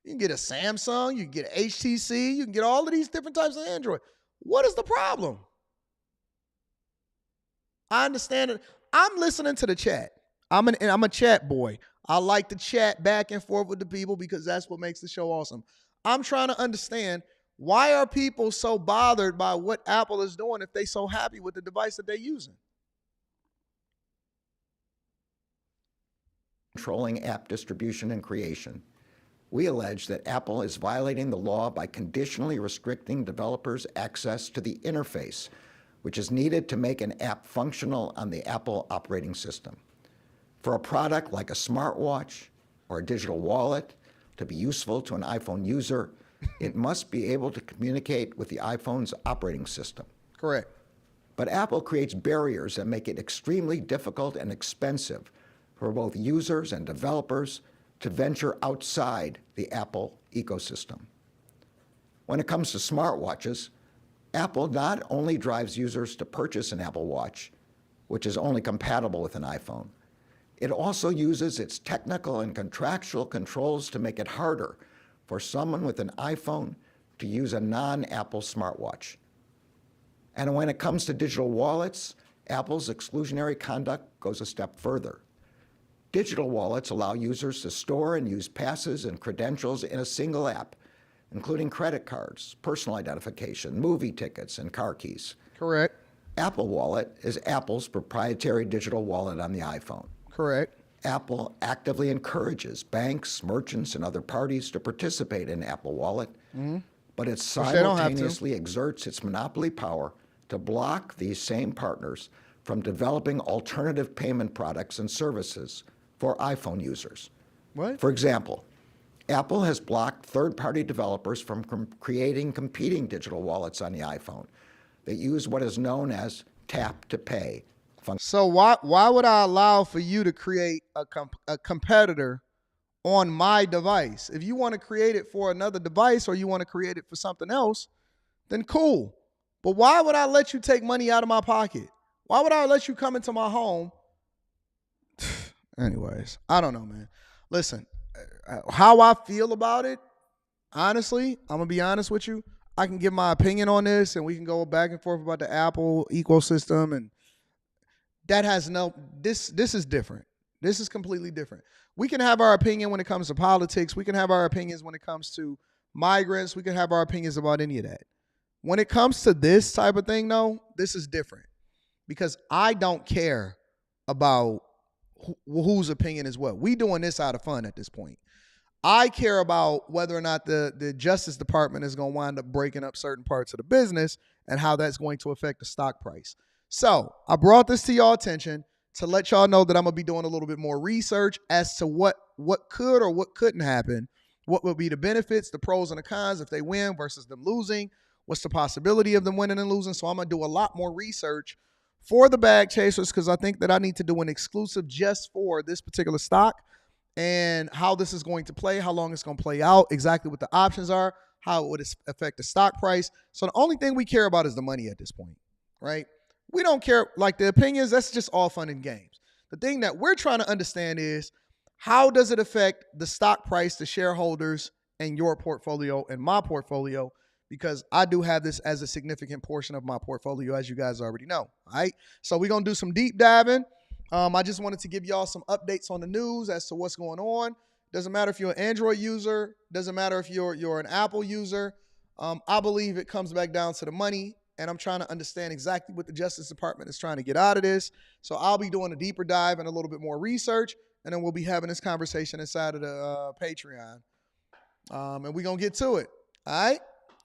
You can get a Samsung, you can get an HTC, you can get all of these different types of Android. What is the problem? I understand it. I'm listening to the chat. I'm a chat boy. I like to chat back and forth with the people because that's what makes the show awesome. I'm trying to understand, why are people so bothered by what Apple is doing if they're so happy with the device that they're using? Controlling app distribution and creation. We allege that Apple is violating the law by conditionally restricting developers' access to the interface, which is needed to make an app functional on the Apple operating system. For a product like a smartwatch or a digital wallet to be useful to an iPhone user, it must be able to communicate with the iPhone's operating system. Correct. But Apple creates barriers that make it extremely difficult and expensive for both users and developers to venture outside the Apple ecosystem. When it comes to smartwatches, Apple not only drives users to purchase an Apple Watch, which is only compatible with an iPhone, it also uses its technical and contractual controls to make it harder for someone with an iPhone to use a non-Apple smartwatch. And when it comes to digital wallets, Apple's exclusionary conduct goes a step further. Digital wallets allow users to store and use passes and credentials in a single app, including credit cards, personal identification, movie tickets, and car keys. Correct. Apple Wallet is Apple's proprietary digital wallet on the iPhone. Correct. Apple actively encourages banks, merchants, and other parties to participate in Apple Wallet, but it simultaneously exerts its monopoly power to block these same partners from developing alternative payment products and services for iPhone users. What? For example, Apple has blocked third-party developers from creating competing digital wallets on the iPhone that use what is known as tap-to-pay. So why would I allow for you to create a competitor on my device? If you want to create it for another device or you want to create it for something else, then cool. But why would I let you take money out of my pocket? Why would I let you come into my home? Anyways, I don't know, man. Listen, how I feel about it, honestly, I'm going to be honest with you. I can give my opinion on this and we can go back and forth about the Apple ecosystem, and that has this is different. This is completely different. We can have our opinion when it comes to politics. We can have our opinions when it comes to migrants. We can have our opinions about any of that. When it comes to this type of thing, though, this is different because I don't care about whose opinion is what. We doing this out of fun at this point. I care about whether or not the Justice Department is going to wind up breaking up certain parts of the business and how that's going to affect the stock price. So I brought this to y'all attention to let y'all know that I'm going to be doing a little bit more research as to what could or what couldn't happen, what would be the benefits, the pros and the cons if they win versus them losing, what's the possibility of them winning and losing. So I'm going to do a lot more research for the bag chasers because I think that I need to do an exclusive just for this particular stock and how this is going to play, how long it's going to play out, exactly what the options are, how it would affect the stock price. So the only thing we care about is the money at this point, right? We don't care, like the opinions, that's just all fun and games. The thing that we're trying to understand is how does it affect the stock price, the shareholders, and your portfolio and my portfolio, because I do have this as a significant portion of my portfolio, as you guys already know, all right? So we're going to do some deep diving. I just wanted to give y'all some updates on the news as to what's going on. Doesn't matter if you're an Android user. Doesn't matter if you're an Apple user. I believe it comes back down to the money, and I'm trying to understand exactly what the Justice Department is trying to get out of this. So I'll be doing a deeper dive and a little bit more research, and then we'll be having this conversation inside of the Patreon. And we're going to get to it, all right?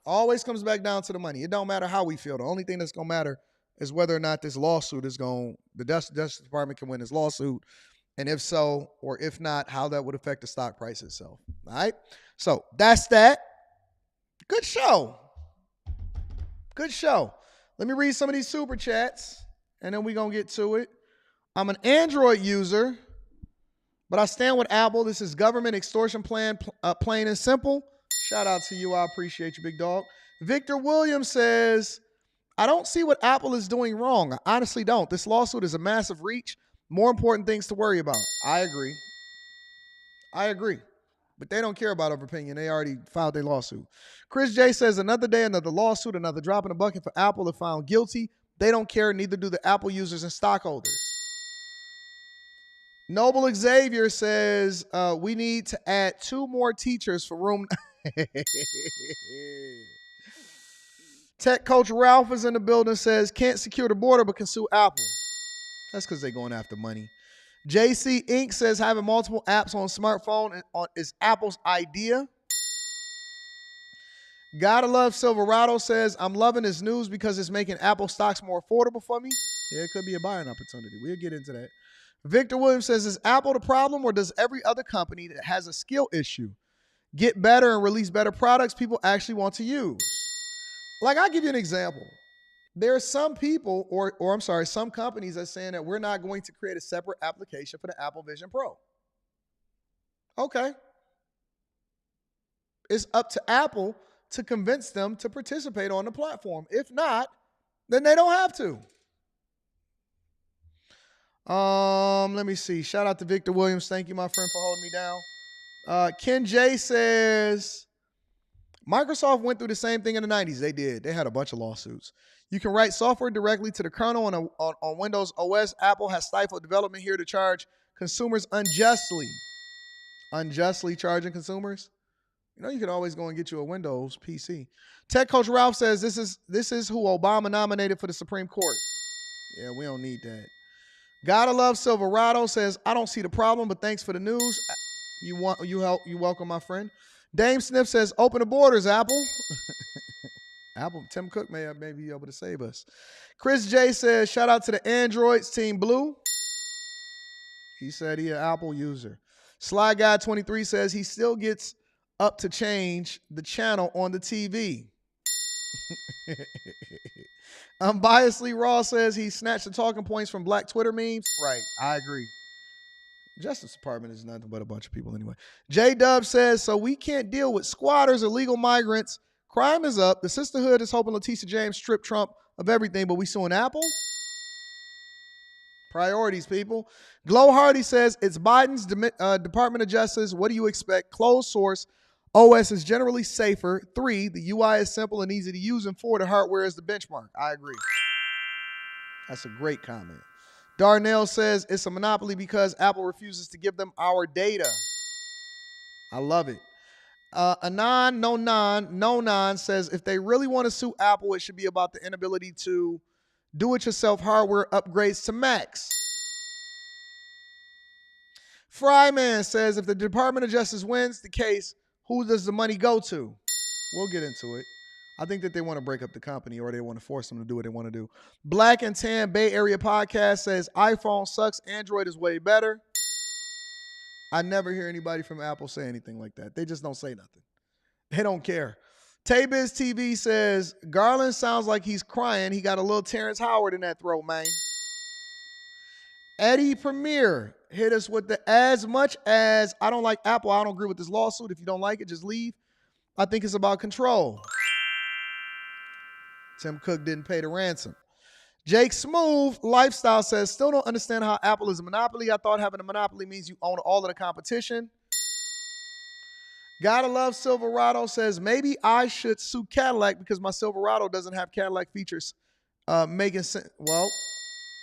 Always comes back down to the money. It don't matter how we feel. The only thing that's going to matter is whether or not this lawsuit is the Justice Department can win this lawsuit, and if so, or if not, how that would affect the stock price itself. All right? So that's that. Good show. Good show. Let me read some of these super chats, and then we're going to get to it. I'm an Android user, but I stand with Apple. This is government extortion plan, plain and simple. Shout out to you. I appreciate you, big dog. Victor Williams says, I don't see what Apple is doing wrong. I honestly don't. This lawsuit is a massive reach. More important things to worry about. I agree. But they don't care about our opinion. They already filed their lawsuit. Chris J says, another day, another lawsuit, another drop in the bucket for Apple if found guilty. They don't care, neither do the Apple users and stockholders. Noble Xavier says, we need to add 2 more teachers for room. Tech coach Ralph is in the building, says, can't secure the border but can sue Apple. That's because they're going after money. JC Inc. says having multiple apps on smartphone is Apple's idea. Gotta Love Silverado says, I'm loving this news because it's making Apple stocks more affordable for me. Yeah, it could be a buying opportunity. We'll get into that. Victor Williams says, is Apple the problem or does every other company that has a skill issue get better and release better products people actually want to use? Like, I'll give you an example. There are some people, some companies that are saying that we're not going to create a separate application for the Apple Vision Pro. Okay. It's up to Apple to convince them to participate on the platform. If not, then they don't have to. Let me see. Shout out to Victor Williams. Thank you, my friend, for holding me down. Ken J says, Microsoft went through the same thing in the 90s. They did. They had a bunch of lawsuits. You can write software directly to the kernel on Windows OS. Apple has stifled development here to charge consumers unjustly. Unjustly charging consumers? You know, you can always go and get you a Windows PC. Tech coach Ralph says this is who Obama nominated for the Supreme Court. Yeah, we don't need that. Gotta Love Silverado says, I don't see the problem, but thanks for the news. You welcome, my friend. Dame Sniff says, open the borders, Apple. Apple, Tim Cook may be able to save us. Chris J says, shout out to the Androids, Team Blue. He said he an Apple user. Sly Guy 23 says he still gets up to change the channel on the TV. Unbiasedly Raw says he snatched the talking points from black Twitter memes. Right, I agree. Justice Department is nothing but a bunch of people anyway. J-Dub says, so we can't deal with squatters, illegal migrants. Crime is up. The sisterhood is hoping Letitia James strip Trump of everything, but we suing Apple? Priorities, people. Glow Hardy says, it's Biden's Department of Justice. What do you expect? Closed source. OS is generally safer. 3, the UI is simple and easy to use. And 4, the hardware is the benchmark. I agree. That's a great comment. Darnell says, it's a monopoly because Apple refuses to give them our data. I love it. Anon, no says, if they really want to sue Apple, it should be about the inability to do-it-yourself hardware upgrades to Macs. Fryman says, if the Department of Justice wins the case, who does the money go to? We'll get into it. I think that they want to break up the company or they want to force them to do what they want to do. Black and Tan Bay Area Podcast says, iPhone sucks, Android is way better. I never hear anybody from Apple say anything like that. They just don't say nothing. They don't care. Taybiz TV says, Garland sounds like he's crying. He got a little Terrence Howard in that throat, man. Eddie Premier hit us with the as much as I don't like Apple. I don't agree with this lawsuit. If you don't like it, just leave. I think it's about control. Tim Cook didn't pay the ransom. Jake Smooth Lifestyle says, still don't understand how Apple is a monopoly. I thought having a monopoly means you own all of the competition. Gotta Love Silverado says, maybe I should sue Cadillac because my Silverado doesn't have Cadillac features making sense. Well,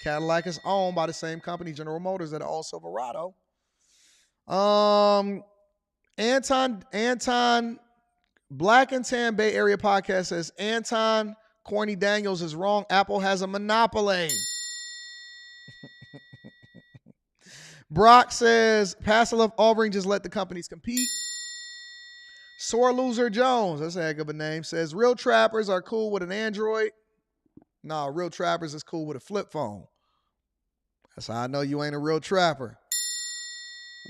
Cadillac is owned by the same company, General Motors, that owns Silverado. Anton Black and Tan Bay Area Podcast says, Anton Corny Daniels is wrong. Apple has a monopoly. Brock says, Passive Auburn just let the companies compete. Sore Loser Jones, that's a heck of a name, says, real trappers are cool with an Android. No, real trappers is cool with a flip phone. That's how I know you ain't a real trapper.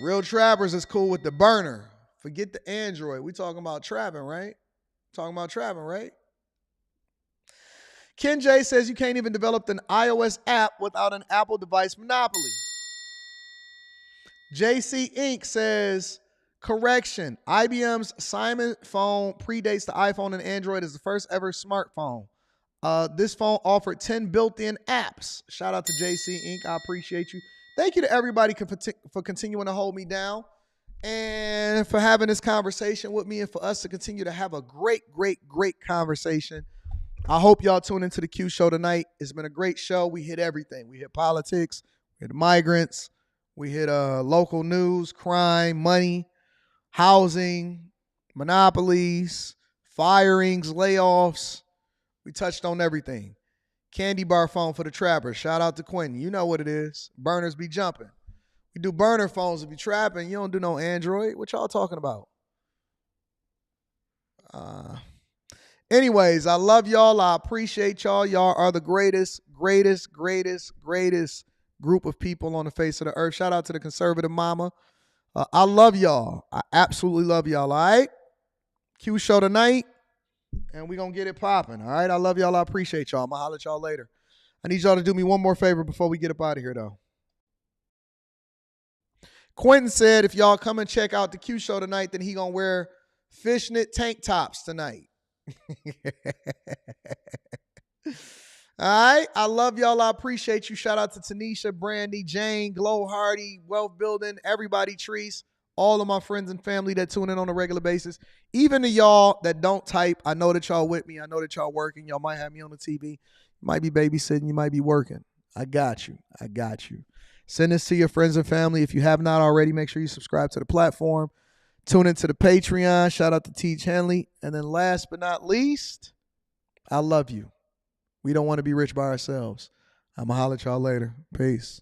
Real trappers is cool with the burner. Forget the Android. We talking about trapping, right? Ken J says you can't even develop an iOS app without an Apple device monopoly. JC Inc. says, correction, IBM's Simon phone predates the iPhone, and Android is the first ever smartphone. This phone offered 10 built-in apps. Shout out to JC Inc. I appreciate you. Thank you to everybody for continuing to hold me down and for having this conversation with me and for us to continue to have a great conversation I hope y'all tune into the Q show tonight. It's been a great show. We hit everything. We hit politics, we hit migrants, we hit local news, crime, money, housing, monopolies, firings, layoffs. We touched on everything. Candy bar phone for the trappers. Shout out to Quentin. You know what it is. Burners be jumping. We do burner phones if you trapping. You don't do no Android. What y'all talking about? Anyways, I love y'all. I appreciate y'all. Y'all are the greatest group of people on the face of the earth. Shout out to the conservative mama. I love y'all. I absolutely love y'all, all right? Q show tonight, and we going to get it popping, all right? I love y'all. I appreciate y'all. I'm going to holler at y'all later. I need y'all to do me one more favor before we get up out of here, though. Quentin said if y'all come and check out the Q show tonight, then he going to wear fishnet tank tops tonight. All right. I love y'all. I appreciate you. Shout out to Tanisha, Brandy, Jane, Glow Hardy, Wealth Building, everybody, Treese, all of my friends and family that tune in on a regular basis. Even to y'all that don't type, I know that y'all with me. I know that y'all working. Y'all might have me on the TV. You might be babysitting. You might be working. I got you. I got you. Send this to your friends and family. If you have not already, make sure you subscribe to the platform. Tune into the Patreon. Shout out to Tiege Hanley. And then last but not least, I love you. We don't want to be rich by ourselves. I'm going to holler at y'all later. Peace.